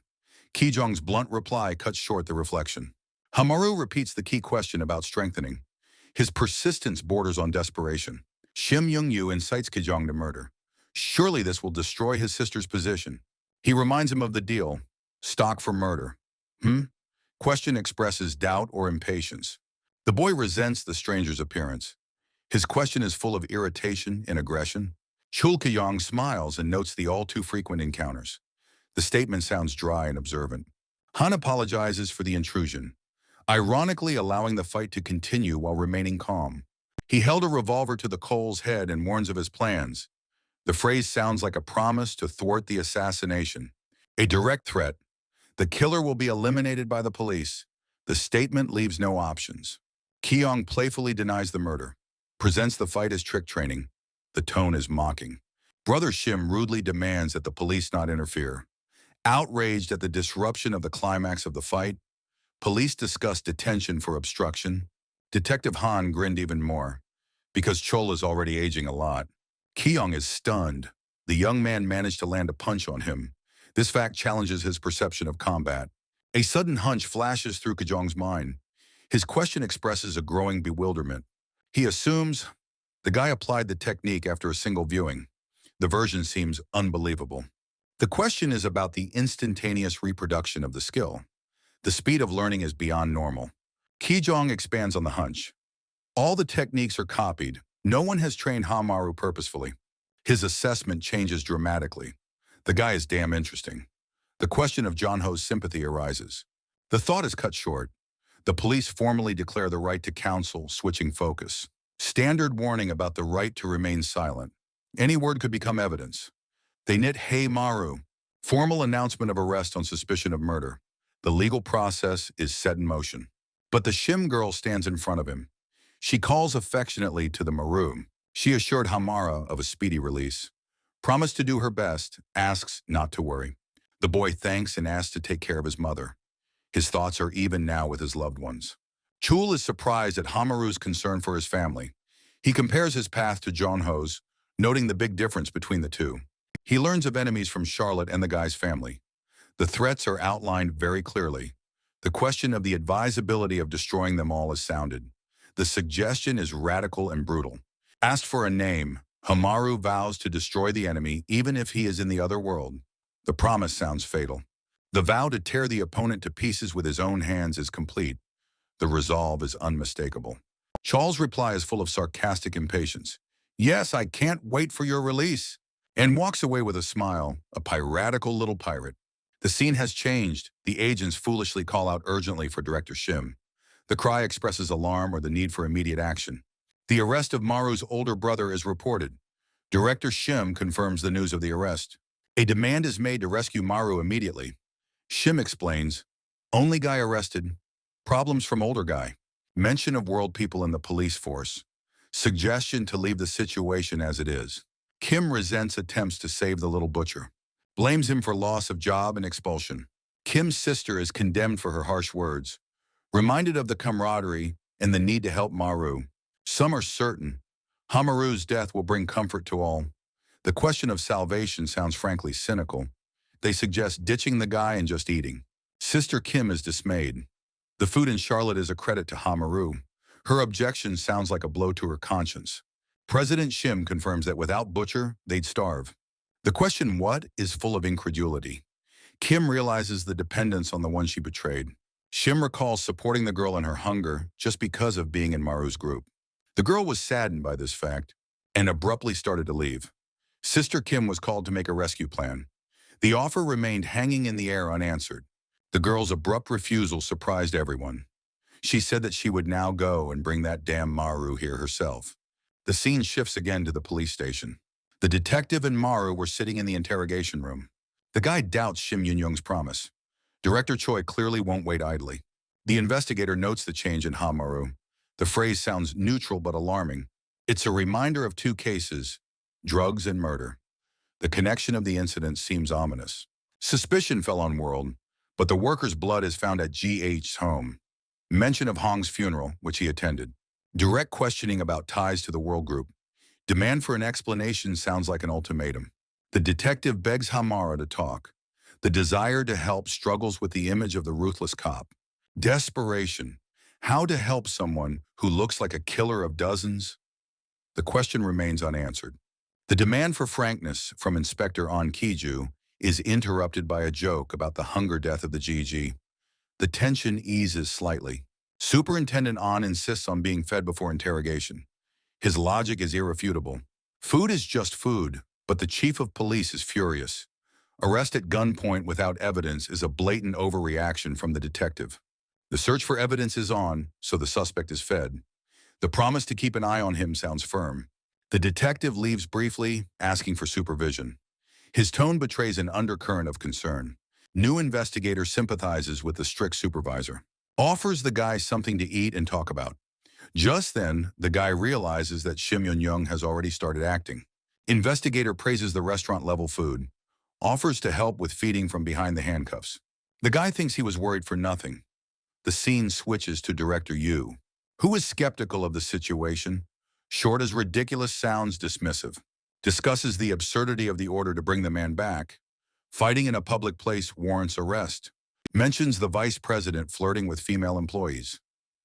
Kijong's blunt reply cuts short the reflection. Hamaru repeats the key question about strengthening. His persistence borders on desperation. Shim Young-yu incites Kijong to murder. Surely this will destroy his sister's position. He reminds him of the deal. Stock for murder. Question expresses doubt or impatience. The boy resents the stranger's appearance. His question is full of irritation and aggression. Chul Kijong smiles and notes the all-too-frequent encounters. The statement sounds dry and observant. Han apologizes for the intrusion, ironically allowing the fight to continue while remaining calm. He held a revolver to the Cole's head and warns of his plans. The phrase sounds like a promise to thwart the assassination. A direct threat. The killer will be eliminated by the police. The statement leaves no options. Kyong playfully denies the murder, presents the fight as trick training. The tone is mocking. Brother Shim rudely demands that the police not interfere. Outraged at the disruption of the climax of the fight, police discuss detention for obstruction. Detective Han grinned even more, because Chol is already aging a lot. Kyong is stunned. The young man managed to land a punch on him. This fact challenges his perception of combat. A sudden hunch flashes through Kijong's mind. His question expresses a growing bewilderment. He assumes the guy applied the technique after a single viewing. The version seems unbelievable. The question is about the instantaneous reproduction of the skill. The speed of learning is beyond normal. Kijong expands on the hunch. All the techniques are copied. No one has trained Hamaru purposefully. His assessment changes dramatically. The guy is damn interesting. The question of Jonho's sympathy arises. The thought is cut short. The police formally declare the right to counsel, switching focus. Standard warning about the right to remain silent. Any word could become evidence. They knit Hey Maru. Formal announcement of arrest on suspicion of murder. The legal process is set in motion. But the Shim girl stands in front of him. She calls affectionately to the Maru. She assured Hamara of a speedy release. Promised to do her best, asks not to worry. The boy thanks and asks to take care of his mother. His thoughts are even now with his loved ones. Chul is surprised at Hamaru's concern for his family. He compares his path to Jonho's, noting the big difference between the two. He learns of enemies from Charlotte and the guy's family. The threats are outlined very clearly. The question of the advisability of destroying them all is sounded. The suggestion is radical and brutal. Asked for a name, Hamaru vows to destroy the enemy even if he is in the other world. The promise sounds fatal. The vow to tear the opponent to pieces with his own hands is complete. The resolve is unmistakable. Chal's reply is full of sarcastic impatience. Yes, I can't wait for your release. And walks away with a smile, a piratical little pirate. The scene has changed. The agents foolishly call out urgently for Director Shim. The cry expresses alarm or the need for immediate action. The arrest of Maru's older brother is reported. Director Shim confirms the news of the arrest. A demand is made to rescue Maru immediately. Shim explains, only guy arrested. Problems from older guy. Mention of world people in the police force. Suggestion to leave the situation as it is. Kim resents attempts to save the little butcher. Blames him for loss of job and expulsion. Kim's sister is condemned for her harsh words. Reminded of the camaraderie and the need to help Maru. Some are certain. Hamaru's death will bring comfort to all. The question of salvation sounds frankly cynical. They suggest ditching the guy and just eating. Sister Kim is dismayed. The food in Charlotte is a credit to Hamaru. Her objection sounds like a blow to her conscience. President Shim confirms that without Butcher, they'd starve. The question what is full of incredulity. Kim realizes the dependence on the one she betrayed. Shim recalls supporting the girl in her hunger just because of being in Maru's group. The girl was saddened by this fact and abruptly started to leave. Sister Kim was called to make a rescue plan. The offer remained hanging in the air unanswered. The girl's abrupt refusal surprised everyone. She said that she would now go and bring that damn Maru here herself. The scene shifts again to the police station. The detective and Maru were sitting in the interrogation room. The guy doubts Shim Yun-young's promise. Director Choi clearly won't wait idly. The investigator notes the change in Hamaru. The phrase sounds neutral but alarming. It's a reminder of two cases, drugs and murder. The connection of the incidents seems ominous. Suspicion fell on World, but the worker's blood is found at GH's home. Mention of Hong's funeral, which he attended. Direct questioning about ties to the World group. Demand for an explanation sounds like an ultimatum. The detective begs Hamara to talk. The desire to help struggles with the image of the ruthless cop. Desperation. How to help someone who looks like a killer of dozens? The question remains unanswered. The demand for frankness from Inspector An Kiju is interrupted by a joke about the hunger death of the GG. The tension eases slightly. Superintendent An insists on being fed before interrogation. His logic is irrefutable. Food is just food, but the chief of police is furious. Arrest at gunpoint without evidence is a blatant overreaction from the detective. The search for evidence is on, so the suspect is fed. The promise to keep an eye on him sounds firm. The detective leaves briefly, asking for supervision. His tone betrays an undercurrent of concern. New investigator sympathizes with the strict supervisor. Offers the guy something to eat and talk about. Just then, the guy realizes that Shim Yun-young has already started acting. Investigator praises the restaurant-level food. Offers to help with feeding from behind the handcuffs. The guy thinks he was worried for nothing. The scene switches to Director Yu, who is skeptical of the situation. Short as ridiculous sounds dismissive. Discusses the absurdity of the order to bring the man back. Fighting in a public place warrants arrest. Mentions the vice president flirting with female employees.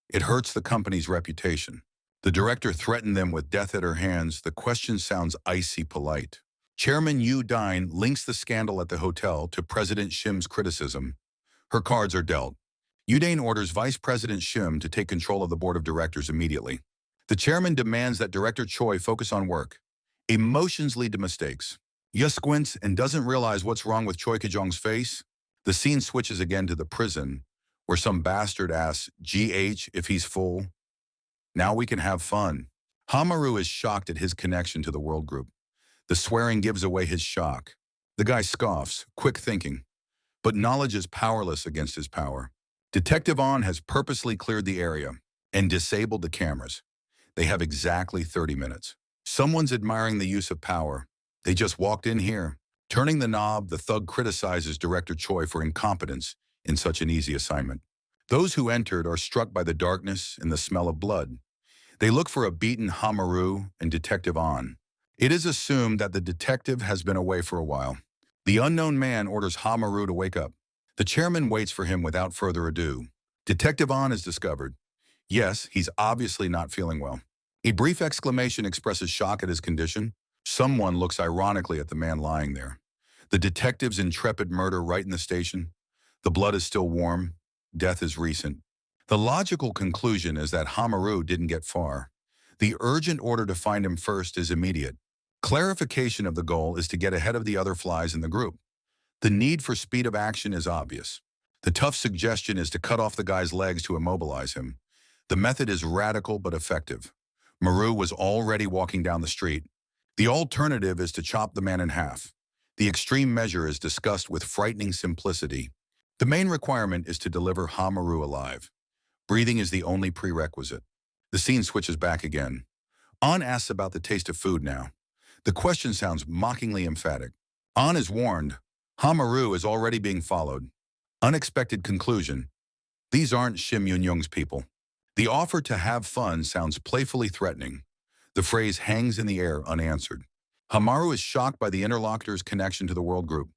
It hurts the company's reputation. The director threatened them with death at her hands. The question sounds icy polite. Chairman Yu Dine links the scandal at the hotel to President Shim's criticism. Her cards are dealt. Yu Dine orders Vice President Shim to take control of the board of directors immediately. The chairman demands that Director Choi focus on work. Emotions lead to mistakes. Yu squints and doesn't realize what's wrong with Choi Kijong's face. The scene switches again to the prison, where some bastard asks GH if he's full. Now we can have fun. Hamaru is shocked at his connection to the World Group. The swearing gives away his shock. The guy scoffs, quick thinking. But knowledge is powerless against his power. Detective An has purposely cleared the area and disabled the cameras. They have exactly 30 minutes. Someone's admiring the use of power. They just walked in here. Turning the knob, the thug criticizes Director Choi for incompetence in such an easy assignment. Those who entered are struck by the darkness and the smell of blood. They look for a beaten Hamaru and Detective An. It is assumed that the detective has been away for a while. The unknown man orders Hamaru to wake up. The chairman waits for him without further ado. Detective An is discovered. Yes, he's obviously not feeling well. A brief exclamation expresses shock at his condition. Someone looks ironically at the man lying there. The detective's intrepid murder right in the station. The blood is still warm. Death is recent. The logical conclusion is that Hamaru didn't get far. The urgent order to find him first is immediate. Clarification of the goal is to get ahead of the other flies in the group. The need for speed of action is obvious. The tough suggestion is to cut off the guy's legs to immobilize him. The method is radical but effective. Maru was already walking down the street. The alternative is to chop the man in half. The extreme measure is discussed with frightening simplicity. The main requirement is to deliver Hamaru alive. Breathing is the only prerequisite. The scene switches back again. An asks about the taste of food now. The question sounds mockingly emphatic. An is warned. Hamaru is already being followed. Unexpected conclusion. These aren't Shim Yun-young's people. The offer to have fun sounds playfully threatening. The phrase hangs in the air unanswered. Hamaru is shocked by the interlocutor's connection to the World Group.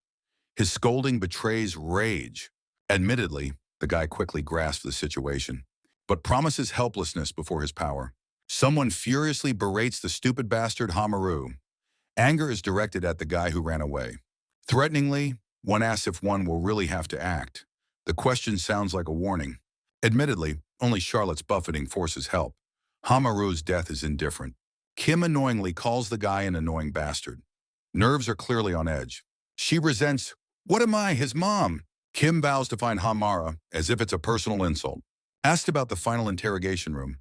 His scolding betrays rage. Admittedly, the guy quickly grasps the situation, but promises helplessness before his power. Someone furiously berates the stupid bastard Hamaru. Anger is directed at the guy who ran away. Threateningly, one asks if one will really have to act. The question sounds like a warning. Admittedly, only Charlotte's buffeting forces help. Hamaru's death is indifferent. Kim annoyingly calls the guy an annoying bastard. Nerves are clearly on edge. She resents, "What am I, his mom?" Kim vows to find Hamara as if it's a personal insult. Asked about the final interrogation room,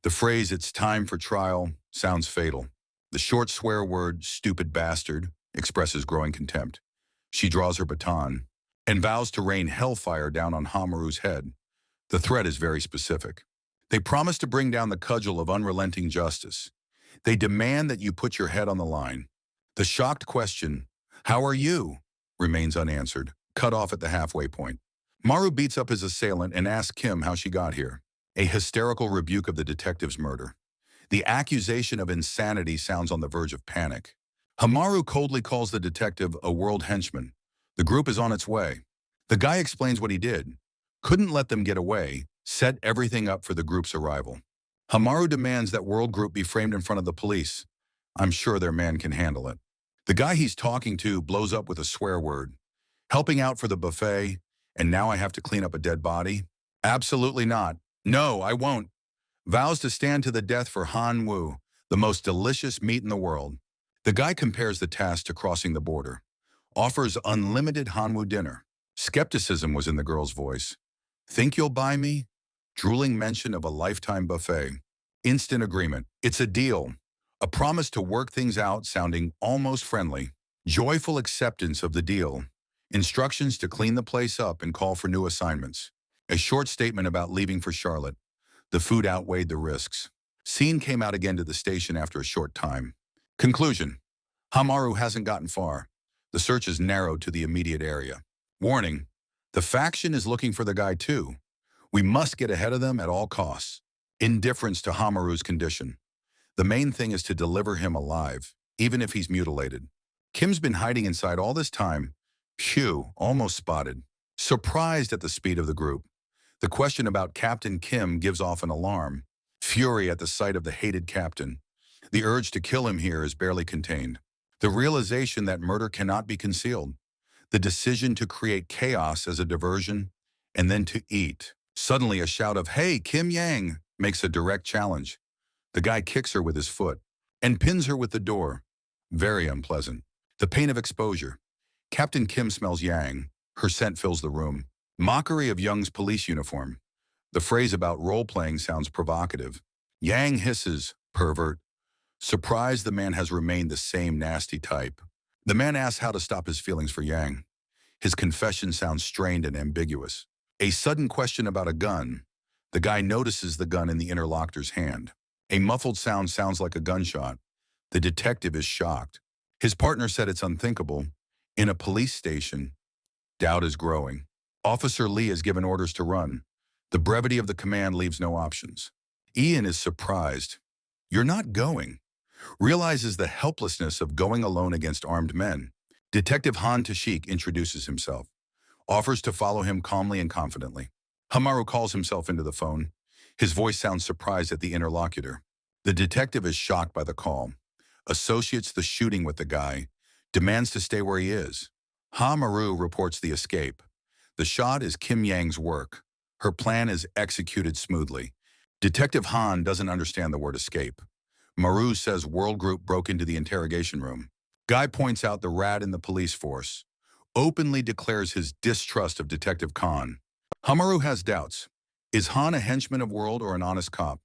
the phrase "it's time for trial" sounds fatal. The short swear word "stupid bastard" expresses growing contempt. She draws her baton and vows to rain hellfire down on Hamaru's head. The threat is very specific. They promise to bring down the cudgel of unrelenting justice. They demand that you put your head on the line. The shocked question, "How are you?" remains unanswered, cut off at the halfway point. Maru beats up his assailant and asks Kim how she got here. A hysterical rebuke of the detective's murder. The accusation of insanity sounds on the verge of panic. Hamaru coldly calls the detective a world henchman. The group is on its way. The guy explains what he did. Couldn't let them get away, set everything up for the group's arrival. Hamaru demands that World Group be framed in front of the police. I'm sure their man can handle it. The guy he's talking to blows up with a swear word. Helping out for the buffet, and now I have to clean up a dead body? Absolutely not. No, I won't. Vows to stand to the death for Han Wu, the most delicious meat in the world. The guy compares the task to crossing the border. Offers unlimited Hanwoo dinner. Skepticism was in the girl's voice. Think you'll buy me? Drooling mention of a lifetime buffet. Instant agreement. It's a deal. A promise to work things out sounding almost friendly. Joyful acceptance of the deal. Instructions to clean the place up and call for new assignments. A short statement about leaving for Charlotte. The food outweighed the risks. Scene came out again to the station after a short time. Conclusion. Hamaru hasn't gotten far. The search is narrowed to the immediate area. Warning. The faction is looking for the guy too. We must get ahead of them at all costs. Indifference to Hamaru's condition. The main thing is to deliver him alive, even if he's mutilated. Kim's been hiding inside all this time. Phew, almost spotted. Surprised at the speed of the group. The question about Captain Kim gives off an alarm. Fury at the sight of the hated captain. The urge to kill him here is barely contained. The realization that murder cannot be concealed. The decision to create chaos as a diversion, and then to eat. Suddenly a shout of, "Hey, Kim Yang," makes a direct challenge. The guy kicks her with his foot and pins her with the door. Very unpleasant. The pain of exposure. Captain Kim smells Yang. Her scent fills the room. Mockery of Young's police uniform. The phrase about role-playing sounds provocative. Yang hisses, "Pervert." Surprised, the man has remained the same nasty type. The man asks how to stop his feelings for Yang. His confession sounds strained and ambiguous. A sudden question about a gun. The guy notices the gun in the interlocutor's hand. A muffled sound sounds like a gunshot. The detective is shocked. His partner said it's unthinkable. In a police station, doubt is growing. Officer Lee has given orders to run. The brevity of the command leaves no options. Ian is surprised. "You're not going." Realizes the helplessness of going alone against armed men. Detective Han Tashik introduces himself. Offers to follow him calmly and confidently. Hamaru calls himself into the phone. His voice sounds surprised at the interlocutor. The detective is shocked by the call. Associates the shooting with the guy. Demands to stay where he is. Hamaru reports the escape. The shot is Kim Yang's work. Her plan is executed smoothly. Detective Han doesn't understand the word escape. Maru says World Group broke into the interrogation room. Guy points out the rat in the police force. Openly declares his distrust of Detective Khan. Hamaru has doubts. Is Han a henchman of World or an honest cop?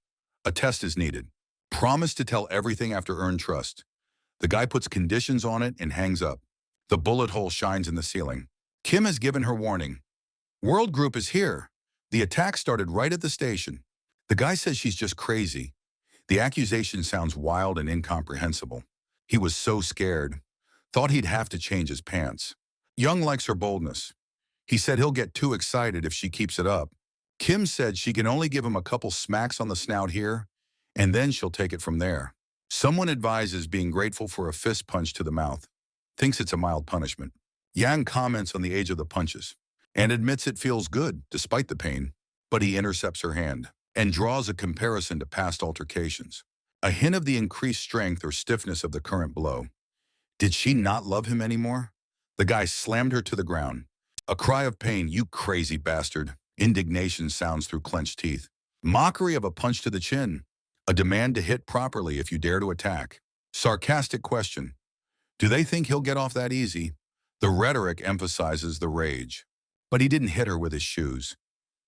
A test is needed. Promise to tell everything after earned trust. The guy puts conditions on it and hangs up. The bullet hole shines in the ceiling. Kim has given her warning. World Group is here. The attack started right at the station. The guy says she's just crazy. The accusation sounds wild and incomprehensible. He was so scared. Thought he'd have to change his pants. Young likes her boldness. He said he'll get too excited if she keeps it up. Kim said she can only give him a couple smacks on the snout here, and then she'll take it from there. Someone advises being grateful for a fist punch to the mouth. Thinks it's a mild punishment. Yang comments on the age of the punches and admits it feels good despite the pain, but he intercepts her hand and draws a comparison to past altercations. A hint of the increased strength or stiffness of the current blow. Did she not love him anymore? The guy slammed her to the ground. A cry of pain, "You crazy bastard." Indignation sounds through clenched teeth. Mockery of a punch to the chin. A demand to hit properly if you dare to attack. Sarcastic question. Do they think he'll get off that easy? The rhetoric emphasizes the rage. But he didn't hit her with his shoes.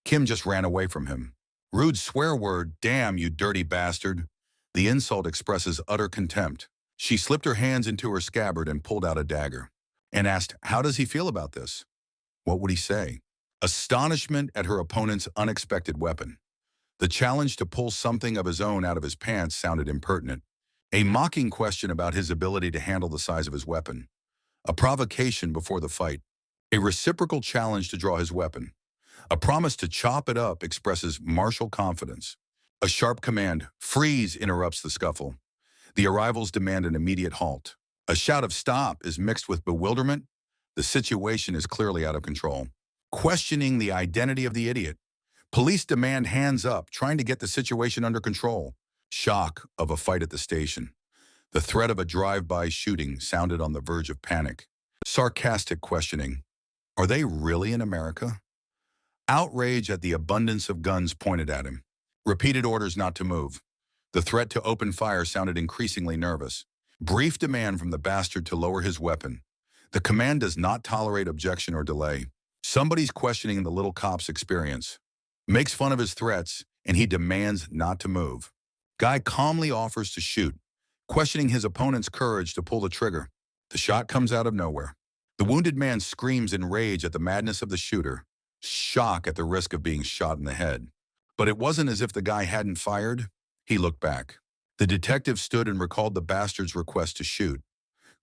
Kim just ran away from him. Rude swear word, "Damn, you dirty bastard." The insult expresses utter contempt. She slipped her hands into her scabbard and pulled out a dagger. And asked, how does he feel about this? What would he say? Astonishment at her opponent's unexpected weapon. The challenge to pull something of his own out of his pants sounded impertinent. A mocking question about his ability to handle the size of his weapon. A provocation before the fight. A reciprocal challenge to draw his weapon. A promise to chop it up expresses martial confidence. A sharp command, freeze, interrupts the scuffle. The arrivals demand an immediate halt. A shout of stop is mixed with bewilderment. The situation is clearly out of control. Questioning the identity of the idiot. Police demand hands up, trying to get the situation under control. Shock of a fight at the station. The threat of a drive-by shooting sounded on the verge of panic. Sarcastic questioning. Are they really in America? Outrage at the abundance of guns pointed at him. Repeated orders not to move. The threat to open fire sounded increasingly nervous. Brief demand from the bastard to lower his weapon. The command does not tolerate objection or delay. Somebody's questioning the little cop's experience. Makes fun of his threats, and he demands not to move. Guy calmly offers to shoot, questioning his opponent's courage to pull the trigger. The shot comes out of nowhere. The wounded man screams in rage at the madness of the shooter, shock at the risk of being shot in the head. But it wasn't as if the guy hadn't fired. He looked back. The detective stood and recalled the bastard's request to shoot.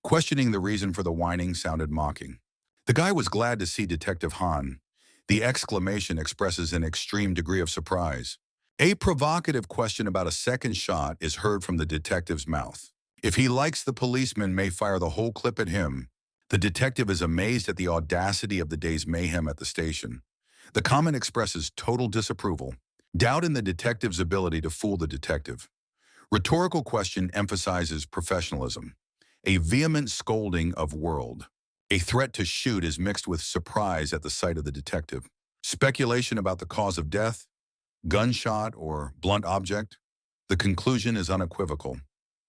Questioning the reason for the whining sounded mocking. The guy was glad to see Detective Han. The exclamation expresses an extreme degree of surprise. A provocative question about a second shot is heard from the detective's mouth. If he likes the policeman may fire the whole clip at him. The detective is amazed at the audacity of the day's mayhem at the station. The comment expresses total disapproval. Doubt in the detective's ability to fool the detective. Rhetorical question emphasizes professionalism. A vehement scolding of world. A threat to shoot is mixed with surprise at the sight of the detective. Speculation about the cause of death, gunshot or blunt object. The conclusion is unequivocal.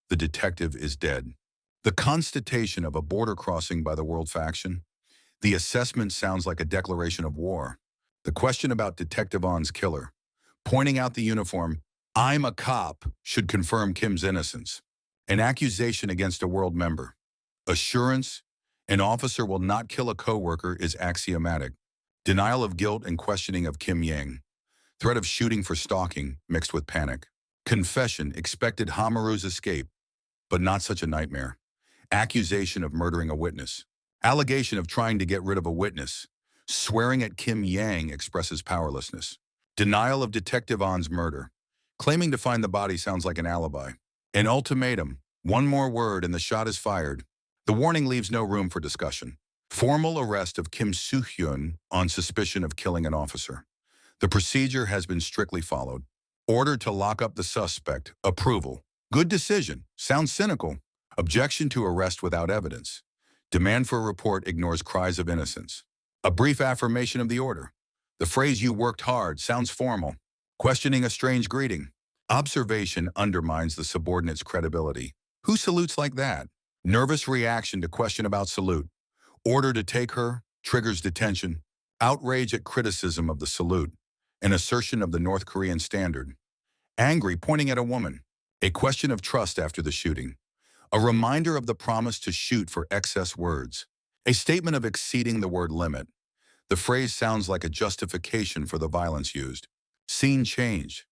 The detective is dead. The constatation of a border crossing by the world faction. The assessment sounds like a declaration of war. The question about Detective On's killer. Pointing out the uniform, "I'm a cop," should confirm Kim's innocence. An accusation against a world member. Assurance, an officer will not kill a coworker is axiomatic. Denial of guilt and questioning of Kim Yang. Threat of shooting for stalking mixed with panic. Confession, expected Hamaru's escape, but not such a nightmare. Accusation of murdering a witness. Allegation of trying to get rid of a witness. Swearing at Kim Yang expresses powerlessness. Denial of Detective On's murder. Claiming to find the body sounds like an alibi. An ultimatum. One more word and the shot is fired. The warning leaves no room for discussion. Formal arrest of Kim Soo-hyun on suspicion of killing an officer. The procedure has been strictly followed. Order to lock up the suspect. Approval. Good decision. Sounds cynical. Objection to arrest without evidence. Demand for a report ignores cries of innocence. A brief affirmation of the order. The phrase "you worked hard" sounds formal. Questioning a strange greeting. Observation undermines the subordinate's credibility. Who salutes like that? Nervous reaction to question about salute. Order to take her, triggers detention. Outrage at criticism of the salute. An assertion of the North Korean standard. Angry, pointing at a woman. A question of trust after the shooting. A reminder of the promise to shoot for excess words. A statement of exceeding the word limit. The phrase sounds like a justification for the violence used. Scene change.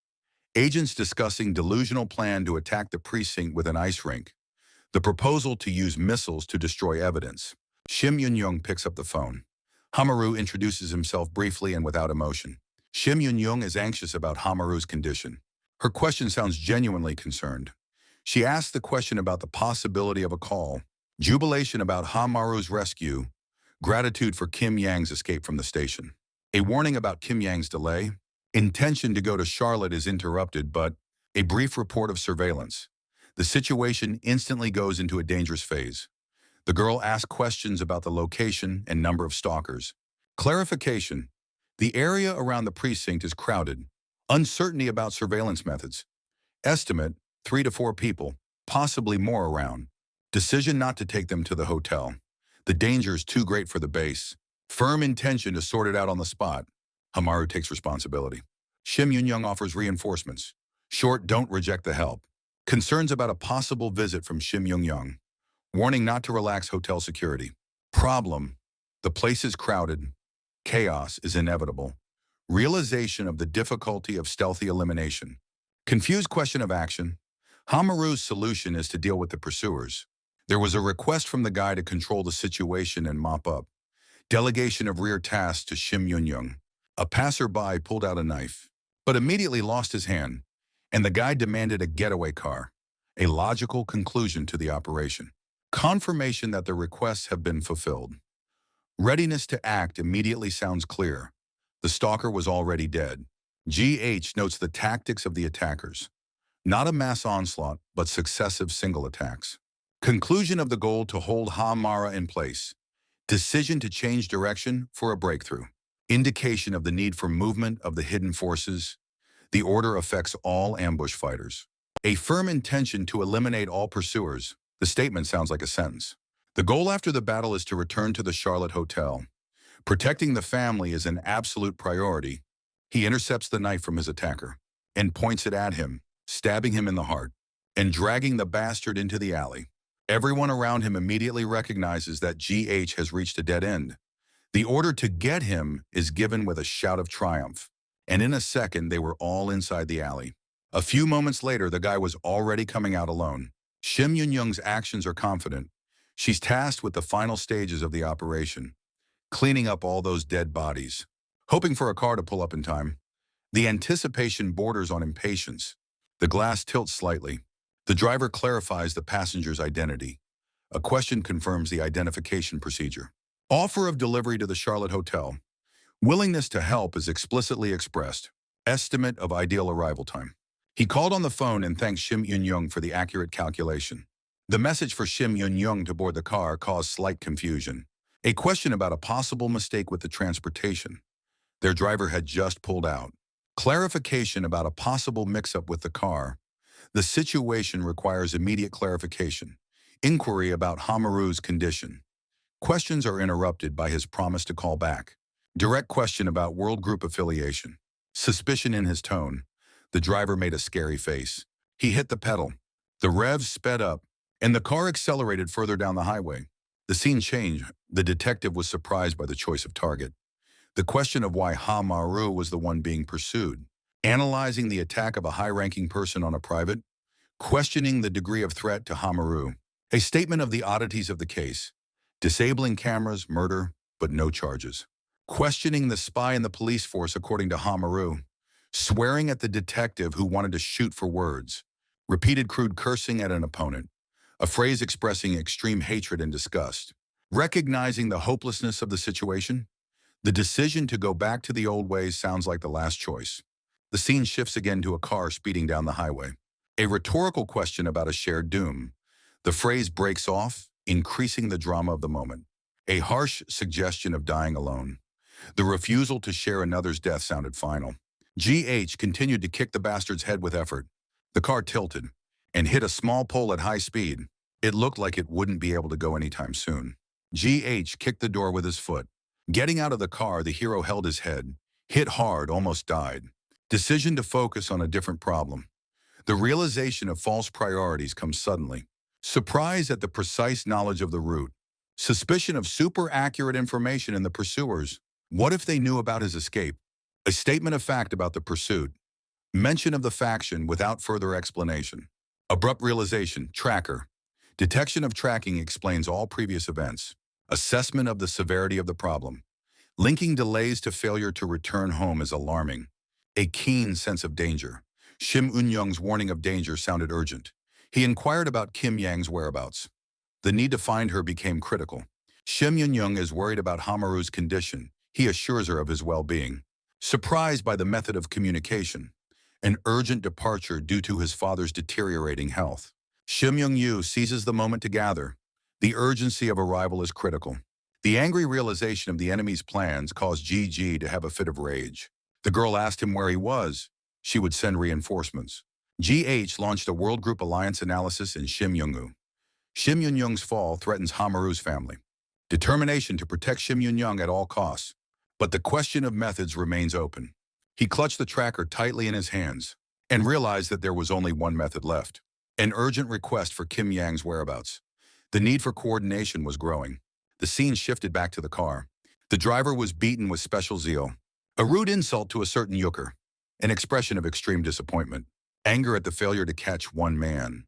Agents discussing delusional plan to attack the precinct with an ice rink. The proposal to use missiles to destroy evidence. Shim Yun-young picks up the phone. Hamaru introduces himself briefly and without emotion. Shim Yun-young is anxious about Hamaru's condition. Her question sounds genuinely concerned. She asks the question about the possibility of a call, jubilation about Hamaru's rescue, gratitude for Kim Yang's escape from the station. A warning about Kim Yang's delay. Intention to go to Charlotte is interrupted, but a brief report of surveillance. The situation instantly goes into a dangerous phase. The girl asks questions about the location and number of stalkers. Clarification. The area around the precinct is crowded. Uncertainty about surveillance methods. Estimate, 3 to 4 people, possibly more around. Decision not to take them to the hotel. The danger is too great for the base. Firm intention to sort it out on the spot. Hamaru takes responsibility. Shim Yun-young offers reinforcements. Short, don't reject the help. Concerns about a possible visit from Shim Yun-young. Warning not to relax hotel security. Problem. The place is crowded. Chaos is inevitable. Realization of the difficulty of stealthy elimination. Confused question of action. Hamaru's solution is to deal with the pursuers. There was a request from the guy to control the situation and mop up. Delegation of rear tasks to Shim Yun-young. A passerby pulled out a knife, but immediately lost his hand, and the guy demanded a getaway car. A logical conclusion to the operation. Confirmation that the requests have been fulfilled. Readiness to act immediately sounds clear. The stalker was already dead. GH notes the tactics of the attackers. Not a mass onslaught, but successive single attacks. Conclusion of the goal to hold Hamara in place. Decision to change direction for a breakthrough. Indication of the need for movement of the hidden forces. The order affects all ambush fighters. A firm intention to eliminate all pursuers. The statement sounds like a sentence. The goal after the battle is to return to the Charlotte Hotel. Protecting the family is an absolute priority. He intercepts the knife from his attacker and points it at him, stabbing him in the heart and dragging the bastard into the alley. Everyone around him immediately recognizes that GH has reached a dead end. The order to get him is given with a shout of triumph, and in a second they were all inside the alley. A few moments later, the guy was already coming out alone. Shim Yun-young's actions are confident. She's tasked with the final stages of the operation, cleaning up all those dead bodies, hoping for a car to pull up in time. The anticipation borders on impatience. The glass tilts slightly. The driver clarifies the passenger's identity. A question confirms the identification procedure. Offer of delivery to the Charlotte Hotel. Willingness to help is explicitly expressed. Estimate of ideal arrival time. He called on the phone and thanked Shim Yun-young for the accurate calculation. The message for Shim Yun-young to board the car caused slight confusion. A question about a possible mistake with the transportation. Their driver had just pulled out. Clarification about a possible mix-up with the car. The situation requires immediate clarification. Inquiry about Hamaru's condition. Questions are interrupted by his promise to call back. Direct question about World Group affiliation. Suspicion in his tone. The driver made a scary face. He hit the pedal. The revs sped up, and the car accelerated further down the highway. The scene changed. The detective was surprised by the choice of target. The question of why Hamaru was the one being pursued. Analyzing the attack of a high-ranking person on a private. Questioning the degree of threat to Hamaru. A statement of the oddities of the case. Disabling cameras, murder, but no charges. Questioning the spy in the police force according to Hamaru. Swearing at the detective who wanted to shoot for words. Repeated crude cursing at an opponent. A phrase expressing extreme hatred and disgust. Recognizing the hopelessness of the situation. The decision to go back to the old ways sounds like the last choice. The scene shifts again to a car speeding down the highway. A rhetorical question about a shared doom. The phrase breaks off, increasing the drama of the moment. A harsh suggestion of dying alone. The refusal to share another's death sounded final. GH continued to kick the bastard's head with effort. The car tilted and hit a small pole at high speed. It looked like it wouldn't be able to go anytime soon. GH kicked the door with his foot. Getting out of the car, the hero held his head. Hit hard, almost died. Decision to focus on a different problem. The realization of false priorities comes suddenly. Surprise at the precise knowledge of the route. Suspicion of super accurate information in the pursuers. What if they knew about his escape? A statement of fact about the pursuit. Mention of the faction without further explanation. Abrupt realization, tracker. Detection of tracking explains all previous events. Assessment of the severity of the problem. Linking delays to failure to return home is alarming. A keen sense of danger. Shim Yun-young's warning of danger sounded urgent. He inquired about Kim Yang's whereabouts. The need to find her became critical. Shim Yun-young is worried about Hamaru's condition. He assures her of his well-being. Surprised by the method of communication. An urgent departure due to his father's deteriorating health. Shim Yun-yu seizes the moment to gather. The urgency of arrival is critical. The angry realization of the enemy's plans caused GG to have a fit of rage. The girl asked him where he was. She would send reinforcements. GH launched a World Group Alliance analysis in Shim Yun-yu. Shim Yun-young's fall threatens Hamaru's family. Determination to protect Shim Yun-young at all costs. But the question of methods remains open. He clutched the tracker tightly in his hands and realized that there was only one method left. An urgent request for Kim Yang's whereabouts. The need for coordination was growing. The scene shifted back to the car. The driver was beaten with special zeal. A rude insult to a certain yucker. An expression of extreme disappointment. Anger at the failure to catch one man.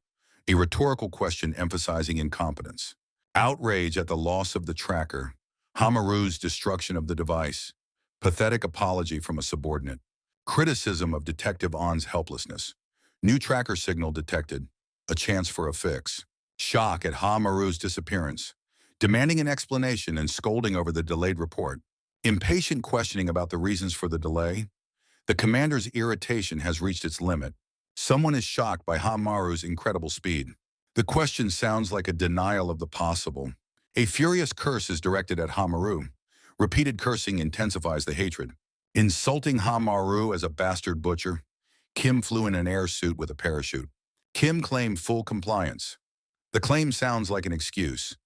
A rhetorical question emphasizing incompetence. Outrage at the loss of the tracker. Hamaru's destruction of the device. Pathetic apology from a subordinate. Criticism of Detective On's helplessness. New tracker signal detected. A chance for a fix. Shock at Hamaru's disappearance. Demanding an explanation and scolding over the delayed report. Impatient questioning about the reasons for the delay. The commander's irritation has reached its limit. Someone is shocked by Hamaru's incredible speed. The question sounds like a denial of the possible. A furious curse is directed at Hamaru. Repeated cursing intensifies the hatred. Insulting Hamaru as a bastard butcher. Kim flew in an air suit with a parachute. Kim claimed full compliance. The claim sounds like an excuse.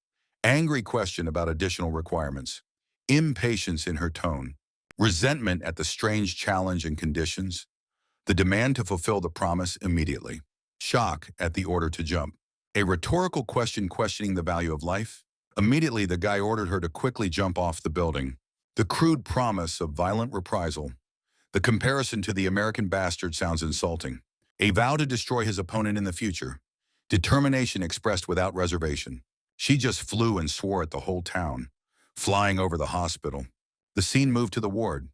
Angry question about additional requirements. Impatience in her tone. Resentment at the strange challenge and conditions. The demand to fulfill the promise immediately. Shock at the order to jump. A rhetorical question questioning the value of life. Immediately, the guy ordered her to quickly jump off the building. The crude promise of violent reprisal. The comparison to the American bastard sounds insulting. A vow to destroy his opponent in the future. Determination expressed without reservation. She just flew and swore at the whole town. Flying over the hospital. The scene moved to the ward.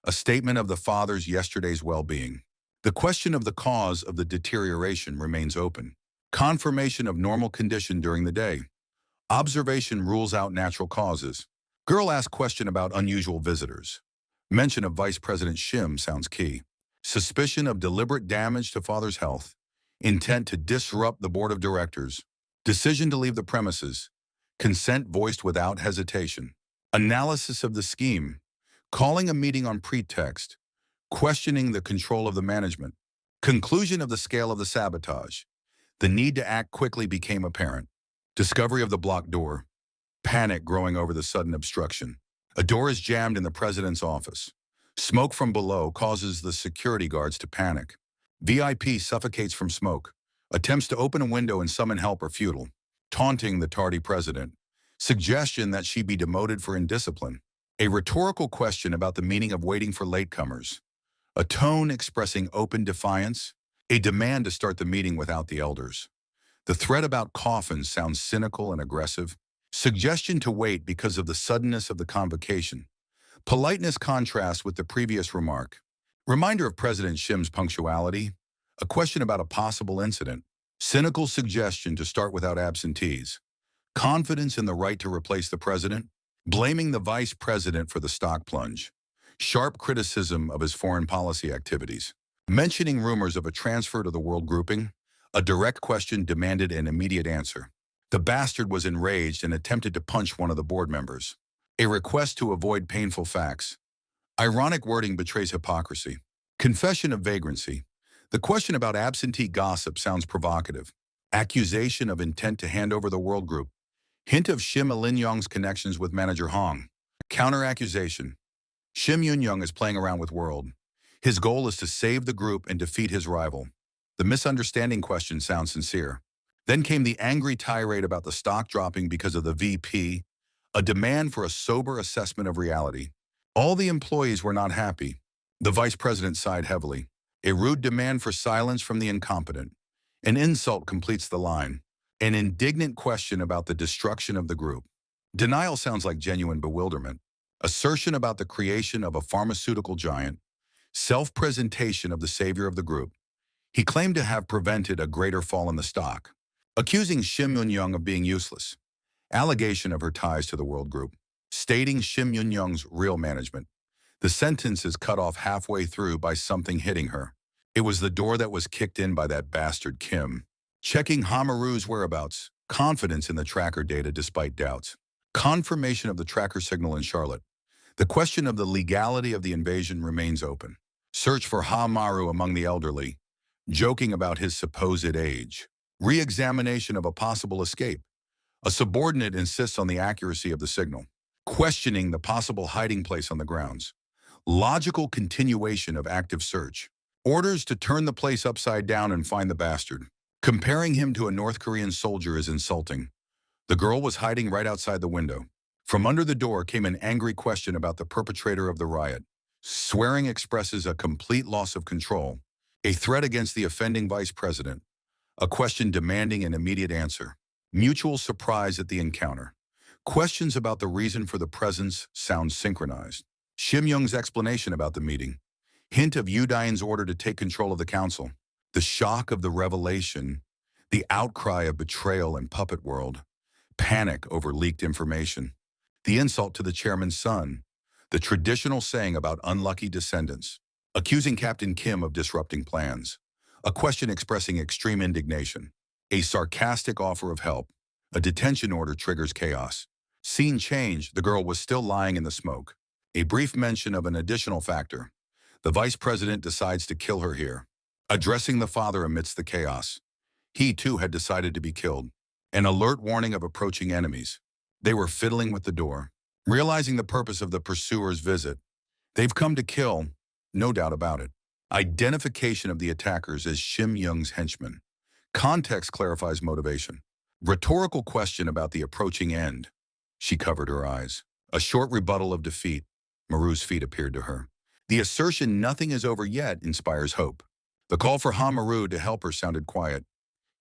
A statement of the father's yesterday's well-being. The question of the cause of the deterioration remains open. Confirmation of normal condition during the day. Observation rules out natural causes. Girl asks question about unusual visitors. Mention of Vice President Shim sounds key. Suspicion of deliberate damage to father's health. Intent to disrupt the board of directors. Decision to leave the premises. Consent voiced without hesitation. Analysis of the scheme. Calling a meeting on pretext. Questioning the control of the management. Conclusion of the scale of the sabotage. The need to act quickly became apparent. Discovery of the blocked door. Panic growing over the sudden obstruction. A door is jammed in the president's office. Smoke from below causes the security guards to panic. VIP suffocates from smoke. Attempts to open a window and summon help are futile. Taunting the tardy president. Suggestion that she be demoted for indiscipline. A rhetorical question about the meaning of waiting for latecomers. A tone expressing open defiance. A demand to start the meeting without the elders. The threat about coffins sounds cynical and aggressive. Suggestion to wait because of the suddenness of the convocation. Politeness contrasts with the previous remark. Reminder of President Shim's punctuality. A question about a possible incident. Cynical suggestion to start without absentees. Confidence in the right to replace the president. Blaming the vice president for the stock plunge. Sharp criticism of his foreign policy activities. Mentioning rumors of a transfer to the world grouping. A direct question demanded an immediate answer. The bastard was enraged and attempted to punch one of the board members. A request to avoid painful facts. Ironic wording betrays hypocrisy. Confession of vagrancy. The question about absentee gossip sounds provocative. Accusation of intent to hand over the world group. Hint of Shim Alinyong's connections with manager Hong. Counter-accusation. Shim Yunyong is playing around with world. His goal is to save the group and defeat his rival. The misunderstanding question sounds sincere. Then came the angry tirade about the stock dropping because of the VP, a demand for a sober assessment of reality. All the employees were not happy. The vice president sighed heavily. A rude demand for silence from the incompetent. An insult completes the line. An indignant question about the destruction of the group. Denial sounds like genuine bewilderment. Assertion about the creation of a pharmaceutical giant. Self-presentation of the savior of the group. He claimed to have prevented a greater fall in the stock. Accusing Shim Yun-young of being useless. Allegation of her ties to the world group. Stating Shim Yun-young's real management. The sentence is cut off halfway through by something hitting her. It was the door that was kicked in by that bastard Kim. Checking Hamaru's whereabouts. Confidence in the tracker data despite doubts. Confirmation of the tracker signal in Charlotte. The question of the legality of the invasion remains open. Search for Hamaru among the elderly. Joking about his supposed age. Re-examination of a possible escape. A subordinate insists on the accuracy of the signal. Questioning the possible hiding place on the grounds. Logical continuation of active search. Orders to turn the place upside down and find the bastard. Comparing him to a North Korean soldier is insulting. The girl was hiding right outside the window. From under the door came an angry question about the perpetrator of the riot. Swearing expresses a complete loss of control. A threat against the offending vice president. A question demanding an immediate answer. Mutual surprise at the encounter. Questions about the reason for the presence sound synchronized. Shim Young's explanation about the meeting. Hint of Udain's order to take control of the council. The shock of the revelation. The outcry of betrayal in puppet world. Panic over leaked information. The insult to the chairman's son. The traditional saying about unlucky descendants. Accusing Captain Kim of disrupting plans. A question expressing extreme indignation. A sarcastic offer of help. A detention order triggers chaos. Scene change, the girl was still lying in the smoke. A brief mention of an additional factor. The vice president decides to kill her here. Addressing the father amidst the chaos. He too had decided to be killed. An alert warning of approaching enemies. They were fiddling with the door. Realizing the purpose of the pursuer's visit. They've come to kill, no doubt about it. Identification of the attackers as Shim Young's henchmen. Context clarifies motivation. Rhetorical question about the approaching end. She covered her eyes. A short rebuttal of defeat. Maru's feet appeared to her. The assertion nothing is over yet inspires hope. The call for Maru to help her sounded quiet.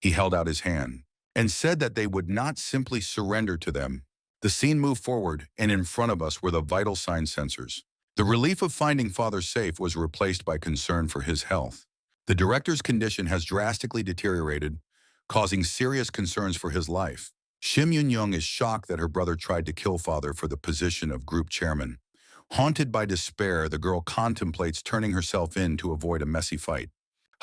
He held out his hand and said that they would not simply surrender to them. The scene moved forward, and in front of us were the vital sign sensors. The relief of finding father safe was replaced by concern for his health. The director's condition has drastically deteriorated, causing serious concerns for his life. Shim Yun-young is shocked that her brother tried to kill father for the position of group chairman. Haunted by despair, the girl contemplates turning herself in to avoid a messy fight.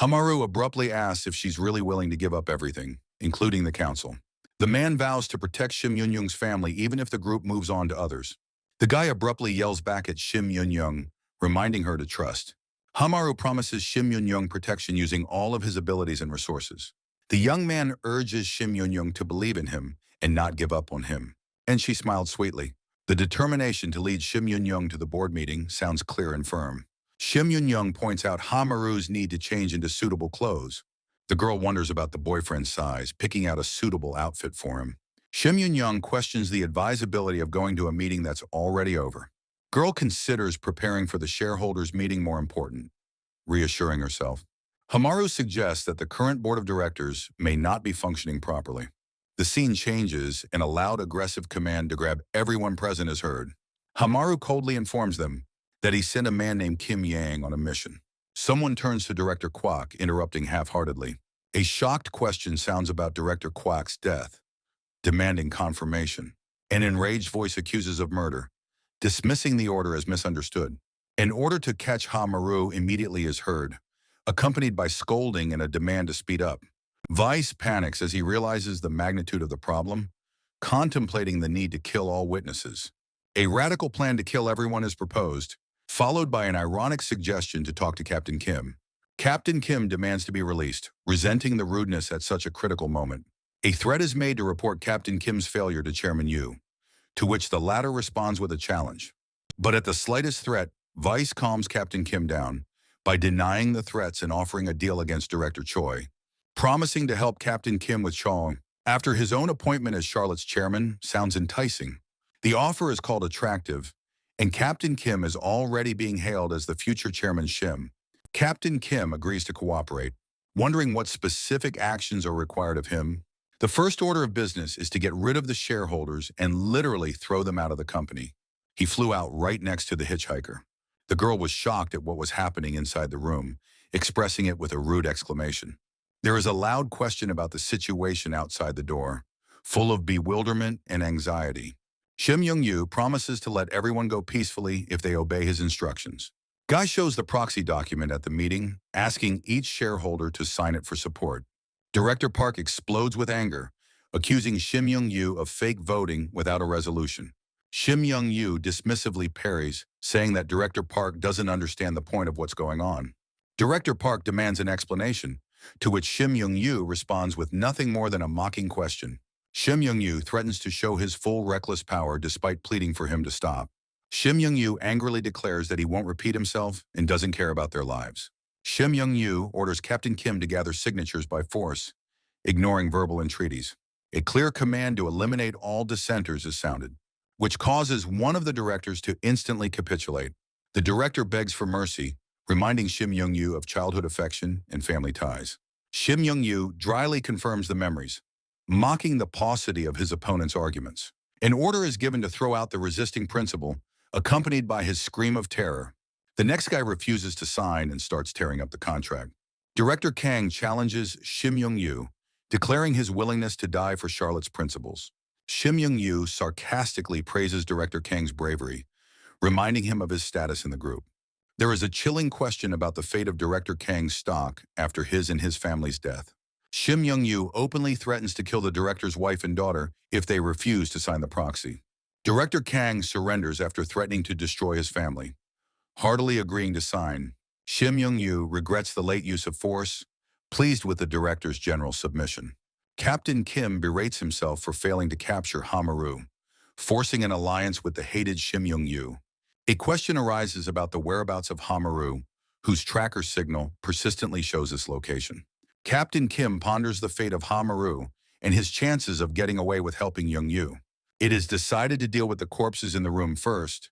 Hamaru abruptly asks if she's really willing to give up everything, including the council. The man vows to protect Shim Yun-young's family even if the group moves on to others. The guy abruptly yells back at Shim Yun-young, reminding her to trust. Hamaru promises Shim Yun-young protection using all of his abilities and resources. The young man urges Shim Yun-young to believe in him and not give up on him. And she smiled sweetly. The determination to lead Shim Yun-young to the board meeting sounds clear and firm. Shim Yun-young points out Hamaru's need to change into suitable clothes. The girl wonders about the boyfriend's size, picking out a suitable outfit for him. Shim Yun-young questions the advisability of going to a meeting that's already over. Girl considers preparing for the shareholders' meeting more important, reassuring herself. Hamaru suggests that the current board of directors may not be functioning properly. The scene changes, and a loud, aggressive command to grab everyone present is heard. Hamaru coldly informs them that he sent a man named Kim Yang on a mission. Someone turns to Director Kwok, interrupting half-heartedly. A shocked question sounds about Director Kwok's death, demanding confirmation. An enraged voice accuses of murder, dismissing the order as misunderstood. An order to catch Hamaru immediately is heard, accompanied by scolding and a demand to speed up. Vice panics as he realizes the magnitude of the problem, contemplating the need to kill all witnesses. A radical plan to kill everyone is proposed, followed by an ironic suggestion to talk to Captain Kim. Captain Kim demands to be released, resenting the rudeness at such a critical moment. A threat is made to report Captain Kim's failure to Chairman Yu, to which the latter responds with a challenge. But at the slightest threat, Vice calms Captain Kim down by denying the threats and offering a deal against Director Choi, promising to help Captain Kim with Chong after his own appointment as Charlotte's chairman sounds enticing. The offer is called attractive, and Captain Kim is already being hailed as the future Chairman Shim. Captain Kim agrees to cooperate, wondering what specific actions are required of him. The first order of business is to get rid of the shareholders and literally throw them out of the company. He flew out right next to the hitchhiker. The girl was shocked at what was happening inside the room, expressing it with a rude exclamation. There is a loud question about the situation outside the door, full of bewilderment and anxiety. Shim Young-yu promises to let everyone go peacefully if they obey his instructions. Guy shows the proxy document at the meeting, asking each shareholder to sign it for support. Director Park explodes with anger, accusing Shim Young-yu of fake voting without a resolution. Shim Young-yu dismissively parries, saying that Director Park doesn't understand the point of what's going on. Director Park demands an explanation, to which Shim Young-yu responds with nothing more than a mocking question. Shim Young-yu threatens to show his full reckless power despite pleading for him to stop. Shim Young-yu angrily declares that he won't repeat himself and doesn't care about their lives. Shim Young-yu orders Captain Kim to gather signatures by force, ignoring verbal entreaties. A clear command to eliminate all dissenters is sounded, which causes one of the directors to instantly capitulate. The director begs for mercy, reminding Shim Young-yu of childhood affection and family ties. Shim Young-yu dryly confirms the memories, mocking the paucity of his opponent's arguments. An order is given to throw out the resisting principal, accompanied by his scream of terror. The next guy refuses to sign and starts tearing up the contract. Director Kang challenges Shim Young-yu, declaring his willingness to die for Charlotte's principles. Shim Young-yu sarcastically praises Director Kang's bravery, reminding him of his status in the group. There is a chilling question about the fate of Director Kang's stock after his and his family's death. Shim Young-yu openly threatens to kill the director's wife and daughter if they refuse to sign the proxy. Director Kang surrenders after threatening to destroy his family. Heartily agreeing to sign, Shim Young-yu regrets the late use of force, pleased with the director's general submission. Captain Kim berates himself for failing to capture Hamaru, forcing an alliance with the hated Shim Young-yu. A question arises about the whereabouts of Hamaru, whose tracker signal persistently shows its location. Captain Kim ponders the fate of Hamaru and his chances of getting away with helping Young-yu. It is decided to deal with the corpses in the room first,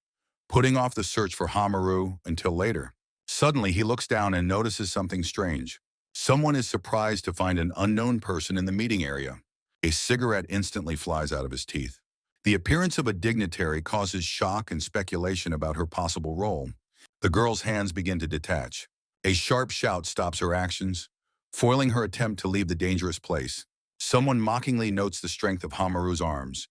putting off the search for Hamaru until later. Suddenly, he looks down and notices something strange. Someone is surprised to find an unknown person in the meeting area. A cigarette instantly flies out of his teeth. The appearance of a dignitary causes shock and speculation about her possible role. The girl's hands begin to detach. A sharp shout stops her actions, foiling her attempt to leave the dangerous place. Someone mockingly notes the strength of Hamaru's arms.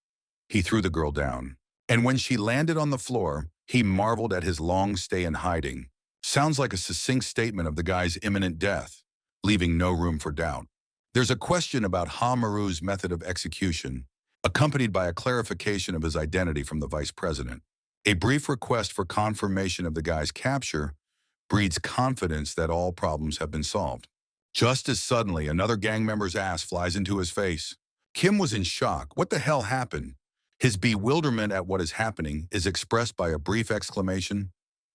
He threw the girl down. And when she landed on the floor, he marveled at his long stay in hiding. Sounds like a succinct statement of the guy's imminent death, leaving no room for doubt. There's a question about Hamaru's method of execution, accompanied by a clarification of his identity from the vice president. A brief request for confirmation of the guy's capture breeds confidence that all problems have been solved. Just as suddenly, another gang member's ass flies into his face. Kim was in shock. What the hell happened? His bewilderment at what is happening is expressed by a brief exclamation,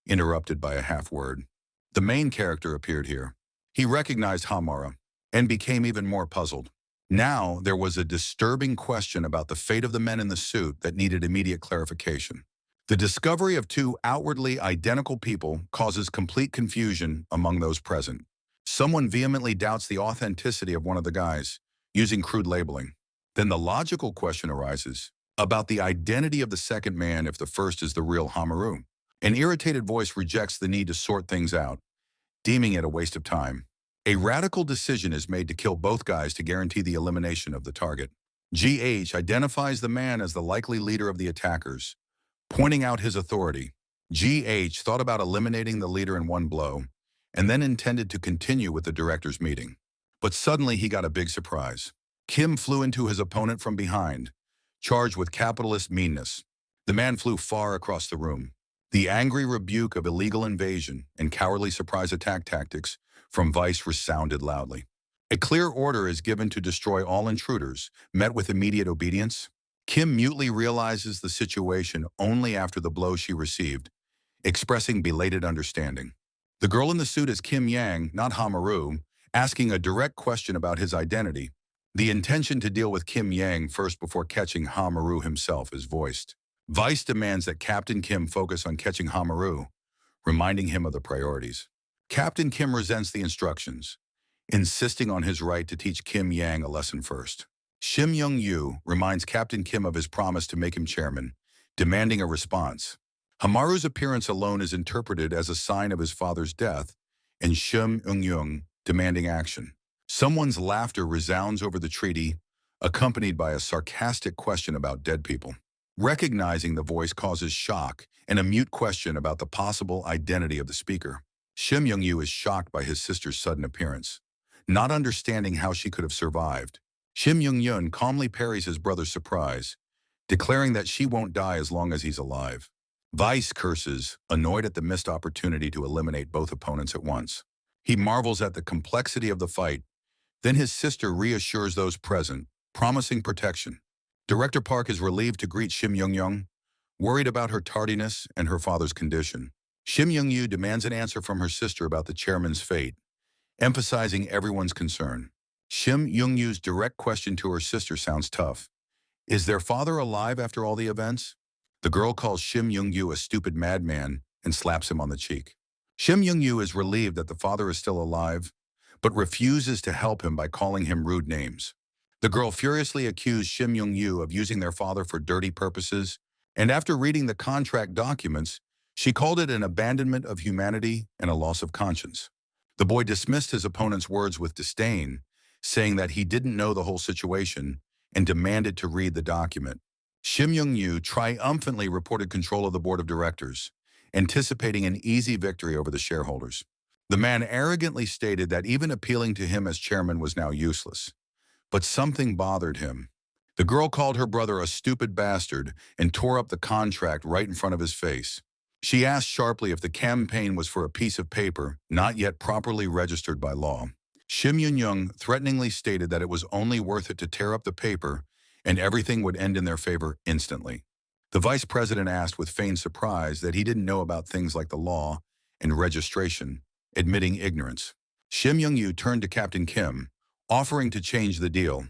interrupted by a half-word. The main character appeared here. He recognized Hamara and became even more puzzled. Now, there was a disturbing question about the fate of the men in the suit that needed immediate clarification. The discovery of two outwardly identical people causes complete confusion among those present. Someone vehemently doubts the authenticity of one of the guys, using crude labeling. Then the logical question arises about the identity of the second man if the first is the real Hamaru. An irritated voice rejects the need to sort things out, deeming it a waste of time. A radical decision is made to kill both guys to guarantee the elimination of the target. GH identifies the man as the likely leader of the attackers, pointing out his authority. GH thought about eliminating the leader in one blow, and then intended to continue with the director's meeting. But suddenly he got a big surprise. Kim flew into his opponent from behind, charged with capitalist meanness. The man flew far across the room. The angry rebuke of illegal invasion and cowardly surprise attack tactics from Vice resounded loudly. A clear order is given to destroy all intruders, met with immediate obedience. Kim mutely realizes the situation only after the blow she received, expressing belated understanding. The girl in the suit is Kim Yang, not Hamaru, asking a direct question about his identity. The intention to deal with Kim Yang first before catching Hamaru himself is voiced. Vice demands that Captain Kim focus on catching Hamaru, reminding him of the priorities. Captain Kim resents the instructions, insisting on his right to teach Kim Yang a lesson first. Shim Young-yu reminds Captain Kim of his promise to make him chairman, demanding a response. Hamaru's appearance alone is interpreted as a sign of his father's death, and Shim Young-yung demanding action. Someone's laughter resounds over the treaty, accompanied by a sarcastic question about dead people. Recognizing the voice causes shock and a mute question about the possible identity of the speaker. Shim Young-yu is shocked by his sister's sudden appearance, not understanding how she could have survived. Shim Young-yun calmly parries his brother's surprise, declaring that she won't die as long as he's alive. Vice curses, annoyed at the missed opportunity to eliminate both opponents at once. He marvels at the complexity of the fight. Then his sister reassures those present, promising protection. Director Park is relieved to greet Shim Young-young, worried about her tardiness and her father's condition. Shim Young-yu demands an answer from her sister about the chairman's fate, emphasizing everyone's concern. Shim Young-yu's direct question to her sister sounds tough. Is their father alive after all the events? The girl calls Shim Young-yu a stupid madman and slaps him on the cheek. Shim Young-yu is relieved that the father is still alive, but refuses to help him by calling him rude names. The girl furiously accused Shim Young-yu of using their father for dirty purposes, and after reading the contract documents, she called it an abandonment of humanity and a loss of conscience. The boy dismissed his opponent's words with disdain, saying that he didn't know the whole situation and demanded to read the document. Shim Young-yu triumphantly reported control of the board of directors, anticipating an easy victory over the shareholders. The man arrogantly stated that even appealing to him as chairman was now useless. But something bothered him. The girl called her brother a stupid bastard and tore up the contract right in front of his face. She asked sharply if the campaign was for a piece of paper not yet properly registered by law. Shim Yun-young threateningly stated that it was only worth it to tear up the paper and everything would end in their favor instantly. The vice president asked with feigned surprise that he didn't know about things like the law and registration, admitting ignorance. Shim Young-yu turned to Captain Kim, offering to change the deal,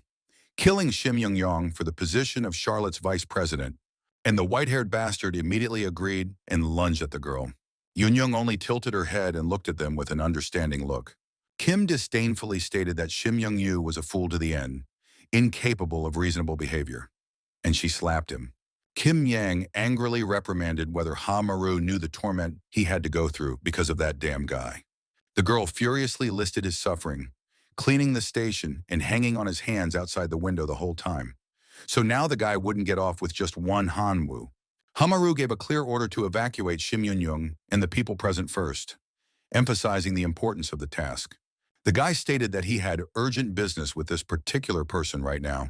killing Shim Young-yong for the position of Charlotte's vice president, and the white-haired bastard immediately agreed and lunged at the girl. Yun-young only tilted her head and looked at them with an understanding look. Kim disdainfully stated that Shim Young-yu was a fool to the end, incapable of reasonable behavior, and she slapped him. Kim Yang angrily reprimanded whether Ha-maru knew the torment he had to go through because of that damn guy. The girl furiously listed his suffering, cleaning the station and hanging on his hands outside the window the whole time. So now the guy wouldn't get off with just one Hanwoo. Ha-maru gave a clear order to evacuate Shim Yun-young and the people present first, emphasizing the importance of the task. The guy stated that he had urgent business with this particular person right now,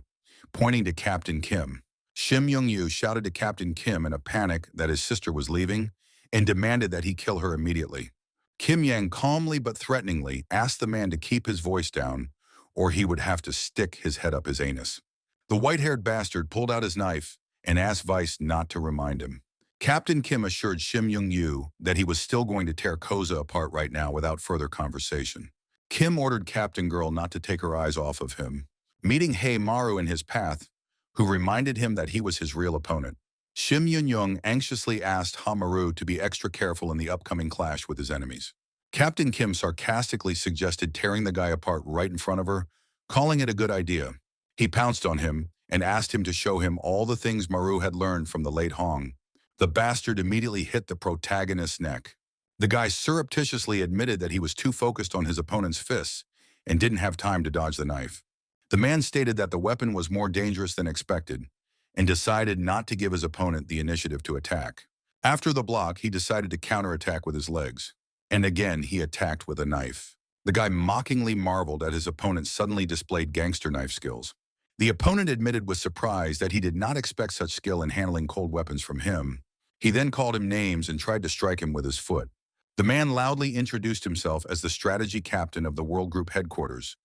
pointing to Captain Kim. Shim Young-yu shouted to Captain Kim in a panic that his sister was leaving and demanded that he kill her immediately. Kim Yang calmly but threateningly asked the man to keep his voice down or he would have to stick his head up his anus. The white-haired bastard pulled out his knife and asked Vice not to remind him. Captain Kim assured Shim Young-yu that he was still going to tear YAKUZA apart right now without further conversation. Kim ordered Captain Girl not to take her eyes off of him, meeting Ha-maru in his path, who reminded him that he was his real opponent. Shim Yun-young anxiously asked Ha-maru to be extra careful in the upcoming clash with his enemies. Captain Kim sarcastically suggested tearing the guy apart right in front of her, calling it a good idea. He pounced on him and asked him to show him all the things Maru had learned from the late Hong. The bastard immediately hit the protagonist's neck. The guy surreptitiously admitted that he was too focused on his opponent's fists and didn't have time to dodge the knife. The man stated that the weapon was more dangerous than expected and decided not to give his opponent the initiative to attack. After the block, he decided to counterattack with his legs. And again, he attacked with a knife. The guy mockingly marveled at his opponent's suddenly displayed gangster knife skills. The opponent admitted with surprise that he did not expect such skill in handling cold weapons from him. He then called him names and tried to strike him with his foot. The man loudly introduced himself as the strategy captain of the World Group headquarters,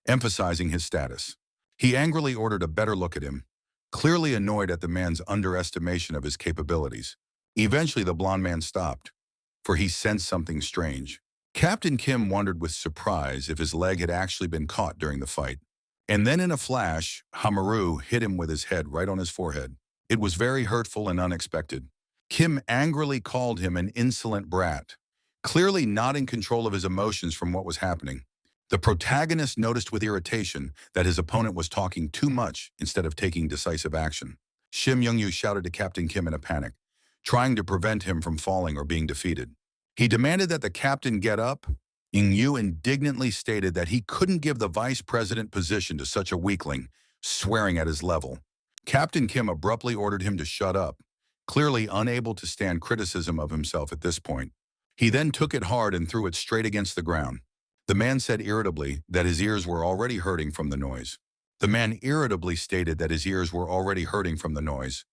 emphasizing his status. He angrily ordered a better look at him, clearly annoyed at the man's underestimation of his capabilities. Eventually, the blond man stopped, for he sensed something strange. Captain Kim wondered with surprise if his leg had actually been caught during the fight. And then in a flash, Ha-maru hit him with his head right on his forehead. It was very hurtful and unexpected. Kim angrily called him an insolent brat, clearly not in control of his emotions from what was happening. The protagonist noticed with irritation that his opponent was talking too much instead of taking decisive action. Shim Young-yu shouted to Captain Kim in a panic, trying to prevent him from falling or being defeated. He demanded that the captain get up. Young-yu indignantly stated that he couldn't give the vice president position to such a weakling, swearing at his level. Captain Kim abruptly ordered him to shut up, clearly unable to stand criticism of himself at this point. He then took it hard and threw it straight against the ground. The man said irritably that his ears were already hurting from the noise. The man irritably stated that his ears were already hurting from the noise,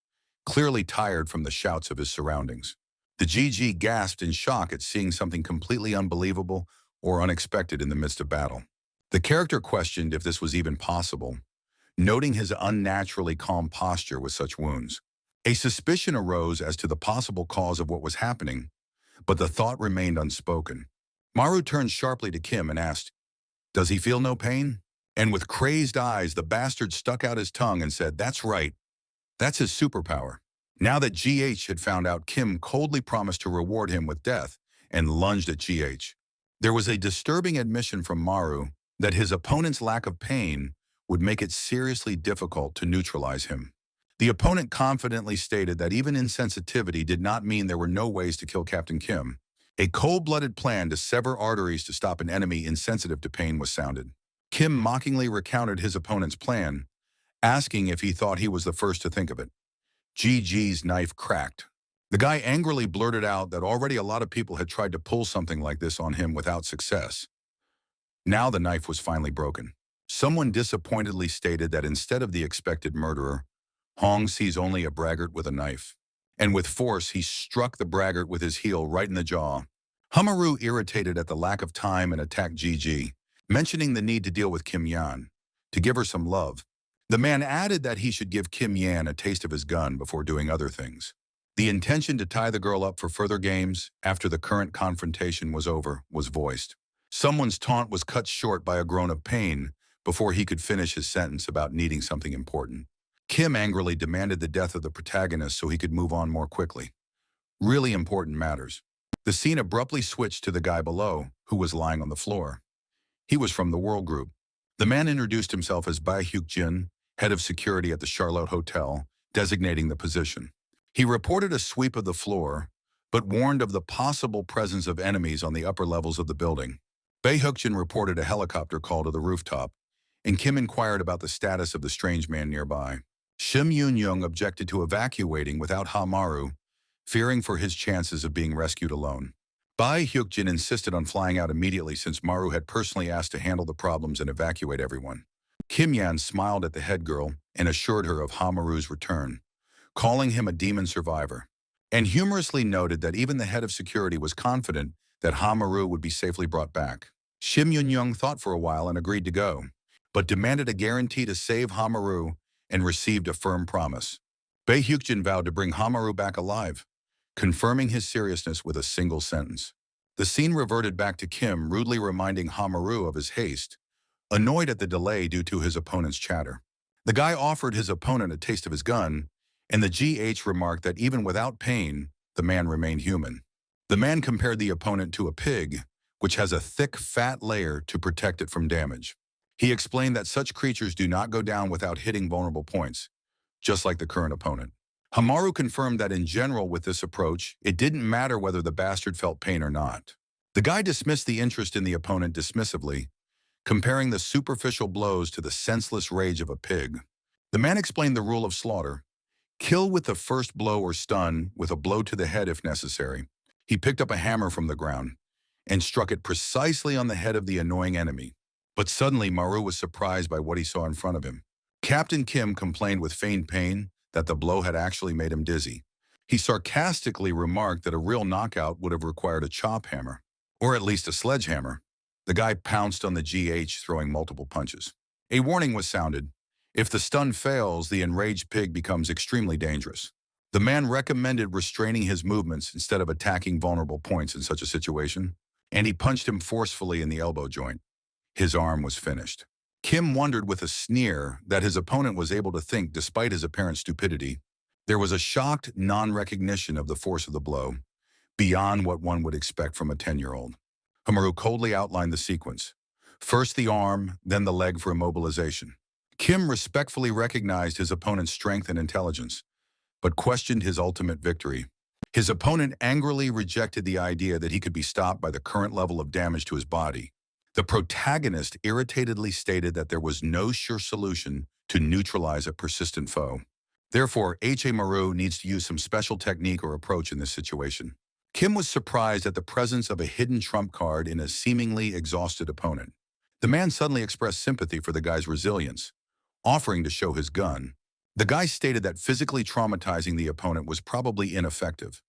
clearly tired from the shouts of his surroundings. The GG gasped in shock at seeing something completely unbelievable or unexpected in the midst of battle. The character questioned if this was even possible, noting his unnaturally calm posture with such wounds. A suspicion arose as to the possible cause of what was happening, but the thought remained unspoken. Maru turned sharply to Kim and asked, "Does he feel no pain?" And with crazed eyes, the bastard stuck out his tongue and said, "That's right. That's his superpower." Now that GH had found out, Kim coldly promised to reward him with death and lunged at GH. There was a disturbing admission from Maru that his opponent's lack of pain would make it seriously difficult to neutralize him. The opponent confidently stated that even insensitivity did not mean there were no ways to kill Captain Kim. A cold-blooded plan to sever arteries to stop an enemy insensitive to pain was sounded. Kim mockingly recounted his opponent's plan, asking if he thought he was the first to think of it. GG's knife cracked. The guy angrily blurted out that already a lot of people had tried to pull something like this on him without success. Now the knife was finally broken. Someone disappointedly stated that instead of the expected murderer, Hong sees only a braggart with a knife. And with force, he struck the braggart with his heel right in the jaw. Hamaru, irritated at the lack of time, and attacked Gigi, mentioning the need to deal with Kim Yan, to give her some love. The man added that he should give Kim Yan a taste of his gun before doing other things. The intention to tie the girl up for further games after the current confrontation was over was voiced. Someone's taunt was cut short by a groan of pain before he could finish his sentence about needing something important. Kim angrily demanded the death of the protagonist so he could move on more quickly. Really important matters. The scene abruptly switched to the guy below, who was lying on the floor. He was from the World Group. The man introduced himself as Bai Hyuk-jin, head of security at the Charlotte Hotel, designating the position. He reported a sweep of the floor, but warned of the possible presence of enemies on the upper levels of the building. Bai Hyuk-jin reported a helicopter call to the rooftop, and Kim inquired about the status of the strange man nearby. Shim Yun-young objected to evacuating without Hamaru, fearing for his chances of being rescued alone. Bai Hyuk-jin insisted on flying out immediately since Maru had personally asked to handle the problems and evacuate everyone. Kim Yan smiled at the head girl and assured her of Hamaru's return, calling him a demon survivor, and humorously noted that even the head of security was confident that Hamaru would be safely brought back. Shim Yun-young thought for a while and agreed to go, but demanded a guarantee to save Hamaru and received a firm promise. Bai Hyuk-jin vowed to bring Hamaru back alive, confirming his seriousness with a single sentence. The scene reverted back to Kim rudely reminding Hamaru of his haste, annoyed at the delay due to his opponent's chatter. The guy offered his opponent a taste of his gun, and the GH remarked that even without pain, the man remained human. The man compared the opponent to a pig, which has a thick, fat layer to protect it from damage. He explained that such creatures do not go down without hitting vulnerable points, just like the current opponent. Hamaru confirmed that in general with this approach, it didn't matter whether the bastard felt pain or not. The guy dismissed the interest in the opponent dismissively, comparing the superficial blows to the senseless rage of a pig. The man explained the rule of slaughter: kill with the first blow or stun with a blow to the head if necessary. He picked up a hammer from the ground and struck it precisely on the head of the annoying enemy. But suddenly Maru was surprised by what he saw in front of him. Captain Kim complained with feigned pain that the blow had actually made him dizzy. He sarcastically remarked that a real knockout would have required a chop hammer, or at least a sledgehammer. The guy pounced on the GH, throwing multiple punches. A warning was sounded. If the stun fails, the enraged pig becomes extremely dangerous. The man recommended restraining his movements instead of attacking vulnerable points in such a situation, and he punched him forcefully in the elbow joint. His arm was finished. Kim wondered with a sneer that his opponent was able to think despite his apparent stupidity. There was a shocked non-recognition of the force of the blow, beyond what one would expect from a 10-year-old. Hamaru coldly outlined the sequence. First the arm, then the leg for immobilization. Kim respectfully recognized his opponent's strength and intelligence, but questioned his ultimate victory. His opponent angrily rejected the idea that he could be stopped by the current level of damage to his body. The protagonist irritatedly stated that there was no sure solution to neutralize a persistent foe. Therefore, Maru needs to use some special technique or approach in this situation. Kim was surprised at the presence of a hidden trump card in a seemingly exhausted opponent. The man suddenly expressed sympathy for the guy's resilience, offering to show his gun. The guy stated that physically traumatizing the opponent was probably ineffective,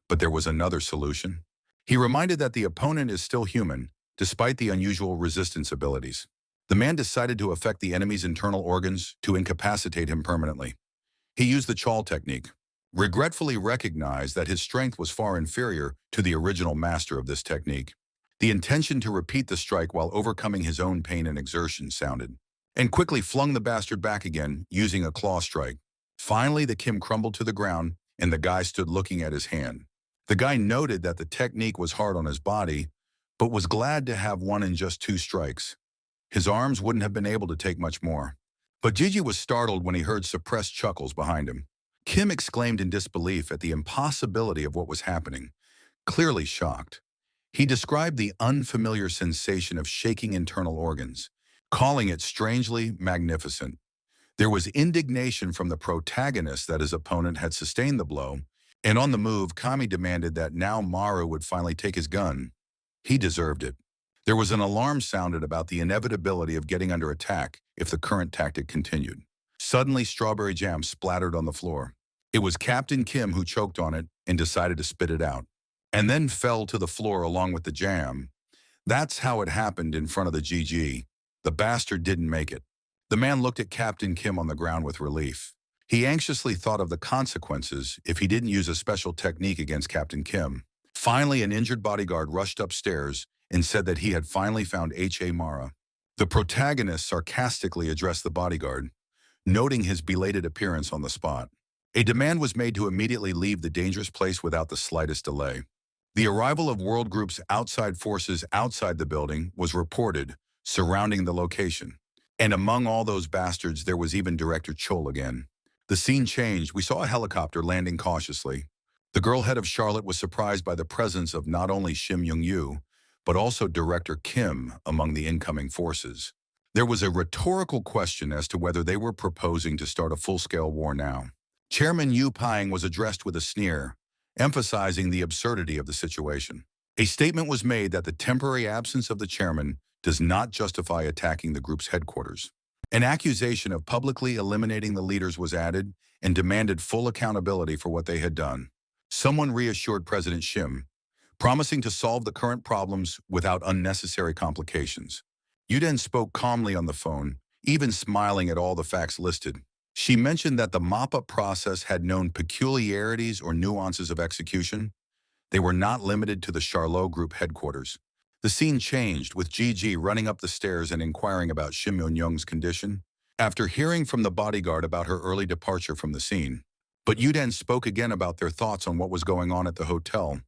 but there was another solution. He reminded that the opponent is still human, despite the unusual resistance abilities. The man decided to affect the enemy's internal organs to incapacitate him permanently. He used the chawl technique, regretfully recognized that his strength was far inferior to the original master of this technique. The intention to repeat the strike while overcoming his own pain and exertion sounded, and quickly flung the bastard back again, using a claw strike. Finally, the Kim crumbled to the ground, and the guy stood looking at his hand. The guy noted that the technique was hard on his body, but was glad to have won in just 2 strikes. His arms wouldn't have been able to take much more. But Gigi was startled when he heard suppressed chuckles behind him. Kim exclaimed in disbelief at the impossibility of what was happening, clearly shocked. He described the unfamiliar sensation of shaking internal organs, calling it strangely magnificent. There was indignation from the protagonist that his opponent had sustained the blow, and on the move, Kami demanded that now Maru would finally take his gun. He deserved it. There was an alarm sounded about the inevitability of getting under attack if the current tactic continued. Suddenly, strawberry jam splattered on the floor. It was Captain Kim who choked on it and decided to spit it out, and then fell to the floor along with the jam. That's how it happened in front of the GG. The bastard didn't make it. The man looked at Captain Kim on the ground with relief. He anxiously thought of the consequences if he didn't use a special technique against Captain Kim. Finally, an injured bodyguard rushed upstairs and said that he had finally found H.A. Mara. The protagonist sarcastically addressed the bodyguard, noting his belated appearance on the spot. A demand was made to immediately leave the dangerous place without the slightest delay. The arrival of World Group's outside forces outside the building was reported, surrounding the location. And among all those bastards, there was even Director Chol again. The scene changed. We saw a helicopter landing cautiously. The girl head of Charlotte was surprised by the presence of not only Shim Young-yu, but also Director Kim among the incoming forces. There was a rhetorical question as to whether they were proposing to start a full-scale war now. Chairman Yu Pang was addressed with a sneer, emphasizing the absurdity of the situation. A statement was made that the temporary absence of the chairman does not justify attacking the group's headquarters. An accusation of publicly eliminating the leaders was added and demanded full accountability for what they had done. Someone reassured President Shim, promising to solve the current problems without unnecessary complications. Yuden spoke calmly on the phone, even smiling at all the facts listed. She mentioned that the mop-up process had known peculiarities or nuances of execution. They were not limited to the Charlot Group headquarters. The scene changed, with Gigi running up the stairs and inquiring about Shim Young-young's condition, after hearing from the bodyguard about her early departure from the scene. But Yuden spoke again about their thoughts on what was going on at the hotel.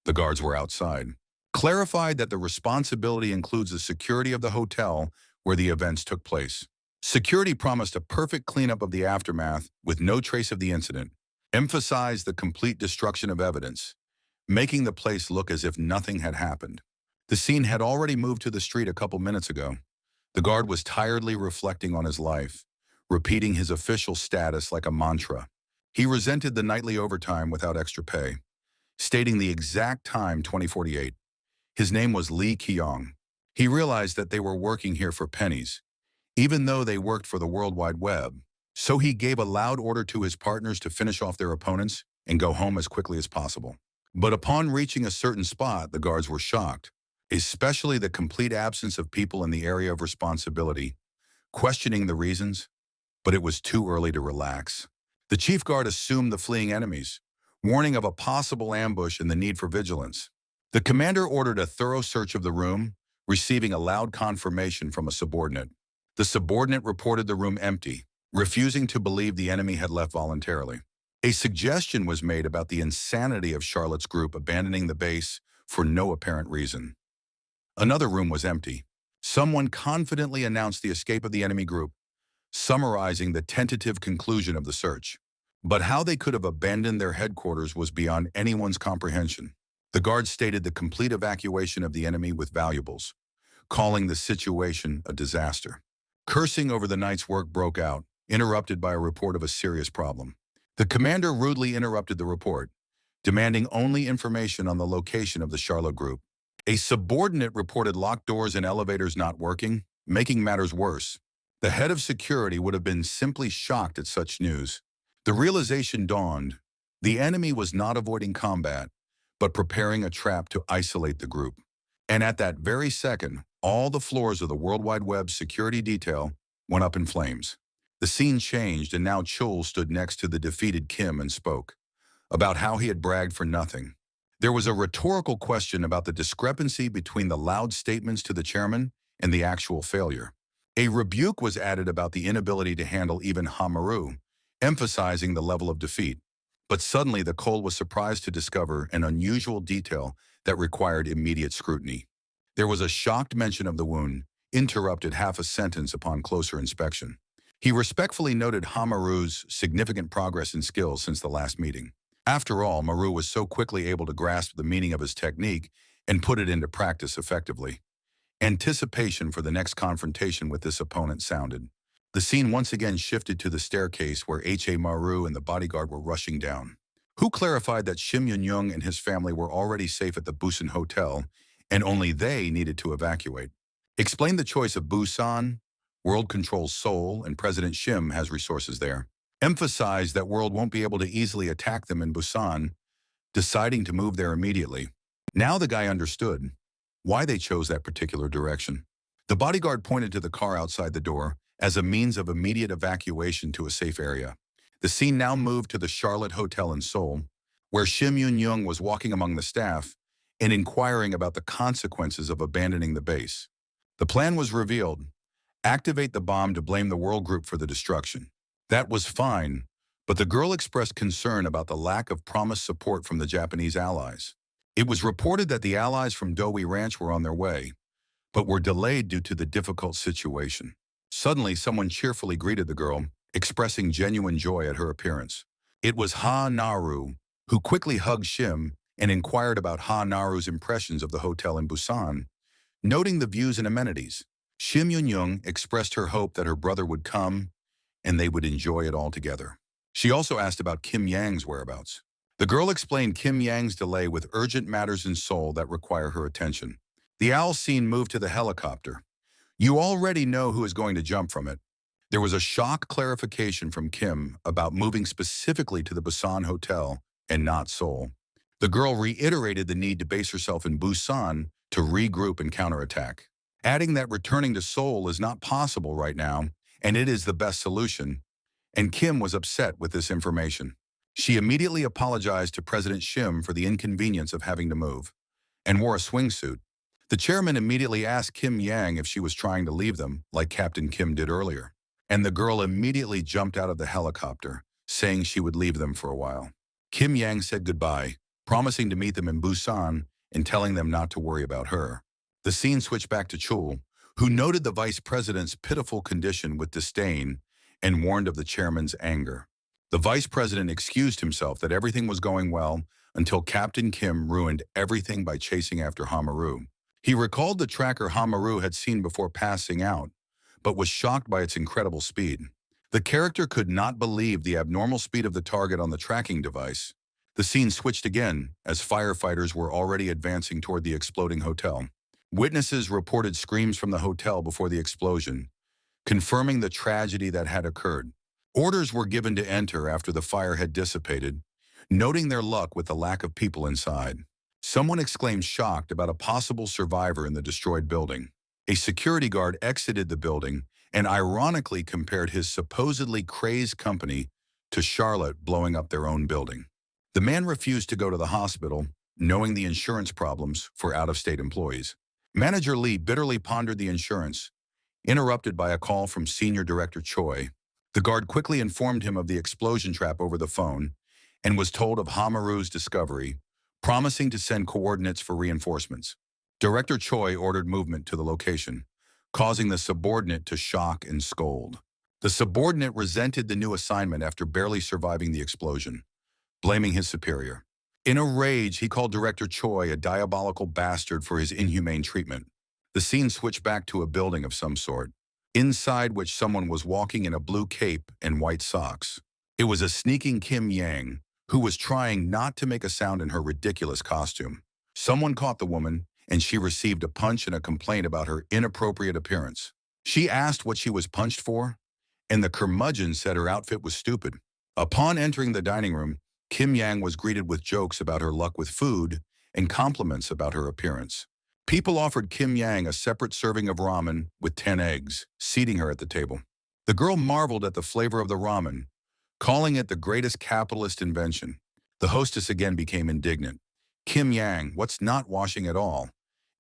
The guards were outside. Clarified that the responsibility includes the security of the hotel where the events took place. Security promised a perfect cleanup of the aftermath with no trace of the incident. Emphasized the complete destruction of evidence, making the place look as if nothing had happened. The scene had already moved to the street a couple minutes ago. The guard was tiredly reflecting on his life, repeating his official status like a mantra. He resented the nightly overtime without extra pay, stating the exact time 2048. His name was Lee Kyong. He realized that they were working here for pennies, even though they worked for the World Wide Web. So he gave a loud order to his partners to finish off their opponents and go home as quickly as possible. But upon reaching a certain spot, the guards were shocked, especially the complete absence of people in the area of responsibility, questioning the reasons, but it was too early to relax. The chief guard assumed the fleeing enemies, warning of a possible ambush and the need for vigilance. The commander ordered a thorough search of the room, receiving a loud confirmation from a subordinate. The subordinate reported the room empty, refusing to believe the enemy had left voluntarily. A suggestion was made about the insanity of Charlotte's group abandoning the base for no apparent reason. Another room was empty. Someone confidently announced the escape of the enemy group, summarizing the tentative conclusion of the search. But how they could have abandoned their headquarters was beyond anyone's comprehension. The guards stated the complete evacuation of the enemy with valuables, calling the situation a disaster. Cursing over the night's work broke out, interrupted by a report of a serious problem. The commander rudely interrupted the report, demanding only information on the location of the Charlotte group. A subordinate reported locked doors and elevators not working, making matters worse. The head of security would have been simply shocked at such news. The realization dawned. The enemy was not avoiding combat, but preparing a trap to isolate the group. And at that very second, all the floors of the World Wide Web security detail went up in flames. The scene changed, and now Chol stood next to the defeated Kim and spoke about how he had bragged for nothing. There was a rhetorical question about the discrepancy between the loud statements to the chairman and the actual failure. A rebuke was added about the inability to handle even Hamaru, emphasizing the level of defeat. But suddenly the Cole was surprised to discover an unusual detail that required immediate scrutiny. There was a shocked mention of the wound, interrupted half a sentence upon closer inspection. He respectfully noted Hamaru's significant progress in skills since the last meeting. After all, Maru was so quickly able to grasp the meaning of his technique and put it into practice effectively. Anticipation for the next confrontation with this opponent sounded. The scene once again shifted to the staircase where H.A. Maru and the bodyguard were rushing down. Who clarified that Shim Yun-young and his family were already safe at the Busan Hotel, and only they needed to evacuate. Explained the choice of Busan, World controls Seoul, and President Shim has resources there. Emphasized that World won't be able to easily attack them in Busan, deciding to move there immediately. Now the guy understood why they chose that particular direction. The bodyguard pointed to the car outside the door as a means of immediate evacuation to a safe area. The scene now moved to the Charlotte Hotel in Seoul, where Shim Yun-young was walking among the staff and inquiring about the consequences of abandoning the base. The plan was revealed: activate the bomb to blame the World Group for the destruction. That was fine, but the girl expressed concern about the lack of promised support from the Japanese allies. It was reported that the allies from Doi Ranch were on their way, but were delayed due to the difficult situation. Suddenly, someone cheerfully greeted the girl, expressing genuine joy at her appearance. It was Ha Naru, who quickly hugged Shim and inquired about Ha Naru's impressions of the hotel in Busan, noting the views and amenities. Shim Yun-young expressed her hope that her brother would come and they would enjoy it all together. She also asked about Kim Yang's whereabouts. The girl explained Kim Yang's delay with urgent matters in Seoul that require her attention. The owl scene moved to the helicopter. You already know who is going to jump from it. There was a shock clarification from Kim about moving specifically to the Busan Hotel and not Seoul. The girl reiterated the need to base herself in Busan to regroup and counterattack, adding that returning to Seoul is not possible right now, and it is the best solution. And Kim was upset with this information. She immediately apologized to President Shim for the inconvenience of having to move, and wore a swimsuit. The chairman immediately asked Kim Yang if she was trying to leave them, like Captain Kim did earlier. And the girl immediately jumped out of the helicopter, saying she would leave them for a while. Kim Yang said goodbye, promising to meet them in Busan and telling them not to worry about her. The scene switched back to Chul, who noted the vice president's pitiful condition with disdain and warned of the chairman's anger. The vice president excused himself that everything was going well until Captain Kim ruined everything by chasing after Hamaru. He recalled the tracker Hamaru had seen before passing out, but was shocked by its incredible speed. The character could not believe the abnormal speed of the target on the tracking device. The scene switched again as firefighters were already advancing toward the exploding hotel. Witnesses reported screams from the hotel before the explosion, confirming the tragedy that had occurred. Orders were given to enter after the fire had dissipated, noting their luck with the lack of people inside. Someone exclaimed shocked about a possible survivor in the destroyed building. A security guard exited the building and ironically compared his supposedly crazed company to Charlotte blowing up their own building. The man refused to go to the hospital, knowing the insurance problems for out-of-state employees. Manager Lee bitterly pondered the insurance, interrupted by a call from Senior Director Choi. The guard quickly informed him of the explosion trap over the phone and was told of Hamaru's discovery, promising to send coordinates for reinforcements. Director Choi ordered movement to the location, causing the subordinate to shock and scold. The subordinate resented the new assignment after barely surviving the explosion, blaming his superior. In a rage, he called Director Choi a diabolical bastard for his inhumane treatment. The scene switched back to a building of some sort, inside which someone was walking in a blue cape and white socks. It was a sneaking Kim Yang, who was trying not to make a sound in her ridiculous costume. Someone caught the woman, and she received a punch and a complaint about her inappropriate appearance. She asked what she was punched for, and the curmudgeon said her outfit was stupid. Upon entering the dining room, Kim Yang was greeted with jokes about her luck with food and compliments about her appearance. People offered Kim Yang a separate serving of ramen with 10 eggs, seating her at the table. The girl marveled at the flavor of the ramen, calling it the greatest capitalist invention. The hostess again became indignant. Kim Yang, what's not washing at all?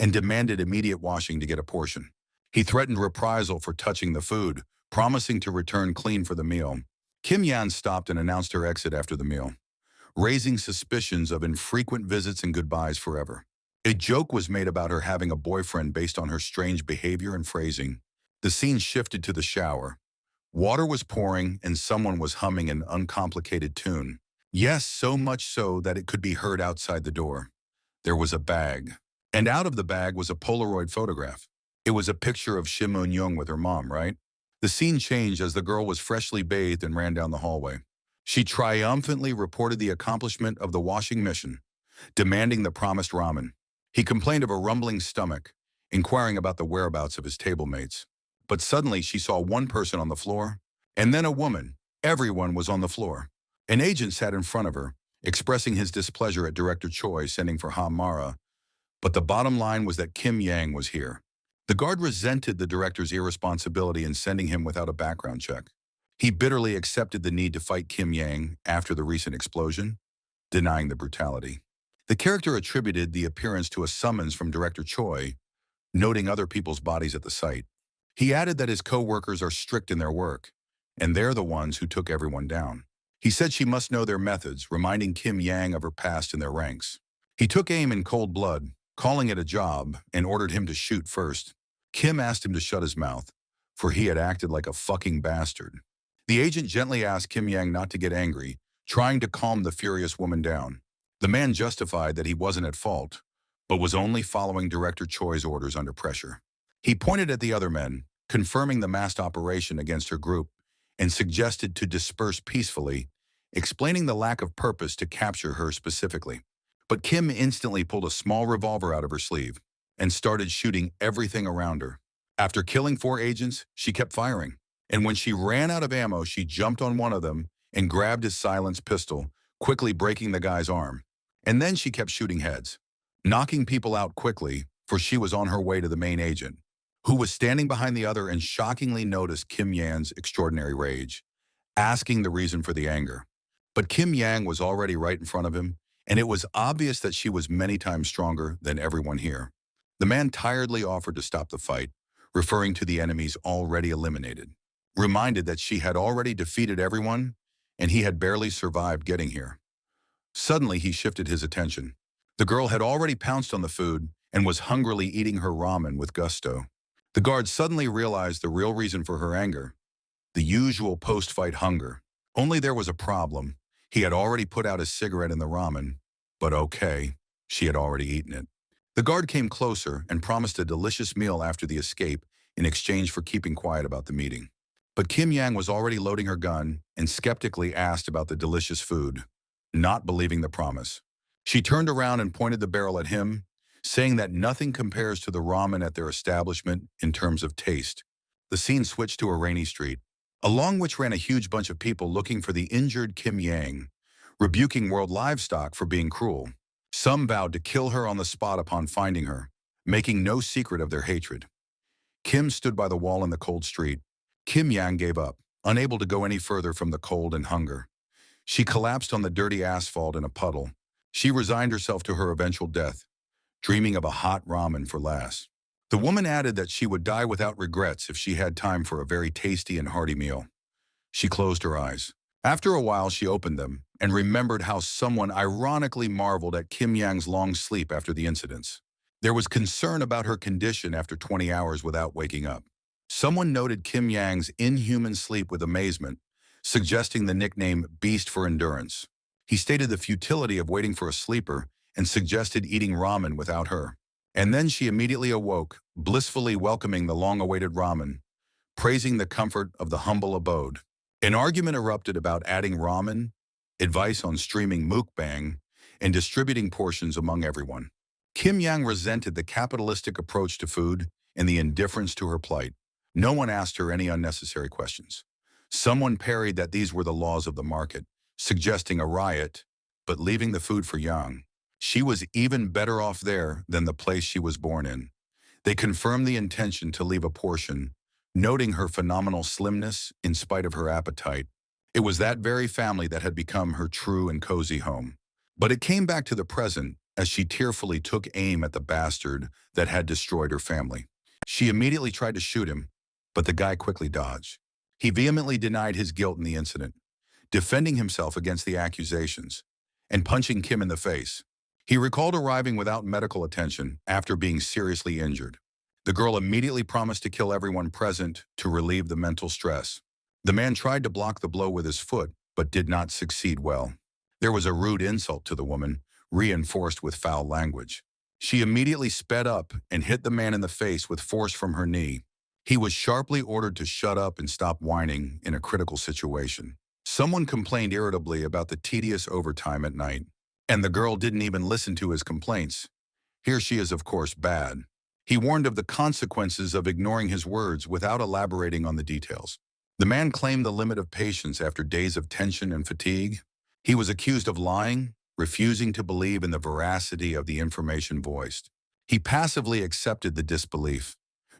And demanded immediate washing to get a portion. He threatened reprisal for touching the food, promising to return clean for the meal. Kim Yang stopped and announced her exit after the meal. raising suspicions of infrequent visits and goodbyes forever. A joke was made about her having a boyfriend based on her strange behavior and phrasing. The scene shifted to the shower. Water was pouring and someone was humming an uncomplicated tune. Yes, so much so that it could be heard outside the door. There was a bag. And out of the bag was a Polaroid photograph. It was a picture of Shim Eun-young with her mom, right? The scene changed as the girl was freshly bathed and ran down the hallway. She triumphantly reported the accomplishment of the washing mission, demanding the promised ramen. He complained of a rumbling stomach, inquiring about the whereabouts of his table mates. But suddenly she saw one person on the floor, and then a woman. Everyone was on the floor. An agent sat in front of her, expressing his displeasure at Director Choi sending for Ha-mara, but the bottom line was that Kim Yang was here. The guard resented the director's irresponsibility in sending him without a background check. He bitterly accepted the need to fight Kim Yang after the recent explosion, denying the brutality. The character attributed the appearance to a summons from Director Choi, noting other people's bodies at the site. He added that his co-workers are strict in their work, and they're the ones who took everyone down. He said she must know their methods, reminding Kim Yang of her past in their ranks. He took aim in cold blood, calling it a job, and ordered him to shoot first. Kim asked him to shut his mouth, for he had acted like a fucking bastard. The agent gently asked Kim Yang not to get angry, trying to calm the furious woman down. The man justified that he wasn't at fault, but was only following Director Choi's orders under pressure. He pointed at the other men, confirming the massed operation against her group, and suggested to disperse peacefully, explaining the lack of purpose to capture her specifically. But Kim instantly pulled a small revolver out of her sleeve and started shooting everything around her. After killing 4 agents, she kept firing. And when she ran out of ammo, she jumped on one of them and grabbed his silenced pistol, quickly breaking the guy's arm. And then she kept shooting heads, knocking people out quickly, for she was on her way to the main agent, who was standing behind the other and shockingly noticed Kim Yang's extraordinary rage, asking the reason for the anger. But Kim Yang was already right in front of him, and it was obvious that she was many times stronger than everyone here. The man tiredly offered to stop the fight, referring to the enemies already eliminated, reminded that she had already defeated everyone, and he had barely survived getting here. Suddenly, he shifted his attention. The girl had already pounced on the food and was hungrily eating her ramen with gusto. The guard suddenly realized the real reason for her anger, the usual post-fight hunger. Only there was a problem. He had already put out his cigarette in the ramen, but okay, she had already eaten it. The guard came closer and promised a delicious meal after the escape in exchange for keeping quiet about the meeting. But Kim Yang was already loading her gun and skeptically asked about the delicious food, not believing the promise. She turned around and pointed the barrel at him, saying that nothing compares to the ramen at their establishment in terms of taste. The scene switched to a rainy street, along which ran a huge bunch of people looking for the injured Kim Yang, rebuking World Livestock for being cruel. Some vowed to kill her on the spot upon finding her, making no secret of their hatred. Kim stood by the wall in the cold street. Kim Yang gave up, unable to go any further from the cold and hunger. She collapsed on the dirty asphalt in a puddle. She resigned herself to her eventual death, dreaming of a hot ramen for last. The woman added that she would die without regrets if she had time for a very tasty and hearty meal. She closed her eyes. After a while, she opened them and remembered how someone ironically marveled at Kim Yang's long sleep after the incidents. There was concern about her condition after 20 hours without waking up. Someone noted Kim Yang's inhuman sleep with amazement, suggesting the nickname Beast for Endurance. He stated the futility of waiting for a sleeper and suggested eating ramen without her. And then she immediately awoke, blissfully welcoming the long-awaited ramen, praising the comfort of the humble abode. An argument erupted about adding ramen, advice on streaming mukbang, and distributing portions among everyone. Kim Yang resented the capitalistic approach to food and the indifference to her plight. No one asked her any unnecessary questions. Someone parried that these were the laws of the market, suggesting a riot, but leaving the food for Yang. She was even better off there than the place she was born in. They confirmed the intention to leave a portion, noting her phenomenal slimness in spite of her appetite. It was that very family that had become her true and cozy home. But it came back to the present as she tearfully took aim at the bastard that had destroyed her family. She immediately tried to shoot him, but the guy quickly dodged. He vehemently denied his guilt in the incident, defending himself against the accusations. and punching Kim in the face. He recalled arriving without medical attention after being seriously injured. The girl immediately promised to kill everyone present to relieve the mental stress. The man tried to block the blow with his foot, but did not succeed well. There was a rude insult to the woman, reinforced with foul language. She immediately sped up and hit the man in the face with force from her knee. He was sharply ordered to shut up and stop whining in a critical situation. Someone complained irritably about the tedious overtime at night, and the girl didn't even listen to his complaints. Here she is, of course, bad. He warned of the consequences of ignoring his words without elaborating on the details. The man claimed the limit of patience after days of tension and fatigue. He was accused of lying, refusing to believe in the veracity of the information voiced. He passively accepted the disbelief,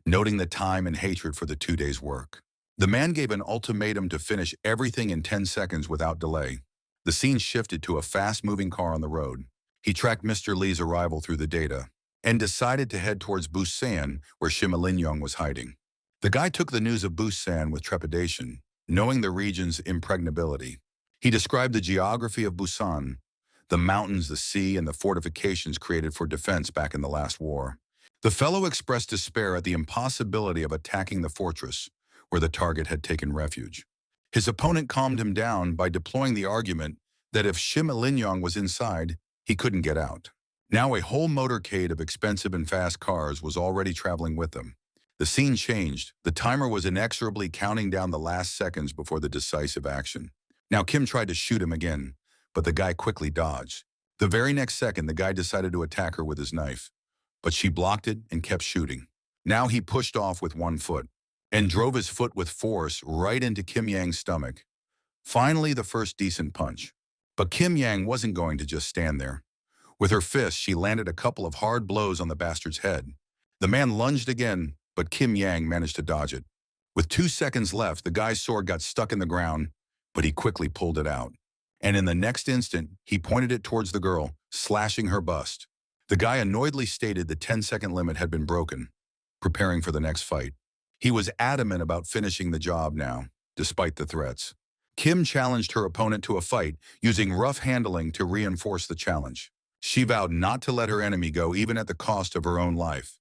noting the time and hatred for the 2 days' work. The man gave an ultimatum to finish everything in 10 seconds without delay. The scene shifted to a fast-moving car on the road. He tracked Mr. Lee's arrival through the data and decided to head towards Busan, where Shima Lin-young was hiding. The guy took the news of Busan with trepidation, knowing the region's impregnability. He described the geography of Busan, the mountains, the sea, and the fortifications created for defense back in the last war. The fellow expressed despair at the impossibility of attacking the fortress, where the target had taken refuge. His opponent calmed him down by deploying the argument that if Shima Lin-young was inside, he couldn't get out. Now a whole motorcade of expensive and fast cars was already traveling with them. The scene changed. The timer was inexorably counting down the last seconds before the decisive action. Now Kim tried to shoot him again, but the guy quickly dodged. The very next second, the guy decided to attack her with his knife, but she blocked it and kept shooting. Now he pushed off with one foot and drove his foot with force right into Kim Yang's stomach. Finally, the first decent punch. But Kim Yang wasn't going to just stand there. With her fist, she landed a couple of hard blows on the bastard's head. The man lunged again, but Kim Yang managed to dodge it. With 2 seconds left, the guy's sword got stuck in the ground, but he quickly pulled it out. And in the next instant, he pointed it towards the girl, slashing her bust. The guy annoyedly stated the 10-second limit had been broken, preparing for the next fight. He was adamant about finishing the job now, despite the threats. Kim challenged her opponent to a fight, using rough handling to reinforce the challenge. She vowed not to let her enemy go even at the cost of her own life,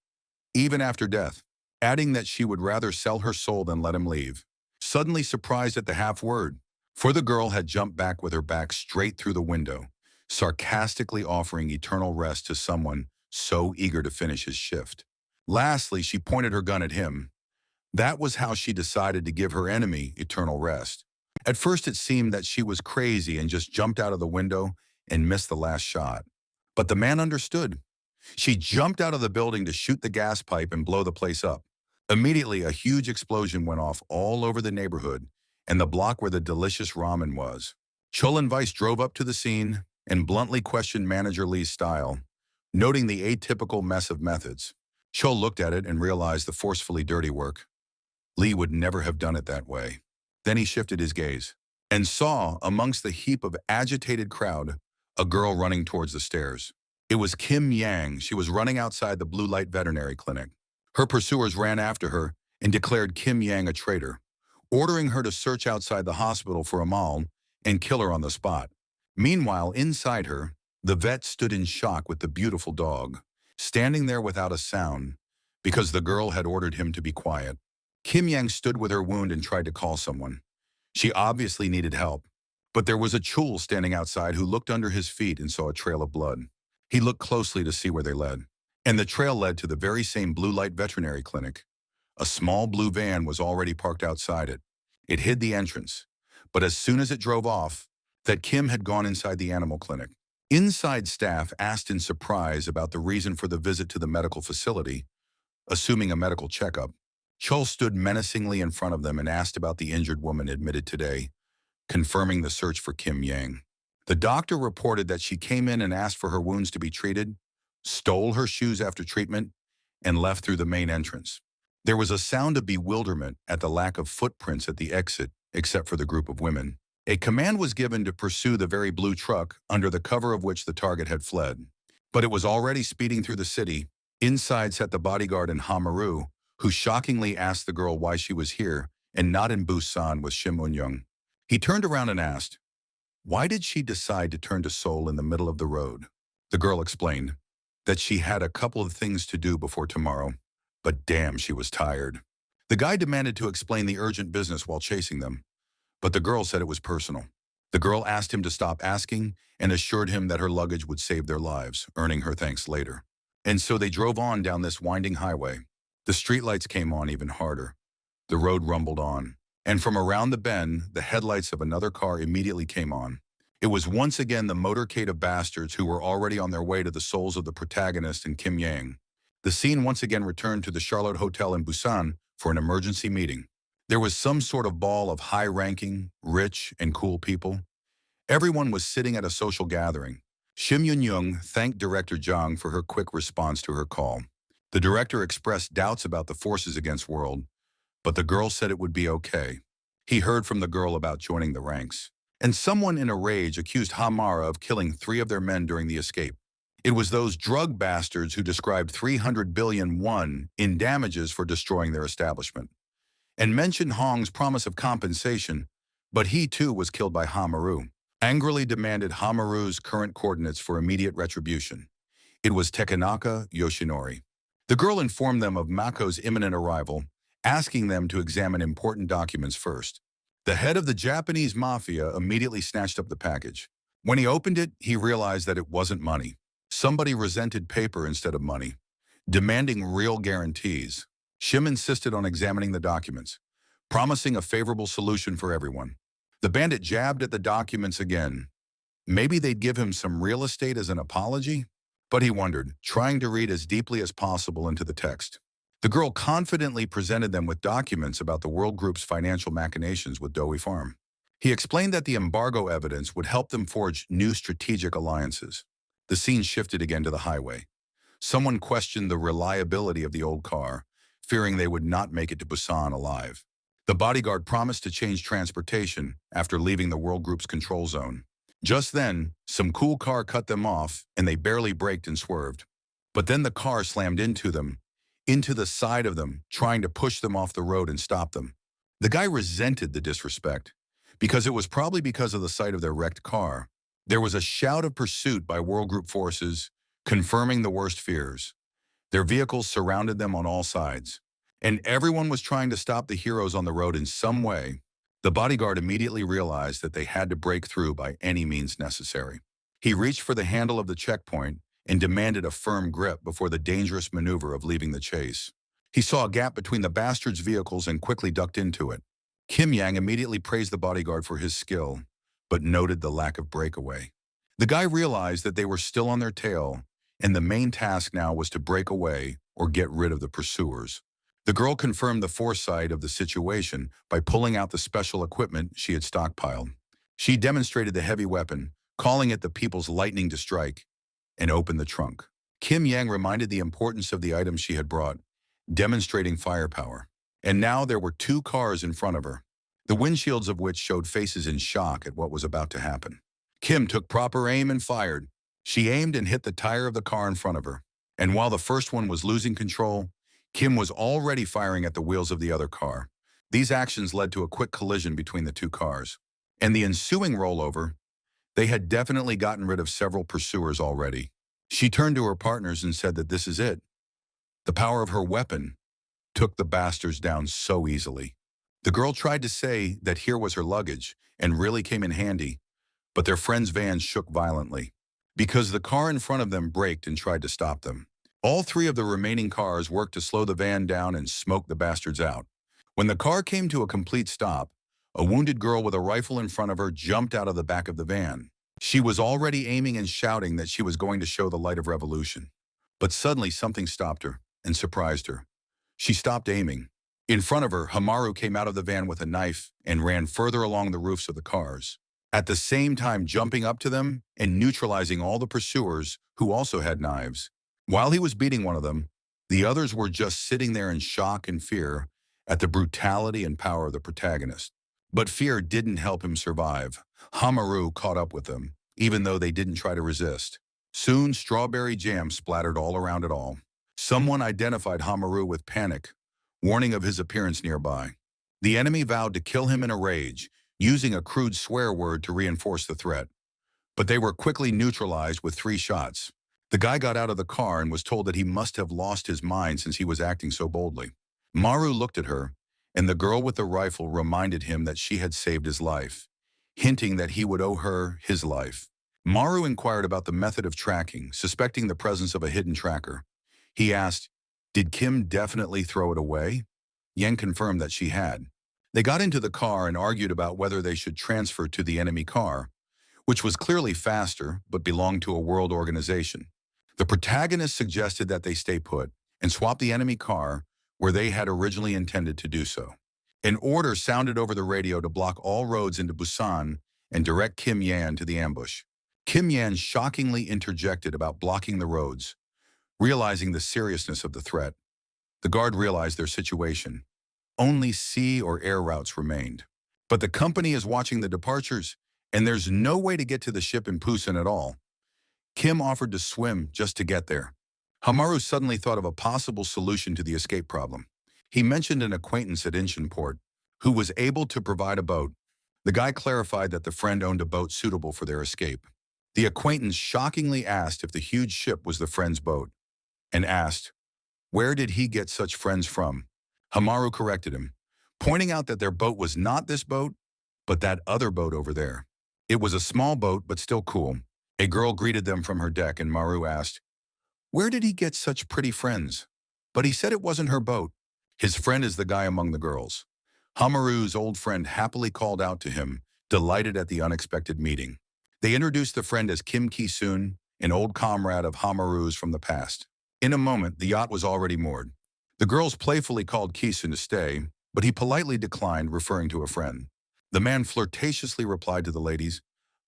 even after death, adding that she would rather sell her soul than let him leave. Suddenly surprised at the half-word, for the girl had jumped back with her back straight through the window, sarcastically offering eternal rest to someone so eager to finish his shift. Lastly, she pointed her gun at him. That was how she decided to give her enemy eternal rest. At first it seemed that she was crazy and just jumped out of the window and missed the last shot. But the man understood. She jumped out of the building to shoot the gas pipe and blow the place up. Immediately, a huge explosion went off all over the neighborhood and the block where the delicious ramen was. Chol and Vice drove up to the scene and bluntly questioned Manager Lee's style, noting the atypical mess of methods. Chol looked at it and realized the forcefully dirty work. Lee would never have done it that way. Then he shifted his gaze and saw, amongst the heap of agitated crowd, a girl running towards the stairs. It was Kim Yang. She was running outside the blue light veterinary clinic. Her pursuers ran after her and declared Kim Yang a traitor, ordering her to search outside the hospital for Amal and kill her on the spot. Meanwhile, inside her, the vet stood in shock with the beautiful dog, standing there without a sound, because the girl had ordered him to be quiet. Kim Yang stood with her wound and tried to call someone. She obviously needed help, but there was a Chul standing outside who looked under his feet and saw a trail of blood. He looked closely to see where they led, and the trail led to the very same blue light veterinary clinic. A small blue van was already parked outside it. It hid the entrance, but as soon as it drove off, that Kim had gone inside the animal clinic. Inside staff asked in surprise about the reason for the visit to the medical facility, assuming a medical checkup. Chol stood menacingly in front of them and asked about the injured woman admitted today, confirming the search for Kim Yang. The doctor reported that she came in and asked for her wounds to be treated, stole her shoes after treatment, and left through the main entrance. There was a sound of bewilderment at the lack of footprints at the exit, except for the group of women. A command was given to pursue the very blue truck under the cover of which the target had fled. But it was already speeding through the city. Inside sat the bodyguard in Hamaru, who shockingly asked the girl why she was here and not in Busan with Shim Eun-young. He turned around and asked, Why did she decide to turn to Seoul in the middle of the road? The girl explained that she had a couple of things to do before tomorrow, but damn, she was tired. The guy demanded to explain the urgent business while chasing them, but the girl said it was personal. The girl asked him to stop asking and assured him that her luggage would save their lives, earning her thanks later. And so they drove on down this winding highway. The streetlights came on even harder. The road rumbled on, and from around the bend, the headlights of another car immediately came on. It was once again the motorcade of bastards who were already on their way to the souls of the protagonist and Kim Yang. The scene once again returned to the Charlotte Hotel in Busan for an emergency meeting. There was some sort of ball of high-ranking, rich, and cool people. Everyone was sitting at a social gathering. Shim Yun-young thanked Director Jang for her quick response to her call. The director expressed doubts about the forces against World, but the girl said it would be okay. He heard from the girl about joining the ranks. And someone in a rage accused Hamara of killing 3 of their men during the escape. It was those drug bastards who described 300 billion won in damages for destroying their establishment, and mentioned Hong's promise of compensation, but he too was killed by Hamaru. Angrily demanded Hamaru's current coordinates for immediate retribution. It was Tekanaka Yoshinori. The girl informed them of Mako's imminent arrival, asking them to examine important documents first. The head of the Japanese mafia immediately snatched up the package. When he opened it, he realized that it wasn't money. Somebody resented paper instead of money, demanding real guarantees. Shim insisted on examining the documents, promising a favorable solution for everyone. The bandit jabbed at the documents again. Maybe they'd give him some real estate as an apology? But he wondered, trying to read as deeply as possible into the text. The girl confidently presented them with documents about the World Group's financial machinations with Doi Farm. He explained that the embargo evidence would help them forge new strategic alliances. The scene shifted again to the highway. Someone questioned the reliability of the old car, fearing they would not make it to Busan alive. The bodyguard promised to change transportation after leaving the World Group's control zone. Just then, some cool car cut them off, and they barely braked and swerved. But then the car slammed into them, into the side of them, trying to push them off the road and stop them. The guy resented the disrespect, because it was probably because of the sight of their wrecked car. There was a shout of pursuit by World Group forces, confirming the worst fears. Their vehicles surrounded them on all sides, and everyone was trying to stop the heroes on the road in some way. The bodyguard immediately realized that they had to break through by any means necessary. He reached for the handle of the checkpoint and demanded a firm grip before the dangerous maneuver of leaving the chase. He saw a gap between the bastards' vehicles and quickly ducked into it. Kim Yang immediately praised the bodyguard for his skill, but noted the lack of breakaway. The guy realized that they were still on their tail, and the main task now was to break away or get rid of the pursuers. The girl confirmed the foresight of the situation by pulling out the special equipment she had stockpiled. She demonstrated the heavy weapon, calling it the people's lightning to strike, and opened the trunk. Kim Yang reminded the importance of the items she had brought, demonstrating firepower. And now there were 2 cars in front of her, the windshields of which showed faces in shock at what was about to happen. Kim took proper aim and fired. She aimed and hit the tire of the car in front of her. And while the first one was losing control, Kim was already firing at the wheels of the other car. These actions led to a quick collision between the 2 cars. And the ensuing rollover, they had definitely gotten rid of several pursuers already. She turned to her partners and said that this is it. The power of her weapon took the bastards down so easily. The girl tried to say that here was her luggage and really came in handy, but their friend's van shook violently because the car in front of them braked and tried to stop them. All 3 of the remaining cars worked to slow the van down and smoke the bastards out. When the car came to a complete stop, a wounded girl with a rifle in front of her jumped out of the back of the van. She was already aiming and shouting that she was going to show the light of revolution. But suddenly something stopped her and surprised her. She stopped aiming. In front of her, Hamaru came out of the van with a knife and ran further along the roofs of the cars, at the same time jumping up to them and neutralizing all the pursuers who also had knives. While he was beating one of them, the others were just sitting there in shock and fear at the brutality and power of the protagonist. But fear didn't help him survive. Hamaru caught up with them, even though they didn't try to resist. Soon, strawberry jam splattered all around it all. Someone identified Hamaru with panic, warning of his appearance nearby. The enemy vowed to kill him in a rage, using a crude swear word to reinforce the threat. But they were quickly neutralized with 3 shots. The guy got out of the car and was told that he must have lost his mind since he was acting so boldly. Maru looked at her, and the girl with the rifle reminded him that she had saved his life, hinting that he would owe her his life. Maru inquired about the method of tracking, suspecting the presence of a hidden tracker. He asked, "Did Kim definitely throw it away?" Yen confirmed that she had. They got into the car and argued about whether they should transfer to the enemy car, which was clearly faster but belonged to a world organization. The protagonist suggested that they stay put and swap the enemy car where they had originally intended to do so. An order sounded over the radio to block all roads into Busan and direct Kim Yan to the ambush. Kim Yan shockingly interjected about blocking the roads, realizing the seriousness of the threat. The guard realized their situation. Only sea or air routes remained. But the company is watching the departures, and there's no way to get to the ship in Busan at all. Kim offered to swim just to get there. Hamaru suddenly thought of a possible solution to the escape problem. He mentioned an acquaintance at Incheonport who was able to provide a boat. The guy clarified that the friend owned a boat suitable for their escape. The acquaintance shockingly asked if the huge ship was the friend's boat, and asked, where did he get such friends from? Hamaru corrected him, pointing out that their boat was not this boat, but that other boat over there. It was a small boat, but still cool. A girl greeted them from her deck, and Maru asked, where did he get such pretty friends? But he said it wasn't her boat. His friend is the guy among the girls. Hamaru's old friend happily called out to him, delighted at the unexpected meeting. They introduced the friend as Kim Ki-soon, an old comrade of Hamaru's from the past. In a moment, the yacht was already moored. The girls playfully called Ki-soon to stay, but he politely declined, referring to a friend. The man flirtatiously replied to the ladies,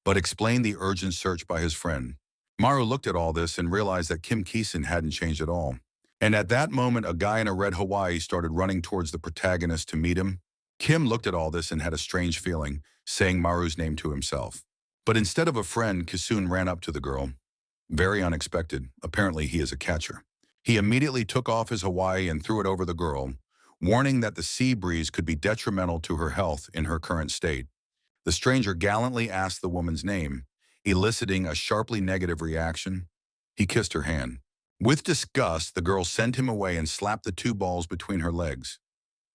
but explained the urgent search by his friend. Maru looked at all this and realized that Kim Ki-soon hadn't changed at all. And at that moment, a guy in a red Hawaii started running towards the protagonist to meet him. Kim looked at all this and had a strange feeling, saying Maru's name to himself. But instead of a friend, Ki-soon ran up to the girl. Very unexpected. Apparently, he is a catcher. He immediately took off his Hawaii and threw it over the girl, warning that the sea breeze could be detrimental to her health in her current state. The stranger gallantly asked the woman's name, eliciting a sharply negative reaction. He kissed her hand. With disgust, the girl sent him away and slapped the 2 balls between her legs.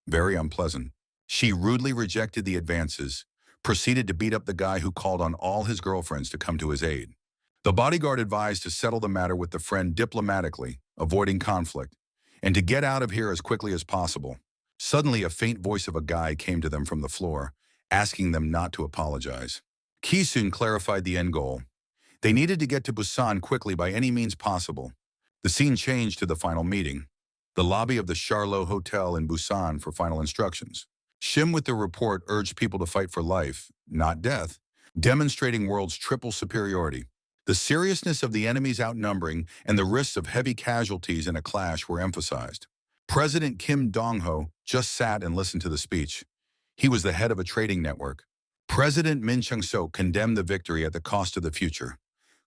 Very unpleasant. She rudely rejected the advances, proceeded to beat up the guy who called on all his girlfriends to come to his aid. The bodyguard advised to settle the matter with the friend diplomatically, avoiding conflict, and to get out of here as quickly as possible. Suddenly, a faint voice of a guy came to them from the floor, asking them not to apologize. Ki-soon clarified the end goal. They needed to get to Busan quickly by any means possible. The scene changed to the final meeting, the lobby of the Charlotte Hotel in Busan for final instructions. Shim with the report urged people to fight for life, not death, demonstrating world's triple superiority. The seriousness of the enemy's outnumbering and the risks of heavy casualties in a clash were emphasized. President Kim Dong-ho just sat and listened to the speech. He was the head of a trading network. President Min Chung-sok condemned the victory at the cost of the future,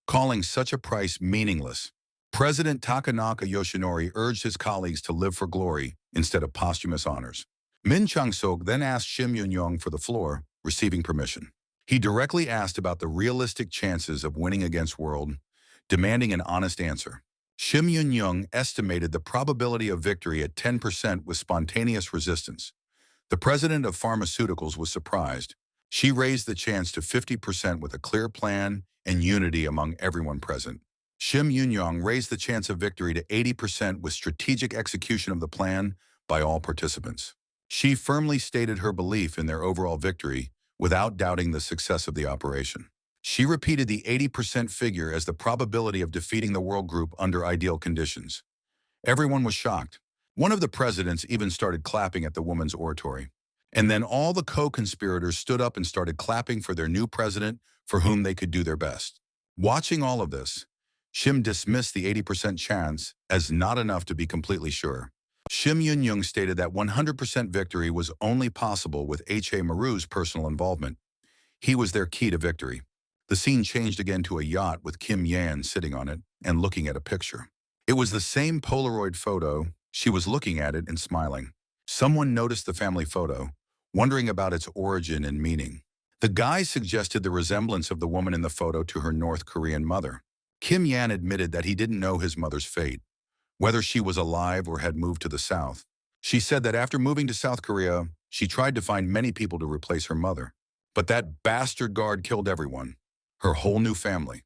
calling such a price meaningless. President Takanaka Yoshinori urged his colleagues to live for glory instead of posthumous honors. Min Chung-sok then asked Shim Yun-young for the floor, receiving permission. He directly asked about the realistic chances of winning against World, demanding an honest answer. Shim Yun-young estimated the probability of victory at 10% with spontaneous resistance. The president of pharmaceuticals was surprised. She raised the chance to 50% with a clear plan and unity among everyone present. Shim Yun-young raised the chance of victory to 80% with strategic execution of the plan by all participants. She firmly stated her belief in their overall victory without doubting the success of the operation. She repeated the 80% figure as the probability of defeating the world group under ideal conditions. Everyone was shocked. One of the presidents even started clapping at the woman's oratory. And then all the co-conspirators stood up and started clapping for their new president for whom they could do their best. Watching all of this, Shim dismissed the 80% chance as not enough to be completely sure. Shim Yun-young stated that 100% victory was only possible with H.A. Maru's personal involvement. He was their key to victory. The scene changed again to a yacht with Kim Yan sitting on it and looking at a picture. It was the same Polaroid photo. She was looking at it and smiling. Someone noticed the family photo, wondering about its origin and meaning. The guy suggested the resemblance of the woman in the photo to her North Korean mother. Kim Yan admitted that he didn't know his mother's fate, whether she was alive or had moved to the South. She said that after moving to South Korea, she tried to find many people to replace her mother. But that bastard guard killed everyone, her whole new family.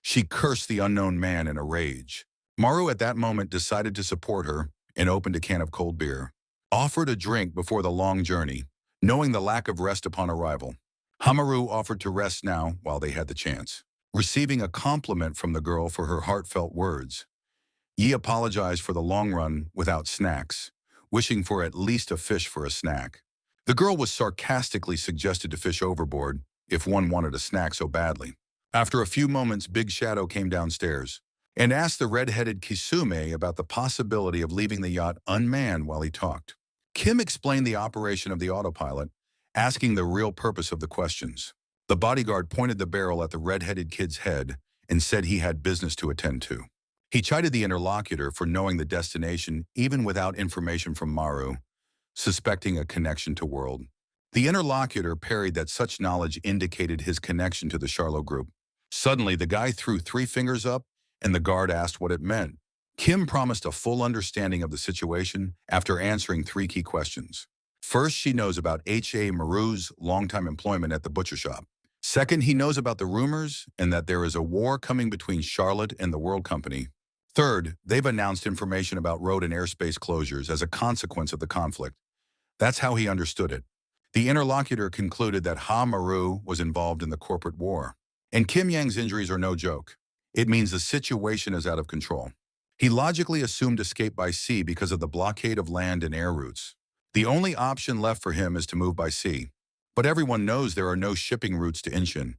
She cursed the unknown man in a rage. Maru at that moment decided to support her and opened a can of cold beer, offered a drink before the long journey, knowing the lack of rest upon arrival. Hamaru offered to rest now while they had the chance, receiving a compliment from the girl for her heartfelt words. Yi apologized for the long run without snacks, wishing for at least a fish for a snack. The girl was sarcastically suggested to fish overboard if one wanted a snack so badly. After a few moments, Big Shadow came downstairs and asked the red-headed Kisume about the possibility of leaving the yacht unmanned while he talked. Kim explained the operation of the autopilot, asking the real purpose of the questions. The bodyguard pointed the barrel at the red-headed kid's head and said he had business to attend to. He chided the interlocutor for knowing the destination even without information from Maru, suspecting a connection to World. The interlocutor parried that such knowledge indicated his connection to the Charlo group. Suddenly, the guy threw 3 fingers up, and the guard asked what it meant. Kim promised a full understanding of the situation after answering 3 key questions. First, she knows about H.A. Maru's longtime employment at the butcher shop. Second, he knows about the rumors and that there is a war coming between Charlotte and the World Company. Third, they've announced information about road and airspace closures as a consequence of the conflict. That's how he understood it. The interlocutor concluded that Ha Maru was involved in the corporate war. And Kim Yang's injuries are no joke. It means the situation is out of control. He logically assumed escape by sea because of the blockade of land and air routes. The only option left for him is to move by sea. But everyone knows there are no shipping routes to Incheon,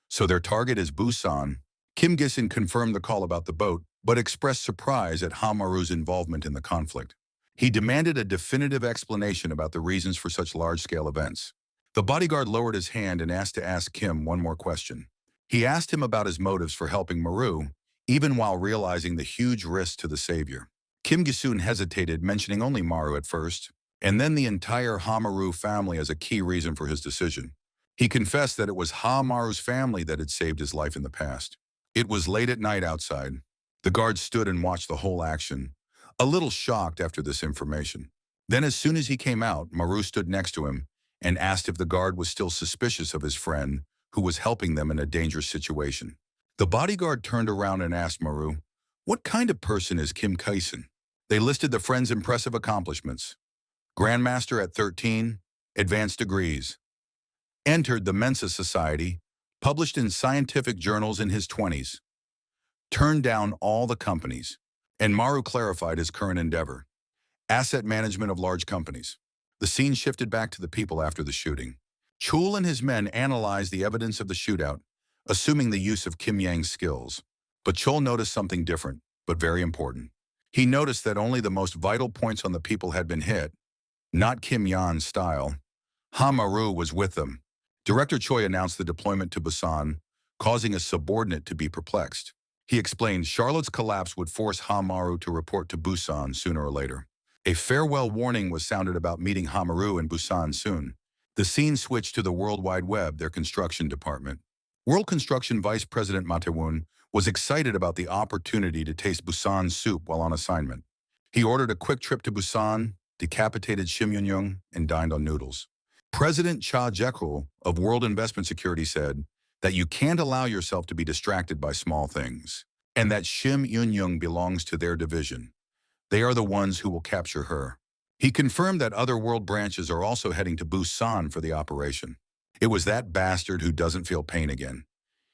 so their target is Busan. Kim Gisun confirmed the call about the boat, but expressed surprise at Hamaru's involvement in the conflict. He demanded a definitive explanation about the reasons for such large-scale events. The bodyguard lowered his hand and asked to ask Kim one more question. He asked him about his motives for helping Maru, even while realizing the huge risk to the savior. Kim Gisun hesitated, mentioning only Maru at first, and then the entire Hamaru family as a key reason for his decision. He confessed that it was Hamaru's family that had saved his life in the past. It was late at night outside. The guard stood and watched the whole action, a little shocked after this information. Then as soon as he came out, Maru stood next to him and asked if the guard was still suspicious of his friend, who was helping them in a dangerous situation. The bodyguard turned around and asked Maru, "What kind of person is Kim Kaisen?" They listed the friend's impressive accomplishments. Grandmaster at 13, advanced degrees. Entered the Mensa Society, published in scientific journals in his 20s. Turned down all the companies. And Maru clarified his current endeavor: asset management of large companies. The scene shifted back to the people after the shooting. Chul and his men analyzed the evidence of the shootout, assuming the use of Kim Yang's skills. But Chul noticed something different, but very important. He noticed that only the most vital points on the people had been hit, not Kim Yan's style. Hamaru was with them. Director Choi announced the deployment to Busan, causing a subordinate to be perplexed. He explained Charlotte's collapse would force Hamaru to report to Busan sooner or later. A farewell warning was sounded about meeting Hamaru in Busan soon. The scene switched to the World Wide Web, their construction department. World Construction Vice President Ma Tae-woon was excited about the opportunity to taste Busan soup while on assignment. He ordered a quick trip to Busan, decapitated Shim Yun-young, and dined on noodles. President Cha Jae-kul of World Investment Security said that you can't allow yourself to be distracted by small things, and that Shim Yun-young belongs to their division. They are the ones who will capture her. He confirmed that other world branches are also heading to Busan for the operation. It was that bastard who doesn't feel pain again.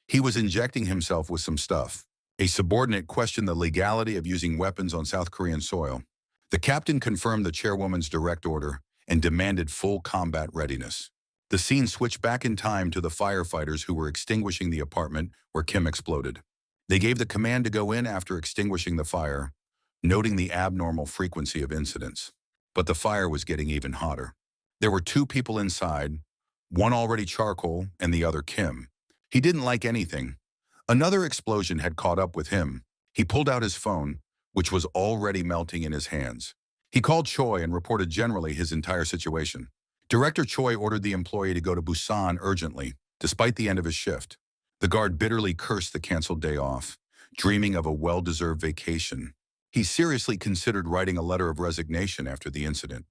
He was injecting himself with some stuff. A subordinate questioned the legality of using weapons on South Korean soil. The captain confirmed the chairwoman's direct order and demanded full combat readiness. The scene switched back in time to the firefighters who were extinguishing the apartment where Kim exploded. They gave the command to go in after extinguishing the fire, noting the abnormal frequency of incidents. But the fire was getting even hotter. There were 2 people inside, one already charcoal and the other Kim. He didn't like anything. Another explosion had caught up with him. He pulled out his phone, which was already melting in his hands. He called Choi and reported generally his entire situation. Director Choi ordered the employee to go to Busan urgently, despite the end of his shift. The guard bitterly cursed the canceled day off, dreaming of a well-deserved vacation. He seriously considered writing a letter of resignation after the incident.